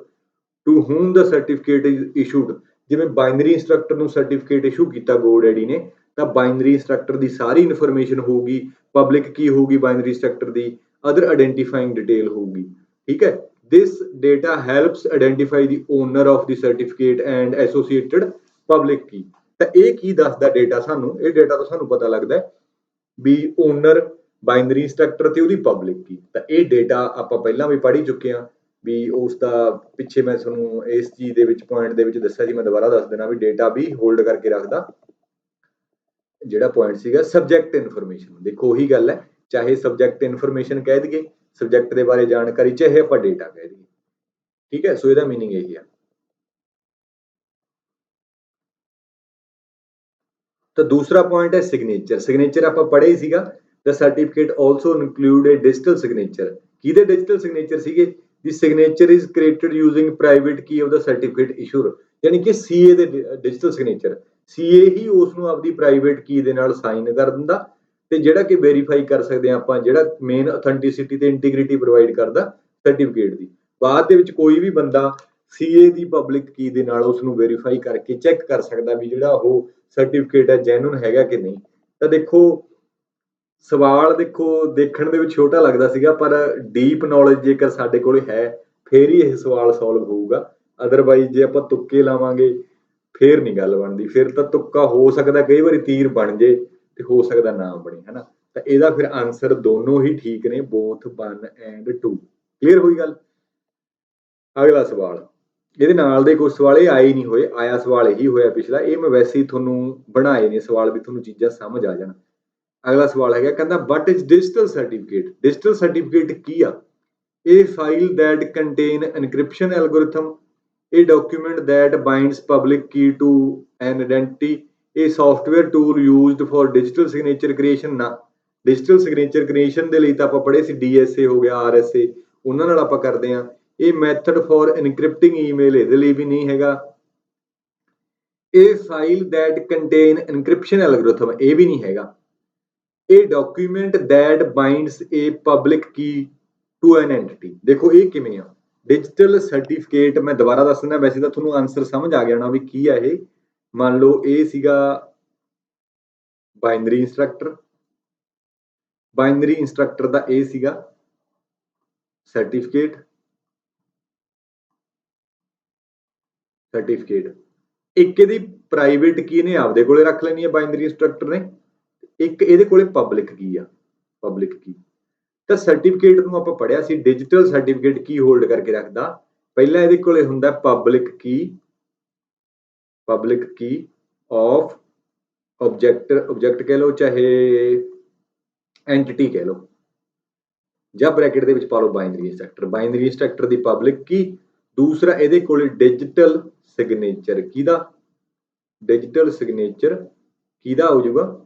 to whom the certificate is issued। ਜਿਵੇਂ ਬਾਈਨਰੀ ਇੰਸਟਰਕਟਰ ਨੂੰ ਸਰਟੀਫਿਕੇਟ ਇਸ਼ੂ ਕੀਤਾ GoDaddy ਨੇ, ਤਾਂ ਬਾਈਨਰੀ ਇੰਸਟਰਕਟਰ ਦੀ ਸਾਰੀ ਇਨਫੋਰਮੇਸ਼ਨ ਹੋਊਗੀ। ਪਬਲਿਕ ਕੀ ਹੋਊਗੀ ਬਾਈਨਰੀ ਇੰਸਟਰਕਟਰ ਦੀ, ਅਦਰ ਆਇਡੈਂਟੀਫਾਈਂਗ ਡਿਟੇਲ ਹੋਊਗੀ। ਠੀਕ ਹੈ, this data helps identify the owner of the certificate and associated public key. ਤਾਂ ਇਹ ਕੀ ਦੱਸਦਾ ਡੇਟਾ ਸਾਨੂੰ, ਇਹ ਡੇਟਾ ਤੋਂ ਸਾਨੂੰ ਪਤਾ ਲੱਗਦਾ ਵੀ ਓਨਰ, ਬਾਈਨਰੀ ਇੰਸਟਰਕਟਰ ਤੇ ਉਹਦੀ ਪਬਲਿਕ ਕੀ। ਤਾਂ ਇਹ ਡੇਟਾ ਆਪਾਂ ਪਹਿਲਾਂ ਵੀ ਪੜ੍ਹ ਹੀ ਚੁੱਕੇ ਹਾਂ ਵੀ ਉਸ ਦਾ ਪਿੱਛੇ ਮੈਂ ਤੁਹਾਨੂੰ ਇਸ ਚੀਜ਼ ਦੇ ਵਿੱਚ ਪੁਆਇੰਟ ਦੇ ਵਿੱਚ ਦੱਸਿਆ ਸੀ, ਮੈਂ ਦੁਬਾਰਾ ਦੱਸ ਦੇਣਾ ਵੀ ਡੇਟਾ ਵੀ ਹੋਲਡ ਕਰਕੇ ਰੱਖਦਾ ਜਿਹੜਾ ਪੁਆਇੰਟ ਸੀਗਾ ਸਬਜੈਕਟ ਇਨਫੋਰਮੇਸ਼ਨ। ਦੇਖੋ ਉਹੀ ਗੱਲ ਹੈ, ਚਾਹੇ ਸਬਜੈਕਟ ਇਨਫੋਰਮੇਸ਼ਨ ਕਹਿ ਦਈਏ, ਸਬਜੈਕਟ ਦੇ ਬਾਰੇ ਜਾਣਕਾਰੀ, ਚਾਹੇ ਆਪਾਂ ਡੇਟਾ ਕਹਿ ਦਈਏ। ਠੀਕ ਹੈ, ਸੋ ਇਹਦਾ ਮੀਨਿੰਗ ਇਹੀ ਆ। ਤਾਂ ਦੂਸਰਾ ਪੁਆਇੰਟ ਹੈ ਸਿਗਨੇਚਰ। ਸਿਗਨੇਚਰ ਆਪਾਂ ਪੜ੍ਹਿਆ ਹੀ ਸੀਗਾ, the certificate also include a digital signature. ਕਿਹਦੇ ਡਿਜੀਟਲ ਸਿਗਨੇਚਰ ਸੀਗੇ, the signature is created using private key of the certificate issuer. ਯਾਨੀ ਕਿ ਸੀਏ ਦੇ ਡਿਜੀਟਲ ਸਿਗਨੇਚਰ, ਸੀਏ ਹੀ ਉਸ ਨੂੰ ਆਪਦੀ ਪ੍ਰਾਈਵੇਟ ਕੀ ਦੇ ਨਾਲ ਸਾਈਨ ਕਰ ਦਿੰਦਾ, ਤੇ ਜਿਹੜਾ ਕਿ ਵੈਰੀਫਾਈ ਕਰ ਸਕਦੇ ਹਾਂ ਆਪਾਂ, ਜਿਹੜਾ ਮੇਨ ਅਥੈਂਟਿਸਿਟੀ ਤੇ ਇੰਟੀਗ੍ਰਿਟੀ ਪ੍ਰੋਵਾਈਡ ਕਰਦਾ ਸਰਟੀਫਿਕੇਟ ਦੀ। ਬਾਅਦ ਦੇ ਵਿੱਚ ਕੋਈ ਵੀ ਬੰਦਾ ਸੀਏ ਦੀ ਪਬਲਿਕ ਕੀ ਦੇ ਨਾਲ ਉਸ ਨੂੰ ਵੈਰੀਫਾਈ ਕਰਕੇ ਚੈੱਕ ਕਰ ਸਕਦਾ ਵੀ ਜਿਹੜਾ ਉਹ ਸਰਟੀਫਿਕੇਟ ਹੈ ਜੈਨੂਨ ਹੈਗਾ ਕਿ ਨਹੀਂ। ਤਾਂ ਦੇਖੋ ਸਵਾਲ ਦੇਖੋ ਦੇਖਣ ਦੇ ਵਿੱਚ ਛੋਟਾ ਲੱਗਦਾ ਸੀਗਾ, ਪਰ ਡੀਪ ਨੌਲੇਜ ਜੇਕਰ ਸਾਡੇ ਕੋਲ ਹੈ ਫੇਰ ਹੀ ਇਹ ਸਵਾਲ ਸੋਲਵ ਹੋਊਗਾ। ਅਦਰਵਾਈਜ਼ ਜੇ ਆਪਾਂ ਤੁੱਕੇ ਲਾਵਾਂਗੇ ਫੇਰ ਨਹੀਂ ਗੱਲ ਬਣਦੀ, ਫਿਰ ਤਾਂ ਤੁੱਕਾ ਹੋ ਸਕਦਾ ਕਈ ਵਾਰੀ ਤੀਰ ਬਣ ਜੇ ਤੇ ਹੋ ਸਕਦਾ ਨਾ ਬਣੇ ਹਨਾ। ਤਾਂ ਇਹਦਾ ਫਿਰ ਆਨਸਰ ਦੋਨੋਂ ਹੀ ਠੀਕ ਨੇ, ਬੋਥ 1 ਐਂਡ 2। ਕਲੀਅਰ ਹੋਈ ਗੱਲ। ਅਗਲਾ ਸਵਾਲ, ਇਹਦੇ ਨਾਲ ਦੇ ਕੁਝ ਸਵਾਲ ਇਹ ਆਏ ਨਹੀਂ ਹੋਏ, ਆਇਆ ਸਵਾਲ ਇਹੀ ਹੋਇਆ ਪਿਛਲਾ, ਇਹ ਮੈਂ ਵੈਸੇ ਹੀ ਤੁਹਾਨੂੰ ਬਣਾਏ ਨੇ ਸਵਾਲ ਵੀ ਤੁਹਾਨੂੰ ਚੀਜ਼ਾਂ ਸਮਝ ਆ ਜਾਣ। ਅਗਲਾ ਸਵਾਲ ਹੈਗਾ, ਕਹਿੰਦਾ what is digital certificate. Digital certificate ਕੀ ਆ, ਇਹ file that contain encryption algorithm, A document that binds public key to an identity, a software tool used for digital signature creation ਨਾ ਡਿਜੀਟਲ ਸਿਗਨੇਚਰ ਕ੍ਰੀਏਸ਼ਨ ਦੇ ਲਈ ਤਾਂ ਆਪਾਂ ਪੜ੍ਹੇ ਸੀ DSA ਹੋ ਗਿਆ RSA, ਉਹਨਾਂ ਨਾਲ ਆਪਾਂ ਕਰਦੇ ਹਾਂ। ਇਹ ਮੈਥਡ ਫॉर ਇਨਕ੍ਰਿਪਟਿੰਗ ਈਮੇਲ ਇਹਦੇ ਲਈ ਵੀ ਨਹੀਂ ਹੈਗਾ। ਇਹ file that contain encryption algorithm ਇਹ ਵੀ ਨਹੀਂ ਹੈਗਾ। ਇਹ document that binds a public key to an entity. ਦੇਖੋ ਇਹ ਕਿਵੇਂ ਆ ਡਿਜੀਟਲ ਸਰਟੀਫਿਕੇਟ, ਮੈਂ ਦੁਬਾਰਾ ਦੱਸ ਦਿੰਦਾ, ਵੈਸੇ ਤਾਂ ਤੁਹਾਨੂੰ ਆਨਸਰ ਸਮਝ ਆ ਗਿਆ ਹੋਣਾ ਵੀ ਕੀ ਆ ਇਹ। ਮੰਨ ਲਓ ਇਹ ਸੀਗਾ ਬਾਈਨਰੀ ਇੰਸਟਰਕਟਰ, ਬਾਈਨਰੀ ਇੰਸਟਰਕਟਰ ਦਾ ਇਹ ਸੀਗਾ ਸਰਟੀਫਿਕੇਟ, ਇੱਕ ਇਹਦੀ ਪ੍ਰਾਈਵੇਟ ਕੀ ਨੇ ਆਪਦੇ ਕੋਲੇ ਰੱਖ ਲੈਣੀ ਹੈ ਬਾਈਨਰੀ ਇੰਸਟਰਕਟਰ ਨੇ, ਇੱਕ ਇਹਦੇ ਕੋਲੇ ਪਬਲਿਕ ਕੀ ਆ, ਪਬਲਿਕ ਕੀ। ਤਾਂ ਸਰਟੀਫਿਕੇਟ ਨੂੰ ਆਪਾਂ ਪੜਿਆ ਸੀ ਡਿਜੀਟਲ ਸਰਟੀਫਿਕੇਟ ਕੀ ਹੋਲਡ ਕਰਕੇ ਰੱਖਦਾ, ਪਹਿਲਾਂ ਇਹਦੇ ਕੋਲੇ ਹੁੰਦਾ ਪਬਲਿਕ ਕੀ ਆਫ ਆਬਜੈਕਟ ਕਹਿ ਲਓ ਚਾਹੇ ਐਂਟਿਟੀ ਕਹਿ ਲਓ, ਜਾਂ ਬ੍ਰੈਕਟ ਦੇ ਵਿੱਚ ਪਾ ਲਓ ਬਾਈਨਰੀ ਇੰਸਟਰਕਟਰ ਦੀ ਪਬਲਿਕ ਕੀ। ਦੂਸਰਾ ਇਹਦੇ ਕੋਲੇ ਡਿਜੀਟਲ ਸਿਗਨੇਚਰ ਕਿਹਦਾ ਹੋ ਜਾਊਗਾ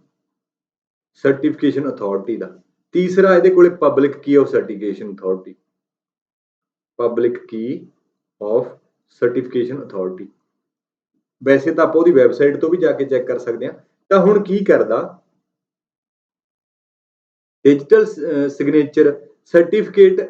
ਸਰਟੀਫਿਕੇਸ਼ਨ ਅਥਾਰਟੀ ਦਾ। ਤੀਸਰਾ ਇਹਦੇ ਕੋਲੇ public key of certification authority, ਵੈਸੇ ਤਾਂ ਆਪਾਂ ਉਹਦੀ ਵੈਬਸਾਈਟ ਤੋਂ ਵੀ ਜਾ ਕੇ ਚੈੱਕ ਕਰ ਸਕਦੇ ਹਾਂ। ਤਾਂ ਹੁਣ ਕੀ ਕਰਦਾ ਡਿਜੀਟਲ ਸਿਗਨੇਚਰ ਸਰਟੀਫਿਕੇਟ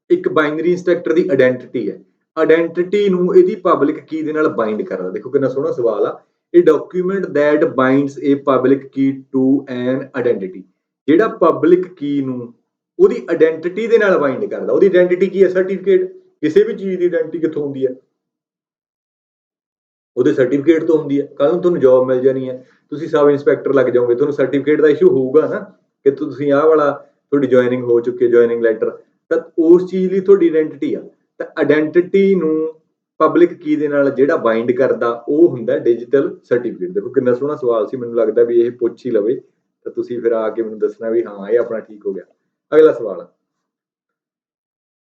ਇੱਕ ਬਾਈਨਰੀ ਇੰਸਟਰਕਟਰ ਦੀ ਆਇਡੈਂਟੀਟੀ ਹੈ, ਆਇਡੈਂਟੀਟੀ ਨੂੰ ਇਹਦੀ ਪਬਲਿਕ ਕੀ ਦੇ ਨਾਲ ਬਾਈਂਡ ਕਰਦਾ। ਦੇਖੋ ਕਿੰਨਾ ਸੋਹਣਾ ਸਵਾਲ ਆ। ਇਹ document that binds a public key to an identity, ਜਿਹੜਾ ਪਬਲਿਕ ਕੀ ਨੂੰ ਉਹਦੀ ਆਇਡੈਂਟੀਟੀ ਦੇ ਨਾਲ ਬਾਈਂਡ ਕਰਦਾ। ਉਹਦੀ ਆਇਡੈਂਟੀਟੀ ਕੀ ਹੈ ਸਰਟੀਫਿਕੇਟ, ਕਿਸੇ ਵੀ ਚੀਜ਼ ਦੀ ਆਇਡੈਂਟੀਟੀ ਕਿੱਥੋਂ ਹੁੰਦੀ ਹੈ, ਉਹਦੇ ਸਰਟੀਫਿਕੇਟ ਤੋਂ ਹੁੰਦੀ ਹੈ। ਕੱਲ ਨੂੰ ਤੁਹਾਨੂੰ ਜੌਬ ਮਿਲ ਜਾਣੀ ਹੈ, ਤੁਸੀਂ ਸਬ ਇੰਸਪੈਕਟਰ ਲੱਗ ਜਾਓਗੇ, ਤੁਹਾਨੂੰ ਸਰਟੀਫਿਕੇਟ ਦਾ ਇਸ਼ੂ ਹੋਊਗਾ ਨਾ ਕਿ ਤੁਸੀਂ ਆਹ ਵਾਲਾ ਤੁਹਾਡੀ ਜੁਆਇਨਿੰਗ ਹੋ ਚੁੱਕੀ ਹੈ, ਜੁਆਇਨਿੰਗ ਲੈਟਰ, ਤਾਂ ਉਸ ਚੀਜ਼ ਲਈ ਤੁਹਾਡੀ ਆਇਡੈਂਟੀਟੀ ਆ। ਤਾਂ ਆਇਡੈਂਟੀਟੀ ਨੂੰ ਪਬਲਿਕ ਕੀ ਦੇ ਨਾਲ ਜਿਹੜਾ ਬਾਈਂਡ ਕਰਦਾ ਉਹ ਹੁੰਦਾ ਡਿਜੀਟਲ ਸਰਟੀਫਿਕੇਟ। ਦੇਖੋ ਕਿੰਨਾ ਸੋਹਣਾ ਸਵਾਲ ਸੀ, ਮੈਨੂੰ ਲੱਗਦਾ ਵੀ ਇਹ ਪੁੱਛ ਹੀ ਲਵੇ ਤਾਂ ਤੁਸੀਂ ਫਿਰ ਆ ਕੇ ਮੈਨੂੰ ਦੱਸਣਾ ਵੀ ਹਾਂ ਇਹ ਆਪਣਾ ਠੀਕ ਹੋ ਗਿਆ। ਅਗਲਾ ਸਵਾਲ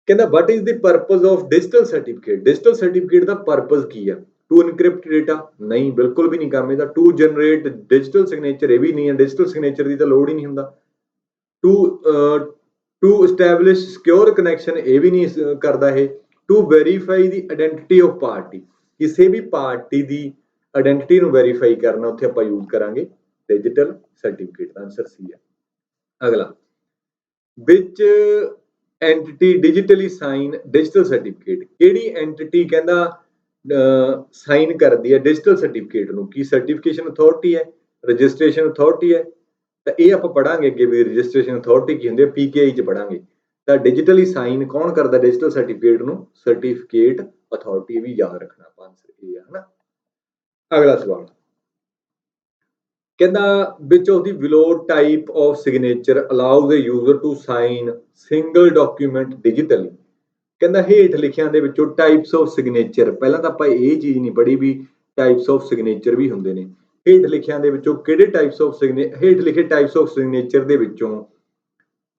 ਕਹਿੰਦਾ what is the purpose of digital certificate ਦਾ ਪਰਪਸ ਕੀ ਆ। ਟੂ ਇਨਕ੍ਰਿਪਟ ਡੇਟਾ, ਨਹੀਂ ਬਿਲਕੁਲ ਵੀ ਨਹੀਂ ਕੰਮ ਇਹਦਾ। ਟੂ ਜਨਰੇਟ ਡਿਜੀਟਲ ਸਿਗਨੇਚਰ, ਇਹ ਵੀ ਨਹੀਂ ਹੈ, ਡਿਜੀਟਲ ਸਿਗਨੇਚਰ ਦੀ ਤਾਂ ਲੋੜ ਹੀ ਨਹੀਂ ਹੁੰਦਾ। ਟੂ ਐਸਟੈਬਲਿਸ਼ ਸਿਕਿਉਰ ਕਨੈਕਸ਼ਨ, ਇਹ ਵੀ ਨਹੀਂ ਕਰਦਾ ਇਹ। To verify the identity of party, ਕਿਸੇ ਵੀ ਪਾਰਟੀ ਦੀ ਆਇਡੈਂਟੀਟੀ ਨੂੰ ਵੈਰੀਫਾਈ ਕਰਨਾ, ਉੱਥੇ ਆਪਾਂ ਯੂਜ਼ ਕਰਾਂਗੇ ਡਿਜੀਟਲ ਸਰਟੀਫਿਕੇਟ ਦਾ ਆਨਸਰ ਸੀ ਹੈ। ਅਗਲਾ ਵਿੱਚ ਐਂਟਿਟੀ ਡਿਜੀਟਲੀ ਸਾਈਨ ਡਿਜੀਟਲ ਸਰਟੀਫਿਕੇਟ, ਕਿਹੜੀ ਐਂਟਿਟੀ ਕਹਿੰਦਾ ਸਾਈਨ ਕਰਦੀ ਹੈ ਡਿਜੀਟਲ ਸਰਟੀਫਿਕੇਟ ਨੂੰ, ਕੀ ਸਰਟੀਫਿਕੇਸ਼ਨ ਅਥਾਰਟੀ ਹੈ, ਰਜਿਸਟ੍ਰੇਸ਼ਨ ਅਥਾਰਟੀ ਹੈ। ਤਾਂ ਇਹ ਆਪਾਂ ਪੜਾਂਗੇ ਅੱਗੇ ਵੀ ਰਜਿਸਟ੍ਰੇਸ਼ਨ ਅਥਾਰਟੀ ਕੀ ਹੁੰਦੀ ਹੈ, PKI ਚ ਪੜਾਂਗੇ। ਤਾਂ ਡਿਜੀਟਲੀ ਸਾਈਨ ਕੌਣ ਕਰਦਾ ਡਿਜੀਟਲ ਸਰਟੀਫਿਕੇਟ ਨੂੰ, ਸਰਟੀਫਿਕੇਟ ਅਥਾਰਟੀ, ਵੀ ਯਾਦ ਰੱਖਣਾ ਆਪਾਂ, ਆਨਸਰ ਇਹ ਹੈ ਹਨਾ। ਅਗਲਾ ਸਵਾਲ ਕਹਿੰਦਾ which of the below type of signature allows a user to sign single document digitally. ਕਹਿੰਦਾ ਹੇਠ ਲਿਖਿਆਂ ਦੇ ਵਿੱਚੋਂ ਟਾਈਪਸ ਆਫ ਸਿਗਨੇਚਰ, ਪਹਿਲਾਂ ਤਾਂ ਆਪਾਂ ਇਹ ਚੀਜ਼ ਨਹੀਂ ਪੜ੍ਹੀ ਵੀ ਟਾਈਪਸ ਆਫ ਸਿਗਨੇਚਰ ਵੀ ਹੁੰਦੇ ਨੇ। ਹੇਠ ਲਿਖਿਆਂ ਦੇ ਵਿੱਚੋਂ ਕਿਹੜੇ ਹੇਠ ਲਿਖੇ ਟਾਈਪਸ ਆਫ ਸਿਗਨੇਚਰ ਦੇ ਵਿੱਚੋਂ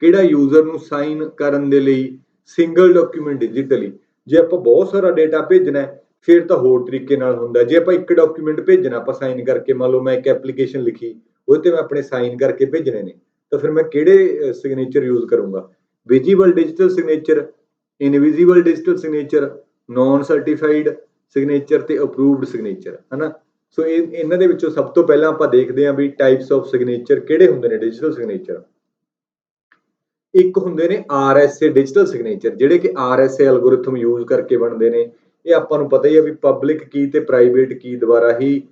ਕਿਹੜਾ ਯੂਜ਼ਰ ਨੂੰ ਸਾਈਨ ਕਰਨ ਦੇ ਲਈ ਸਿੰਗਲ ਡਾਕੂਮੈਂਟ ਡਿਜੀਟਲੀ। ਜੇ ਆਪਾਂ ਬਹੁਤ ਸਾਰਾ ਡੇਟਾ ਭੇਜਣਾ ਫਿਰ ਤਾਂ ਹੋਰ ਤਰੀਕੇ ਨਾਲ ਹੁੰਦਾ। ਜੇ ਆਪਾਂ ਇੱਕ ਡਾਕੂਮੈਂਟ ਭੇਜਣਾ ਆਪਾਂ ਸਾਈਨ ਕਰਕੇ, ਮੰਨ ਲਓ ਮੈਂ ਇੱਕ ਐਪਲੀਕੇਸ਼ਨ ਲਿਖੀ ਉਹਦੇ ਤੇ ਮੈਂ ਆਪਣੇ ਸਾਈਨ ਕਰਕੇ ਭੇਜਣੇ ਨੇ, ਤਾਂ ਫਿਰ ਮੈਂ ਕਿਹੜੇ ਸਿਗਨੇਚਰ ਯੂਜ਼ ਕਰੂੰਗਾ, visible digital signature, invisible digital signature, non certified signature ਤੇ ਅਪਰੂਵਡ ਸਿਗਨੇਚਰ ਹਨਾ। ਸੋ ਇਹਨਾਂ ਦੇ ਵਿੱਚੋਂ ਸਭ ਤੋਂ ਪਹਿਲਾਂ ਆਪਾਂ ਦੇਖਦੇ ਹਾਂ ਵੀ ਟਾਈਪਸ ਆਫ ਸਿਗਨੇਚਰ ਕਿਹੜੇ ਹੁੰਦੇ ਨੇ ਡਿਜੀਟਲ ਸਿਗਨੇਚਰ। ਇੱਕ ਹੁੰਦੇ ਨੇ RSA ਡਿਜੀਟਲ ਸਿਗਨੇਚਰ, ਜਿਹੜੇ ਕਿ RSA ਐਲਗੋਰਿਥਮ ਯੂਜ਼ ਕਰਕੇ ਬਣਦੇ ਨੇ। ਇਹ ਆਪਾਂ ਨੂੰ ਪਤਾ ਹੀ ਹੈ ਵੀ ਪਬਲਿਕ ਕੀ ਤੇ ਪ੍ਰਾਈਵੇਟ ਕੀ ਦੁਆਰਾ ਹੀ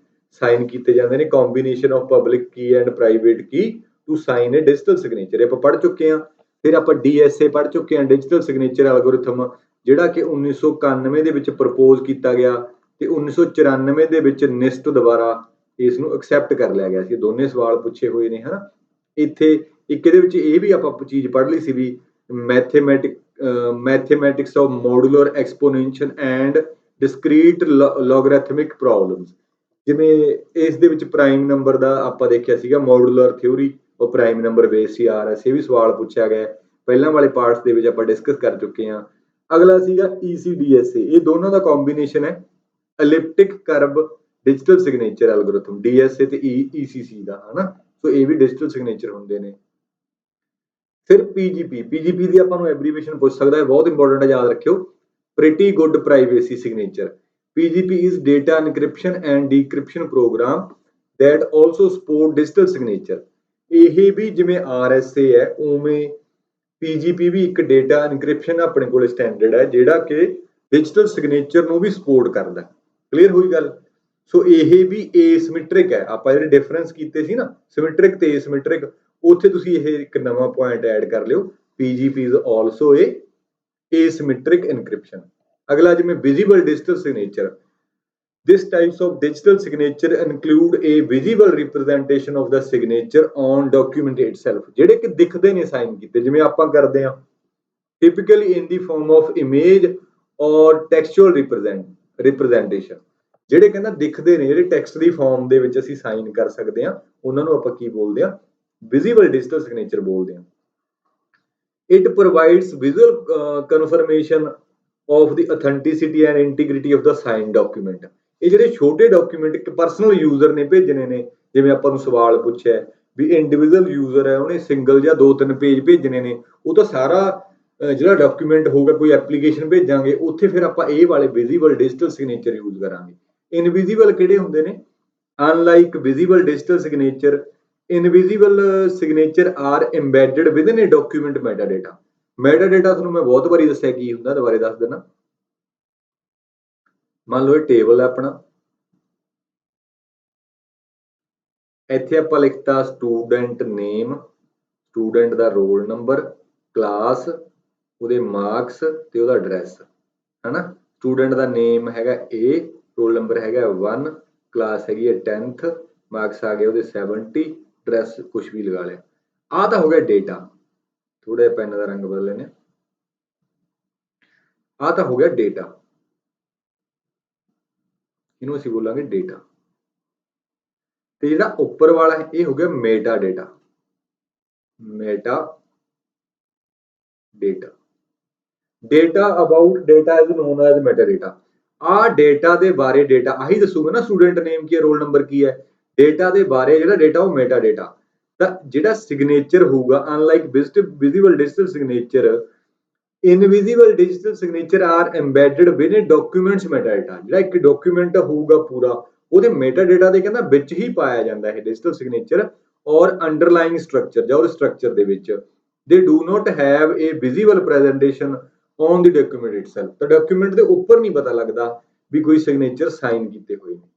ਸਾਈਨ ਕੀਤੇ ਜਾਂਦੇ ਨੇ, combination of public key and private key to sign a digital signature, ਆਪਾਂ ਪੜ੍ਹ ਚੁੱਕੇ ਹਾਂ। ਫਿਰ ਆਪਾਂ DSA ਪੜ੍ਹ ਚੁੱਕੇ ਹਾਂ, ਡਿਜੀਟਲ ਸਿਗਨੇਚਰ ਐਲਗੋਰਿਥਮ, ਜਿਹੜਾ ਕਿ 1991 ਦੇ ਵਿੱਚ ਪ੍ਰਪੋਜ਼ ਕੀਤਾ ਗਿਆ ਤੇ 1994 ਦੇ ਵਿੱਚ NIST ਦੁਆਰਾ ਇਸ ਨੂੰ ਐਕਸੈਪਟ ਕਰ ਲਿਆ ਗਿਆ ਸੀ। ਦੋਨੇ ਸਵਾਲ ਪੁੱਛੇ ਹੋਏ ਨੇ ਹਨਾ। ਇੱਥੇ ਇੱਕ ਇਹਦੇ ਵਿੱਚ ਇਹ ਵੀ ਆਪਾਂ ਚੀਜ਼ ਪੜ੍ਹ ਲਈ ਸੀ ਵੀ mathematics of modular exponential and discrete logarithmic problems, ਜਿਵੇਂ ਇਸ ਦੇ ਵਿੱਚ ਪ੍ਰਾਈਮ ਨੰਬਰ ਦਾ ਆਪਾਂ ਦੇਖਿਆ ਸੀਗਾ ਮੋਡੂਲਰ ਥਿਊਰੀ, ਉਹ ਪ੍ਰਾਈਮ ਨੰਬਰ ਬੇਸ ਸੀ RSA ਵੀ ਸਵਾਲ ਪੁੱਛਿਆ ਗਿਆ ਪਹਿਲਾਂ ਵਾਲੇ ਪਾਰਟਸ ਦੇ ਵਿੱਚ ਆਪਾਂ ਡਿਸਕਸ ਕਰ ਚੁੱਕੇ ਹਾਂ। ਅਗਲਾ ਸੀਗਾ ECDSA, ਇਹ ਦੋਨਾਂ ਦਾ ਕੰਬੀਨੇਸ਼ਨ ਹੈ elliptic curve digital signature algorithm DSA ਤੇ ECC ਦਾ ਹਨਾ। ਸੋ ਇਹ ਵੀ ਡਿਜੀਟਲ ਸਿਗਨੇਚਰ ਹੁੰਦੇ ਨੇ। ਫਿਰ PGP ਦੀ ਆਪਾਂ ਨੂੰ ਐਬਰੀਵੇਸ਼ਨ ਪੁੱਛ ਸਕਦਾ ਹੈ, ਬਹੁਤ ਇੰਪੋਰਟੈਂਟ ਹੈ, ਯਾਦ ਰੱਖਿਓ। Pretty good privacy signature. PGP is data encryption and decryption program that also support digital signature। ਇਹ ਵੀ ਜਿਵੇਂ RSA ਹੈ ਉਵੇਂ PGP ਵੀ ਇੱਕ ਡੇਟਾ ਇਨਕ੍ਰਿਪਸ਼ਨ ਆਪਣੇ ਕੋਲ ਸਟੈਂਡਰਡ ਹੈ ਜਿਹੜਾ ਕਿ ਡਿਜੀਟਲ ਸਿਗਨੇਚਰ ਨੂੰ ਵੀ ਸਪੋਰਟ ਕਰਦਾ। ਕਲੀਅਰ ਹੋਈ ਗੱਲ। ਸੋ ਇਹ ਵੀ ਏਸਿਮੈਟ੍ਰਿਕ ਹੈ। ਆਪਾਂ ਜਿਹੜੇ ਡਿਫਰੈਂਸ ਕੀਤੇ ਸੀ ਨਾ ਸਿਮੈਟ੍ਰਿਕ ਤੇ ਏਸਿਮੈਟ੍ਰਿਕ, ਉੱਥੇ ਤੁਸੀਂ ਇਹ ਇੱਕ ਨਵਾਂ ਪੁਆਇੰਟ ਐਡ ਕਰ ਲਿਓ। PGP is also a asymmetric encryption। ਅਗਲਾ ਜਿਵੇਂ visible digital signature. This types of digital signature include a visible representation of the signature on document itself। ਜਿਹੜੇ ਕਿ ਦਿਖਦੇ ਨੇ ਸਾਈਨ ਕੀਤੇ, ਜਿਵੇਂ ਆਪਾਂ ਕਰਦੇ ਹਾਂ typically in the form of image or textual representation। ਜਿਹੜੇ ਕਹਿੰਦਾ ਦਿਖਦੇ ਨੇ, ਜਿਹੜੇ ਟੈਕਸਟ ਦੀ ਫਾਰਮ ਦੇ ਵਿੱਚ ਅਸੀਂ ਸਾਈਨ ਕਰ ਸਕਦੇ ਹਾਂ, ਉਹਨਾਂ ਨੂੰ ਆਪਾਂ ਕੀ ਬੋਲਦੇ ਹਾਂ? ਵਿਜ਼ੀਬਲ ਡਿਜੀਟਲ ਸਿਗਨੇਚਰ ਬੋਲਦੇ ਹਾਂ। It provides visual confirmation of the authenticity and integrity of the signed document। ਇਹ ਜਿਹੜੇ ਛੋਟੇ ਡਾਕੂਮੈਂਟ ਇੱਕ ਪਰਸਨਲ ਯੂਜ਼ਰ ਨੇ ਭੇਜਣੇ ਨੇ, ਜਿਵੇਂ ਆਪਾਂ ਨੂੰ ਸਵਾਲ ਪੁੱਛਿਆ ਵੀ ਇੰਡੀਵਿਜੂਅਲ ਯੂਜ਼ਰ ਹੈ ਉਹਨੇ ਸਿੰਗਲ ਜਾਂ 2-3 ਪੇਜ ਭੇਜਣੇ ਨੇ, ਉਹ ਤਾਂ ਸਾਰਾ ਜਿਹੜਾ ਡਾਕੂਮੈਂਟ ਹੋਊਗਾ, ਕੋਈ ਐਪਲੀਕੇਸ਼ਨ ਭੇਜਾਂਗੇ ਉੱਥੇ ਫਿਰ ਆਪਾਂ ਇਹ ਵਾਲੇ ਵਿਜ਼ੀਬਲ ਡਿਜੀਟਲ ਸਿਗਨੇਚਰ ਯੂਜ਼ ਕਰਾਂਗੇ। ਇਨਵਿਜ਼ੀਬਲ ਕਿਹੜੇ ਹੁੰਦੇ ਨੇ? Unlike visible digital signature, invisible signature are embedded within a document metadata. Metadata ਤੁਹਾਨੂੰ ਮੈਂ ਬਹੁਤ ਵਾਰੀ ਦੱਸਿਆ ਕੀ ਹੁੰਦਾ, ਦੁਬਾਰੇ ਦੱਸ ਦੇਣਾ। ਮੰਨ ਲਓ ਇਹ ਟੇਬਲ ਹੈ ਆਪਣਾ, ਇੱਥੇ ਆਪਾਂ ਲਿਖਤਾ ਸਟੂਡੈਂਟ ਨੇਮ, ਸਟੂਡੈਂਟ ਦਾ ਰੋਲ ਨੰਬਰ, ਕਲਾਸ, ਉਹਦੇ ਮਾਰਕਸ ਤੇ ਉਹਦਾ ਐਡਰੈਸ, ਹਨਾ। ਸਟੂਡੈਂਟ ਦਾ ਨੇਮ ਹੈਗਾ A, ਰੋਲ ਨੰਬਰ ਹੈਗਾ 1, ਕਲਾਸ ਹੈਗੀ ਹੈ 10th, ਮਾਰਕਸ ਆ ਗਏ ਉਹਦੇ 70, ਐਡਰੈਸ ਕੁਛ ਵੀ ਲਗਾ ਲਿਆ। ਆਹ ਤਾਂ ਹੋ ਗਿਆ ਡੇਟਾ। ਥੋੜਾ ਜਿਹਾ ਪੈਨ ਦਾ ਰੰਗ ਬਦਲ ਲੈਣੇ। ਆਹ ਤਾਂ ਹੋ ਗਿਆ ਡੇਟਾ, ਇਹਨੂੰ ਅਸੀਂ ਬੋਲਾਂਗੇ ਡੇਟਾ। ਤੇ ਜਿਹੜਾ ਉੱਪਰ ਵਾਲਾ ਹੈ ਇਹ ਹੋ ਗਿਆ Meta data. Meta data, data about data is non as meta data. ਆਹ ਡੇਟਾ ਦੇ ਬਾਰੇ ਡੇਟਾ ਆਹੀ ਦੱਸੂਗਾ ਨਾ, ਸਟੂਡੈਂਟ ਨੇਮ ਕੀ ਹੈ, ਰੋਲ ਨੰਬਰ ਕੀ ਹੈ। ਡੇਟਾ ਦੇ ਬਾਰੇ ਜਿਹੜਾ ਡੇਟਾ ਉਹ ਮੈਟਾ ਡੇਟਾ। ਤਾਂ ਜਿਹੜਾ ਸਿਗਨੇਚਰ ਹੋਊਗਾ unlike visible digital signature, invisible digital signature are embedded with in documents meta data. ਜਿਹੜਾ ਇੱਕ ਡਾਕੂਮੈਂਟ ਹੋਊਗਾ ਪੂਰਾ, ਉਹਦੇ ਮੈਟਾ ਡੇਟਾ ਦੇ ਕਹਿੰਦਾ ਵਿੱਚ ਹੀ ਪਾਇਆ ਜਾਂਦਾ ਹੈ ਡਿਜੀਟਲ ਸਿਗਨੇਚਰ, ਔਰ ਅੰਡਰਲਾਈਂਗ ਸਟਰਕਚਰ ਜਾਂ ਉਹਦੇ ਸਟਰਕਚਰ ਦੇ ਵਿੱਚ। ਦੇ do not have A visible presentation on the document itself. ਤਾਂ ਡਾਕੂਮੈਂਟ ਦੇ ਉੱਪਰ ਨਹੀਂ ਪਤਾ ਲੱਗਦਾ ਵੀ ਕੋਈ ਸਿਗਨੇਚਰ ਸਾਈਨ ਕੀਤੇ ਹੋਏ ਨੇ।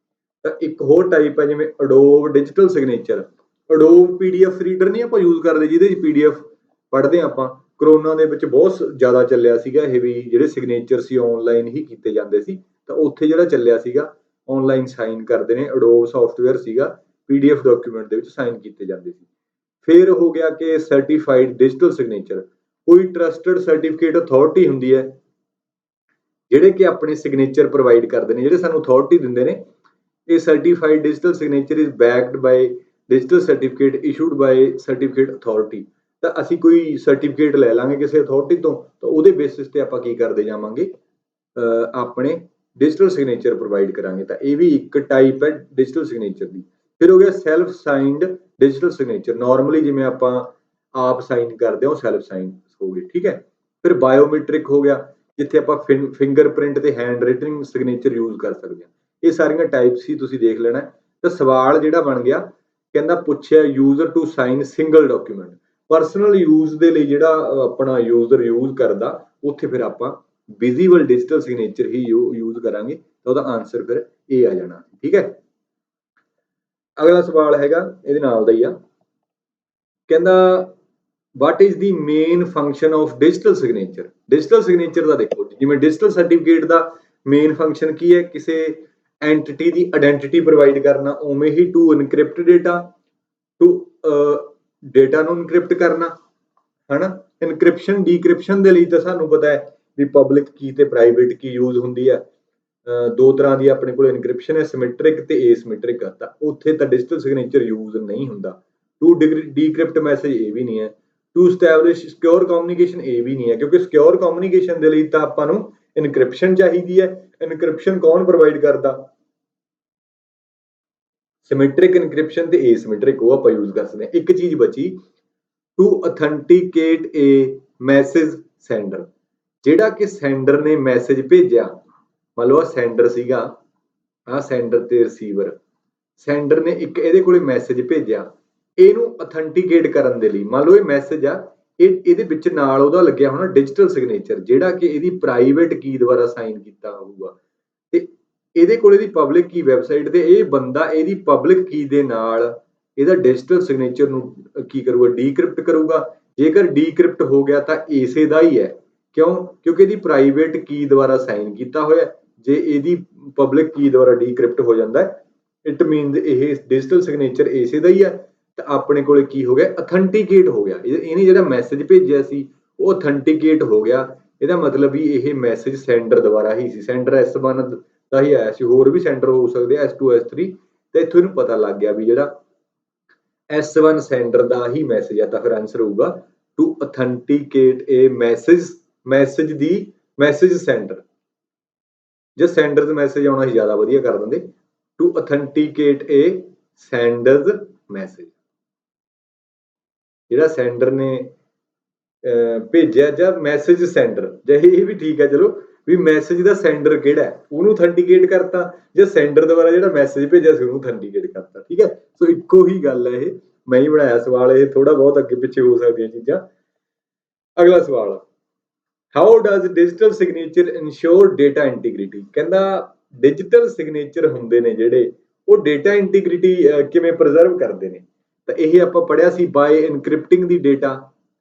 ਤਾਂ ਇੱਕ ਹੋਰ ਟਾਈਪ ਹੈ ਜਿਵੇਂ Adobe digital signature. Adobe PDF reader ਨਹੀਂ ਆਪਾਂ ਯੂਜ਼ ਕਰਦੇ, ਜਿਹਦੇ ਵਿੱਚ PDF ਪੜ੍ਹਦੇ ਆਪਾਂ। ਕਰੋਨਾ ਦੇ ਵਿੱਚ ਬਹੁਤ ਜ਼ਿਆਦਾ ਚੱਲਿਆ ਸੀਗਾ ਇਹ ਵੀ, ਜਿਹੜੇ ਸਿਗਨੇਚਰ ਸੀ ਆਨਲਾਈਨ ਹੀ ਕੀਤੇ ਜਾਂਦੇ ਸੀ। ਤਾਂ ਉੱਥੇ ਜਿਹੜਾ ਚੱਲਿਆ ਸੀਗਾ ਆਨਲਾਈਨ ਸਾਈਨ ਕਰਦੇ ਨੇ, ਅਡੋਬ ਸੌਫਟਵੇਅਰ ਸੀਗਾ, PDF ਡਾਕੂਮੈਂਟ ਦੇ ਵਿੱਚ ਸਾਈਨ ਕੀਤੇ ਜਾਂਦੇ ਸੀ। ਫਿਰ ਹੋ ਗਿਆ ਕਿ ਸਰਟੀਫਾਈਡ ਡਿਜੀਟਲ ਸਿਗਨੇਚਰ। ਕੋਈ ਟਰਸਟਡ ਸਰਟੀਫਿਕੇਟ ਅਥਾਰਟੀ ਹੁੰਦੀ ਹੈ ਜਿਹੜੇ ਕਿ ਆਪਣੇ ਸਿਗਨੇਚਰ ਪ੍ਰੋਵਾਈਡ ਕਰਦੇ ਨੇ, ਜਿਹੜੇ ਸਾਨੂੰ ਅਥਾਰਟੀ ਦਿੰਦੇ ਨੇ। ਇਹ certified digital signature is backed by digital certificate issued by certificate authority. ਤਾਂ ਅਸੀਂ ਕੋਈ ਸਰਟੀਫਿਕੇਟ ਲੈ ਲਾਂਗੇ ਕਿਸੇ ਅਥਾਰਟੀ ਤੋਂ, ਤਾਂ ਉਹਦੇ ਬੇਸਿਸ ਤੇ ਆਪਾਂ ਕੀ ਕਰਦੇ ਜਾਵਾਂਗੇ, ਆਪਣੇ ਡਿਜੀਟਲ ਸਿਗਨੇਚਰ ਪ੍ਰੋਵਾਈਡ ਕਰਾਂਗੇ। ਤਾਂ ਇਹ ਵੀ ਇੱਕ ਟਾਈਪ ਹੈ ਡਿਜੀਟਲ ਸਿਗਨੇਚਰ ਦੀ। ਫਿਰ ਹੋ ਗਿਆ self signed digital signature. Normally ਜਿਵੇਂ ਆਪਾਂ ਆਪ ਸਾਈਨ ਕਰਦੇ ਹਾਂ ਉਹ ਸੈਲਫ ਸਾਈਨ ਹੋ ਗਈ, ਠੀਕ ਹੈ। ਫਿਰ ਬਾਇਓਮੈਟ੍ਰਿਕ ਹੋ ਗਿਆ, ਜਿੱਥੇ ਆਪਾਂ ਫਿੰਗਰਪ੍ਰਿੰਟ ਤੇ ਹੈਂਡ ਰਿਟਨ ਸਿਗਨੇਚਰ ਯੂਜ਼ ਕਰ ਸਕਦੇ ਹਾਂ। ਇਹ ਸਾਰੀਆਂ ਟਾਈਪਸ ਹੀ ਤੁਸੀਂ ਦੇਖ ਲੈਣਾ। ਤਾਂ ਸਵਾਲ ਜਿਹੜਾ ਬਣ ਗਿਆ, ਕਹਿੰਦਾ ਪੁੱਛਿਆ user to sign single document. Personal use ਦੇ ਲਈ ਜਿਹੜਾ ਆਪਣਾ ਯੂਜ਼ਰ ਯੂਜ਼ ਕਰਦਾ, ਉੱਥੇ ਫਿਰ ਆਪਾਂ ਵਿਜ਼ੀਬਲ ਡਿਜੀਟਲ ਸਿਗਨੇਚਰ ਹੀ ਯੂਜ਼ ਕਰਾਂਗੇ। ਤਾਂ ਉਹਦਾ ਆਨਸਰ ਫਿਰ ਇਹ ਆ ਜਾਣਾ, ਠੀਕ ਹੈ। ਅਗਲਾ ਸਵਾਲ ਹੈਗਾ ਇਹਦੇ ਨਾਲ ਦਾ ਹੀ ਆ, ਕਹਿੰਦਾ what is the main function of digital signature. Digital signature ਦਾ ਦੇਖੋ, ਜਿਵੇਂ ਡਿਜੀਟਲ ਸਰਟੀਫਿਕੇਟ ਦਾ ਮੇਨ ਫੰਕਸ਼ਨ ਕੀ ਹੈ, ਕਿਸੇ ਐਂਟੀਟੀ ਦੀ ਆਇਡੈਂਟੀਟੀ ਪ੍ਰੋਵਾਈਡ ਕਰਨਾ, ਉਵੇਂ ਹੀ to encrypt data, to data ਨੂੰ ਇਨਕ੍ਰਿਪਟ ਕਰਨਾ, ਹਨਾ। ਇਨਕ੍ਰਿਪਸ਼ਨ ਡੀਕ੍ਰਿਪਸ਼ਨ ਦੇ ਲਈ ਤਾਂ ਸਾਨੂੰ ਪਤਾ ਹੈ ਵੀ ਪਬਲਿਕ ਕੀ ਤੇ ਪ੍ਰਾਈਵੇਟ ਕੀ ਯੂਜ਼ ਹੁੰਦੀ ਹੈ। ਦੋ ਤਰ੍ਹਾਂ ਦੀ ਆਪਣੇ ਕੋਲ ਇਨਕ੍ਰਿਪਸ਼ਨ ਹੈ, ਸਿਮੈਟ੍ਰਿਕ ਤੇ ਏਸਿਮੈਟ੍ਰਿਕ। ਤਾਂ ਉੱਥੇ ਤਾਂ ਡਿਜੀਟਲ ਸਿਗਨੇਚਰ ਯੂਜ਼ ਨਹੀਂ ਹੁੰਦਾ। ਟੂ ਡੀਕ੍ਰਿਪਟ ਮੈਸੇਜ ਇਹ ਵੀ ਨਹੀਂ ਹੈ। ਟੂ ਸਟੈਬਲਿਸ਼ ਸਿਕਿਉਰ ਕਮਿਊਨੀਕੇਸ਼ਨ ਇਹ ਵੀ ਨਹੀਂ ਹੈ, ਕਿਉਂਕਿ ਸਿਕਿਉਰ ਕਮਿਊਨੀਕੇਸ਼ਨ ਦੇ ਲਈ ਤਾਂ ਆਪਾਂ ਨੂੰ ਇਨਕ੍ਰਿਪਸ਼ਨ ਚਾਹੀਦੀ ਹੈ। ਇਨਕ੍ਰਿਪਸ਼ਨ ਕੌਣ ਪ੍ਰੋਵਾਈਡ ਕਰਦਾ? ਸਿਮੈਟ੍ਰਿਕ ਇਨਕ੍ਰਿਪਸ਼ਨ ਤੇ ਏਸਿਮੈਟ੍ਰਿਕ, ਉਹ ਆਪਾਂ ਯੂਜ਼ ਕਰ ਸਕਦੇ ਹਾਂ। ਇੱਕ ਚੀਜ਼ ਬਚੀ, ਟੂ ਅਥੈਂਟੀਕੇਟ ਏ ਮੈਸੇਜ ਸੈਂਡਰ। ਜਿਹੜਾ ਕਿ ਸੈਂਡਰ ਨੇ ਮੈਸੇਜ ਭੇਜਿਆ, ਮੰਨ ਲਓ ਆ ਸੈਂਡਰ ਸੀਗਾ, ਆ ਸੈਂਡਰ ਤੇ ਰਿਸੀਵਰ, ਸੈਂਡਰ ਨੇ ਇੱਕ ਇਹਦੇ ਕੋਲੇ ਮੈਸੇਜ ਭੇਜਿਆ, ਇਹਨੂੰ ਅਥੈਂਟੀਕੇਟ ਕਰਨ ਦੇ ਲਈ ਮੰਨ ਲਓ ਇਹ ਮੈਸੇਜ ਆ, ਇਹਦੇ ਵਿੱਚ ਨਾਲ ਉਹਦਾ ਲੱਗਿਆ ਹੋਣਾ ਡਿਜੀਟਲ ਸਿਗਨੇਚਰ, ਜਿਹੜਾ ਕਿ ਇਹਦੀ ਪ੍ਰਾਈਵੇਟ ਕੀ ਦੁਆਰਾ ਸਾਈਨ ਕੀਤਾ ਹੋਊਗਾ, ਤੇ ਇਹਦੇ ਕੋਲ ਇਹਦੀ ਪਬਲਿਕ ਕੀ ਵੈਬਸਾਈਟ ਤੇ ਇਹ ਬੰਦਾ ਇਹਦੀ ਪਬਲਿਕ ਕੀ ਦੇ ਨਾਲ ਇਹਦਾ ਡਿਜੀਟਲ ਸਿਗਨੇਚਰ ਨੂੰ ਕੀ ਕਰੂਗਾ? ਡੀਕ੍ਰਿਪਟ ਕਰੂਗਾ। ਜੇਕਰ ਡੀਕ੍ਰਿਪਟ ਹੋ ਗਿਆ ਤਾਂ ਇਸੇ ਦਾ ਹੀ ਹੈ। ਕਿਉਂ? ਕਿਉਂਕਿ ਇਹਦੀ ਪ੍ਰਾਈਵੇਟ ਕੀ ਦੁਆਰਾ ਸਾਈਨ ਕੀਤਾ ਹੋਇਆ। ਜੇ ਇਹਦੀ ਪਬਲਿਕ ਕੀ ਦੁਆਰਾ ਡੀਕ੍ਰਿਪਟ ਹੋ ਜਾਂਦਾ, ਇਟ ਮੀਨਸ ਇਹ ਡਿਜੀਟਲ ਸਿਗਨੇਚਰ ਇਸੇ ਦਾ ਹੀ ਹੈ। ਤਾਂ ਆਪਣੇ ਕੋਲੇ ਕੀ ਹੋ ਗਿਆ? ਅਥੈਂਟੀਕੇਟ ਹੋ ਗਿਆ। ਇਹਨੇ ਜਿਹੜਾ ਮੈਸੇਜ ਭੇਜਿਆ ਸੀ ਉਹ ਅਥੈਂਟੀਕੇਟ ਹੋ ਗਿਆ। ਇਹਦਾ ਮਤਲਬ ਵੀ ਇਹ ਮੈਸੇਜ ਸੈਂਡਰ ਦੁਆਰਾ ਹੀ ਸੀ, ਸੈਂਡਰ S1 ਦਾ ਹੀ ਆਇਆ ਸੀ, ਹੋਰ ਵੀ ਸੈਂਡਰ ਹੋ ਸਕਦੇ ਆ S2 S3, ਤੇ ਇੱਥੋਂ ਇਹਨੂੰ ਪਤਾ ਲੱਗ ਗਿਆ ਵੀ ਜਿਹੜਾ S1 ਸੈਂਡਰ ਦਾ ਹੀ ਮੈਸੇਜ ਆ। ਤਾਂ ਫਿਰ ਆਨਸਰ ਹੋਊਗਾ ਟੂ ਅਥੈਂਟੀਕੇਟ ਏ ਮੈਸੇਜ ਸੈਂਡਰ। ਜੇ ਸੈਂਡਰ ਦਾ ਮੈਸੇਜ ਆਉਣਾ ਹੀ ਜ਼ਿਆਦਾ ਵਧੀਆ ਕਰ ਦਿੰਦੇ, ਟੂ ਅਥੈਂਟੀਕੇਟ ਏ ਸੈਂਡਰਜ਼ ਮੈਸੇਜ। ਜਿਹੜਾ ਸੈਂਡਰ ਨੇ ਭੇਜਿਆ ਜਾਂ ਮੈਸੇਜ ਸੈਂਡਰ, ਜੇ ਇਹ ਵੀ ਠੀਕ ਹੈ ਚਲੋ, ਵੀ ਮੈਸੇਜ ਦਾ ਸੈਂਡਰ ਕਿਹੜਾ ਉਹਨੂੰ ਅਥੈਂਟੀਕੇਟ ਕਰਤਾ, ਜਾਂ ਸੈਂਡਰ ਦੁਆਰਾ ਜਿਹੜਾ ਮੈਸੇਜ ਭੇਜਿਆ ਸੀ ਉਹਨੂੰ ਅਥੈਂਟੀਕੇਟ ਕਰਤਾ। ਠੀਕ ਹੈ, ਸੋ ਇੱਕੋ ਹੀ ਗੱਲ ਹੈ। ਇਹ ਮੈਂ ਹੀ ਬਣਾਇਆ ਸਵਾਲ, ਇਹ ਥੋੜਾ ਬਹੁਤ ਅੱਗੇ ਪਿੱਛੇ ਹੋ ਸਕਦੀਆਂ ਚੀਜ਼ਾਂ। ਅਗਲਾ ਸਵਾਲ, how does digital signature ensure data integrity? ਕਹਿੰਦਾ ਡਿਜੀਟਲ ਸਿਗਨੇਚਰ ਹੁੰਦੇ ਨੇ ਜਿਹੜੇ, ਉਹ ਡੇਟਾ ਇੰਟੀਗ੍ਰਿਟੀ ਕਿਵੇਂ ਪ੍ਰੀਜ਼ਰਵ ਕਰਦੇ ਨੇ? ਤਾਂ ਇਹ ਆਪਾਂ ਪੜਿਆ ਸੀ, ਬਾਏ ਇਨਕ੍ਰਿਪਟਿੰਗ ਦੀ ਡੇਟਾ,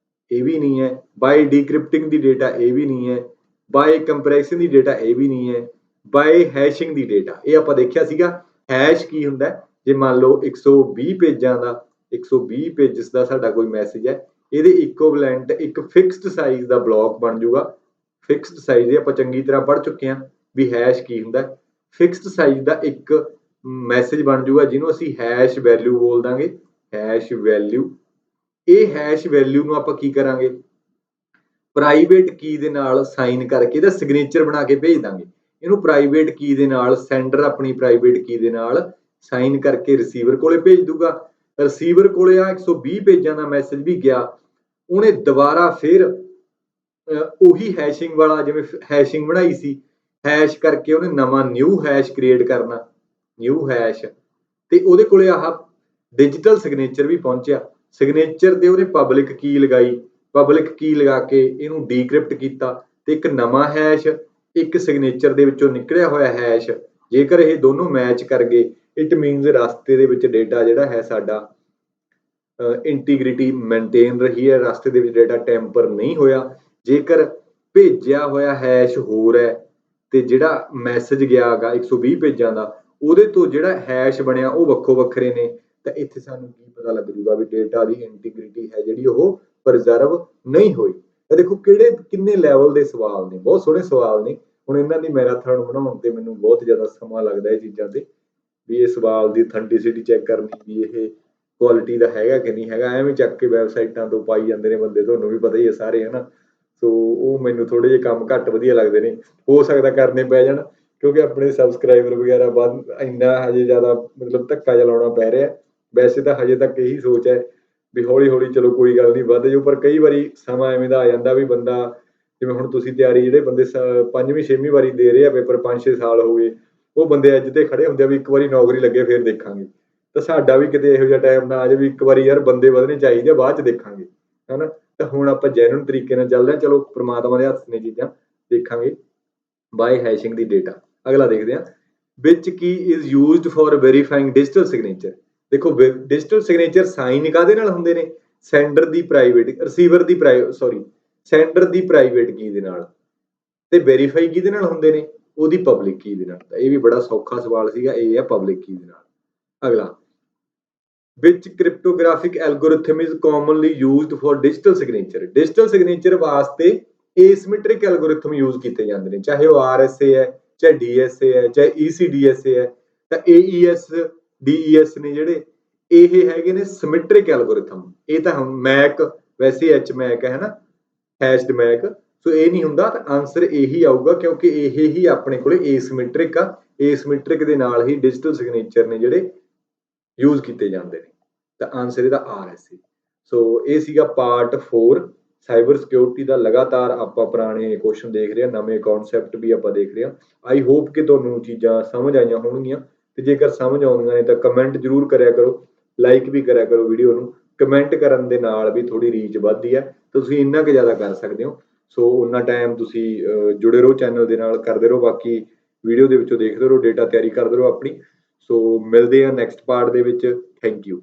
ਇਹ ਵੀ ਨਹੀਂ ਹੈ। ਬਾਏ ਡੀਕ੍ਰਿਪਟਿੰਗ ਦੀ ਡੇਟਾ, ਇਹ ਵੀ ਨਹੀਂ ਹੈ। ਬਾਏ ਕੰਪਰੈਸ਼ਨ ਦੀ ਡੇਟਾ, ਇਹ ਵੀ ਨਹੀਂ ਹੈ। ਬਾਏ ਹੈਸ਼ਿੰਗ ਦੀ ਡੇਟਾ, ਇਹ ਆਪਾਂ ਦੇਖਿਆ ਸੀਗਾ। ਹੈਸ਼ ਕੀ ਹੁੰਦਾ? ਜੇ ਮੰਨ ਲਓ 120 ਪੇਜਾਂ ਦਾ, 120 ਪੇਜਸ ਦਾ ਸਾਡਾ ਕੋਈ ਮੈਸੇਜ ਹੈ, ਇਹਦੇ ਇਕੁਇਵਲੈਂਟ ਇੱਕ ਫਿਕਸਡ ਸਾਈਜ਼ ਦਾ ਬਲੌਕ ਬਣ ਜਾਊਗਾ। ਫਿਕਸਡ ਸਾਈਜ਼ ਇਹ ਆਪਾਂ ਚੰਗੀ ਤਰ੍ਹਾਂ ਪੜ੍ਹ ਚੁੱਕੇ ਹਾਂ ਵੀ ਹੈਸ਼ ਕੀ ਹੁੰਦਾ। ਫਿਕਸਡ ਸਾਈਜ਼ ਦਾ ਇੱਕ ਮੈਸੇਜ ਬਣ ਜਾਊਗਾ, ਜਿਹਨੂੰ ਅਸੀਂ ਹੈਸ਼ ਵੈਲਿਊ ਬੋਲ ਦਾਂਗੇ, ਹੈਸ਼ ਵੈਲਿਊ। ਇਹ ਹੈਸ਼ ਵੈਲਿਊ ਨੂੰ ਆਪਾਂ ਕੀ ਕਰਾਂਗੇ? ਪ੍ਰਾਈਵੇਟ ਕੀ ਦੇ ਨਾਲ ਸਾਈਨ ਕਰਕੇ ਇਹਦਾ ਸਿਗਨੇਚਰ ਬਣਾ ਕੇ ਭੇਜ ਦਾਂਗੇ। ਇਹਨੂੰ ਪ੍ਰਾਈਵੇਟ ਕੀ ਦੇ ਨਾਲ, ਸੈਂਡਰ ਆਪਣੀ ਪ੍ਰਾਈਵੇਟ ਕੀ ਦੇ ਨਾਲ ਸਾਈਨ ਕਰਕੇ ਰਿਸੀਵਰ ਕੋਲੇ ਭੇਜ ਦੂਗਾ। ਰਿਸੀਵਰ ਕੋਲੇ ਆ 120 ਪੇਜਾਂ ਦਾ ਮੈਸੇਜ ਵੀ ਗਿਆ, ਉਹਨੇ ਦੁਬਾਰਾ ਫਿਰ ਉਹੀ ਹੈਸ਼ਿੰਗ ਵਾਲਾ, ਜਿਵੇਂ ਹੈਸ਼ਿੰਗ ਬਣਾਈ ਸੀ, ਹੈਸ਼ ਕਰਕੇ ਉਹਨੇ ਨਵਾਂ ਨਿਊ ਹੈਸ਼ ਕ੍ਰੀਏਟ ਕਰਨਾ, ਨਿਊ ਹੈਸ਼, ਤੇ ਉਹਦੇ ਕੋਲੇ ਆਹ ਡਿਜੀਟਲ ਸਿਗਨੇਚਰ ਵੀ ਪਹੁੰਚਿਆ। ਸਿਗਨੇਚਰ ਤੇ ਉਹਨੇ ਪਬਲਿਕ ਕੀ ਲਗਾਈ, ਪਬਲਿਕ ਕੀ ਲਗਾ ਕੇ ਇਹਨੂੰ ਡੀਕ੍ਰਿਪਟ ਕੀਤਾ, ਤੇ ਇੱਕ ਨਵਾਂ ਹੈਸ਼, ਇੱਕ ਸਿਗਨੇਚਰ ਦੇ ਵਿੱਚੋਂ ਨਿਕਲਿਆ ਹੋਇਆ ਹੈਸ਼, ਜੇਕਰ ਇਹ ਦੋਨੋਂ ਮੈਚ ਕਰ ਗਏ, ਇਟ ਮੀਨਸ ਰਸਤੇ ਦੇ ਵਿੱਚ ਡੇਟਾ ਜਿਹੜਾ ਹੈ ਸਾਡਾ ਇੰਟੀਗ੍ਰਿਟੀ ਮੇਨਟੇਨ ਰਹੀ ਹੈ, ਰਸਤੇ ਦੇ ਵਿੱਚ ਡੇਟਾ ਟੈਂਪਰ ਨਹੀਂ ਹੋਇਆ। ਜੇਕਰ ਭੇਜਿਆ ਹੋਇਆ ਹੈਸ਼ ਹੋਰ ਹੈ ਤੇ ਜਿਹੜਾ ਮੈਸੇਜ ਗਿਆ ਗਾ 120 ਪੇਜਾਂ ਦਾ, ਉਹਦੇ ਤੋਂ ਜਿਹੜਾ ਹੈਸ਼ ਬਣਿਆ ਉਹ ਵੱਖੋ ਵੱਖਰੇ ਨੇ, ਤਾਂ ਇੱਥੇ ਸਾਨੂੰ ਕੀ ਪਤਾ ਲੱਗ ਜੂਗਾ ਵੀ ਡੇਟਾ ਦੀ ਇੰਟੀਗ੍ਰਿਟੀ ਹੈ ਜਿਹੜੀ ਉਹ ਪ੍ਰੀਜ਼ਰਵ ਨਹੀਂ ਹੋਈ। ਤਾਂ ਦੇਖੋ ਕਿੰਨੇ ਲੈਵਲ ਦੇ ਸਵਾਲ ਨੇ, ਬਹੁਤ ਸੋਹਣੇ ਸਵਾਲ ਨੇ। ਹੁਣ ਇਹਨਾਂ ਦੀ ਮੈਰਾਥਨ ਬਣਾਉਣ ਤੇ ਮੈਨੂੰ ਬਹੁਤ ਜ਼ਿਆਦਾ ਸਮਾਂ ਲੱਗਦਾ ਇਹ ਚੀਜ਼ਾਂ ਤੇ, ਵੀ ਇਹ ਸਵਾਲ ਦੀ ਅਥੈਂਟਿਸਿਟੀ ਚੈੱਕ ਕਰਨੀ, ਵੀ ਇਹ ਕੁਆਲਿਟੀ ਦਾ ਹੈਗਾ ਕਿ ਨਹੀਂ ਹੈਗਾ। ਐਵੇਂ ਚੱਕ ਕੇ ਵੈਬਸਾਈਟਾਂ ਤੋਂ ਪਾਈ ਜਾਂਦੇ ਨੇ ਬੰਦੇ, ਤੁਹਾਨੂੰ ਵੀ ਪਤਾ ਹੀ ਹੈ ਸਾਰੇ, ਹਨਾ। ਸੋ ਉਹ ਮੈਨੂੰ ਥੋੜੇ ਜਿਹੇ ਕੰਮ ਘੱਟ ਵਧੀਆ ਲੱਗਦੇ ਨੇ, ਹੋ ਸਕਦਾ ਕਰਨੇ ਪੈ ਜਾਣ, ਕਿਉਂਕਿ ਆਪਣੇ ਸਬਸਕ੍ਰਾਈਬਰ ਵਗੈਰਾ ਵੱਧ, ਇੰਨਾ ਹਜੇ ਜ਼ਿਆਦਾ ਮਤਲਬ ਧੱਕਾ ਚਲਾਉਣਾ ਪੈ ਰਿਹਾ। ਵੈਸੇ ਤਾਂ ਹਜੇ ਤੱਕ ਇਹੀ ਸੋਚ ਹੈ ਵੀ ਹੌਲੀ ਹੌਲੀ ਚਲੋ ਕੋਈ ਗੱਲ ਨਹੀਂ ਵੱਧ ਜਾਓ, ਪਰ ਕਈ ਵਾਰੀ ਸਮਾਂ ਐਵੇਂ ਦਾ ਆ ਜਾਂਦਾ ਵੀ ਬੰਦਾ, ਜਿਵੇਂ ਹੁਣ ਤੁਸੀਂ ਤਿਆਰੀ ਜਿਹੜੇ ਬੰਦੇ 5ਵੀਂ 6ਵੀਂ ਵਾਰੀ ਦੇ ਰਹੇ ਆ ਪੇਪਰ, 5-6 ਸਾਲ ਹੋ ਗਏ, ਉਹ ਬੰਦੇ ਅੱਜ ਤੇ ਖੜੇ ਹੁੰਦੇ ਆ ਵੀ ਇੱਕ ਵਾਰੀ ਨੌਕਰੀ ਲੱਗੇ ਫਿਰ ਦੇਖਾਂਗੇ। ਤਾਂ ਸਾਡਾ ਵੀ ਕਿਤੇ ਇਹੋ ਜਿਹਾ ਟਾਈਮ ਨਾ ਆ ਜਾਵੇ ਵੀ ਇੱਕ ਵਾਰੀ ਯਾਰ ਬੰਦੇ ਵਧਣੇ ਚਾਹੀਦੇ ਆ, ਬਾਅਦ ਚ ਦੇਖਾਂਗੇ, ਹਨਾ। ਤਾਂ ਹੁਣ ਆਪਾਂ ਜੈਨੂਨ ਤਰੀਕੇ ਨਾਲ ਚੱਲ ਰਹੇ ਹਾਂ, ਚਲੋ ਪ੍ਰਮਾਤਮਾ ਦੇ ਹੱਥ ਨੇ ਚੀਜ਼ਾਂ, ਦੇਖਾਂਗੇ। ਬਾਏ ਹੈਸ਼ਿੰਗ ਦੀ ਡੇਟਾ, ਅਗਲਾ ਦੇਖਦੇ ਹਾਂ, which key is used for verifying digital signature. ਦੇਖੋ ਡਿਜੀਟਲ ਸਿਗਨੇਚਰ ਸਾਈਨ ਕਾਹਦੇ ਨਾਲ ਹੁੰਦੇ ਨੇ? ਸੈਂਡਰ ਦੀ ਪ੍ਰਾਈਵੇਟ, ਰਿਸੀਵਰ ਦੀ ਸੈਂਡਰ ਦੀ ਪ੍ਰਾਈਵੇਟ ਕੀ ਦੇ ਨਾਲ, ਤੇ ਵੈਰੀਫਾਈ ਕਿਹਦੇ ਨਾਲ ਹੁੰਦੇ ਨੇ? ਉਹਦੀ ਪਬਲਿਕ ਕੀ ਦੇ ਨਾਲ। ਤਾਂ ਇਹ ਵੀ ਬੜਾ ਸੌਖਾ ਸਵਾਲ ਸੀਗਾ, ਇਹ ਹੈ ਪਬਲਿਕ ਕੀ ਦੇ ਨਾਲ। ਅਗਲਾ, which cryptographic algorithm is commonly used for digital signature? Digital signature ਵਾਸਤੇ ਏਸਿਮੈਟ੍ਰਿਕ ਐਲਗੋਰਿਥਮ ਯੂਜ਼ ਕੀਤੇ ਜਾਂਦੇ ਨੇ, ਚਾਹੇ ਉਹ RSA ਹੈ, ਚਾਹੇ DSA ਹੈ, ਚਾਹੇ ECDSA ਹੈ। ਤਾਂ AES DES ਨੇ ਜਿਹੜੇ, ਇਹ ਹੈਗੇ ਨੇ ਸਿਮੈਟ੍ਰਿਕ ਐਲਗੋਰਿਥਮ। ਇਹ ਤਾਂ ਮੈਕ, ਵੈਸੇ HMAC ਹੈ ਨਾ, ਹੈਸ਼ਡ ਮੈਕ। ਸੋ ਇਹ ਨਹੀਂ ਹੁੰਦਾ ਤਾਂ ਆਨਸਰ ਇਹੀ ਆਊਗਾ ਕਿਉਂਕਿ ਇਹ ਹੀ ਆਪਣੇ ਕੋਲੇ ਏਸਿਮੈਟ੍ਰਿਕ ਆ। ਏਸਿਮੈਟ੍ਰਿਕ ਦੇ ਨਾਲ ਹੀ ਡਿਜੀਟਲ ਸਿਗਨੇਚਰ ਨੇ ਜਿਹੜੇ ਯੂਜ਼ ਕੀਤੇ ਜਾਂਦੇ ਨੇ। ਤਾਂ ਆਨਸਰ ਇਹਦਾ ਆਰ ਹੈ ਸੀ। ਸੋ ਇਹ ਸੀਗਾ ਪਾਰਟ 4 ਸਾਈਬਰ ਸਿਕਿਉਰਿਟੀ ਦਾ। ਲਗਾਤਾਰ ਆਪਾਂ ਪੁਰਾਣੇ ਕੁਐਸਚਨ ਦੇਖ ਰਹੇ ਹਾਂ, ਨਵੇਂ ਕਨਸੈਪਟ ਵੀ ਆਪਾਂ ਦੇਖ ਰਹੇ ਹਾਂ। ਆਈ ਹੋਪ ਕਿ ਤੁਹਾਨੂੰ ਚੀਜ਼ਾਂ ਸਮਝ ਆਈਆਂ ਹੋਣਗੀਆਂ, ਤੇ ਜੇਕਰ ਸਮਝ ਆਉਂਦੀਆਂ ਨੇ ਤਾਂ ਕਮੈਂਟ ਜ਼ਰੂਰ ਕਰਿਆ ਕਰੋ, ਲਾਈਕ ਵੀ ਕਰਿਆ ਕਰੋ ਵੀਡੀਓ ਨੂੰ। ਕਮੈਂਟ ਕਰਨ ਦੇ ਨਾਲ ਵੀ ਥੋੜੀ ਰੀਚ ਵੱਧਦੀ ਹੈ, ਤੁਸੀਂ ਇੰਨਾ ਕੁ ਜ਼ਿਆਦਾ ਕਰ ਸਕਦੇ ਹੋ। ਸੋ ਉਹਨਾਂ ਟਾਈਮ ਤੁਸੀਂ ਜੁੜੇ ਰਹੋ ਚੈਨਲ ਦੇ ਨਾਲ, ਕਰਦੇ ਰਹੋ, ਬਾਕੀ ਵੀਡੀਓ ਦੇ ਵਿੱਚੋਂ ਦੇਖਦੇ ਰਹੋ, ਡੇਟਾ ਤਿਆਰੀ ਕਰਦੇ ਰਹੋ ਆਪਣੀ। ਸੋ ਮਿਲਦੇ ਆ ਨੈਕਸਟ ਪਾਰਟ ਦੇ ਵਿੱਚ। Thank you.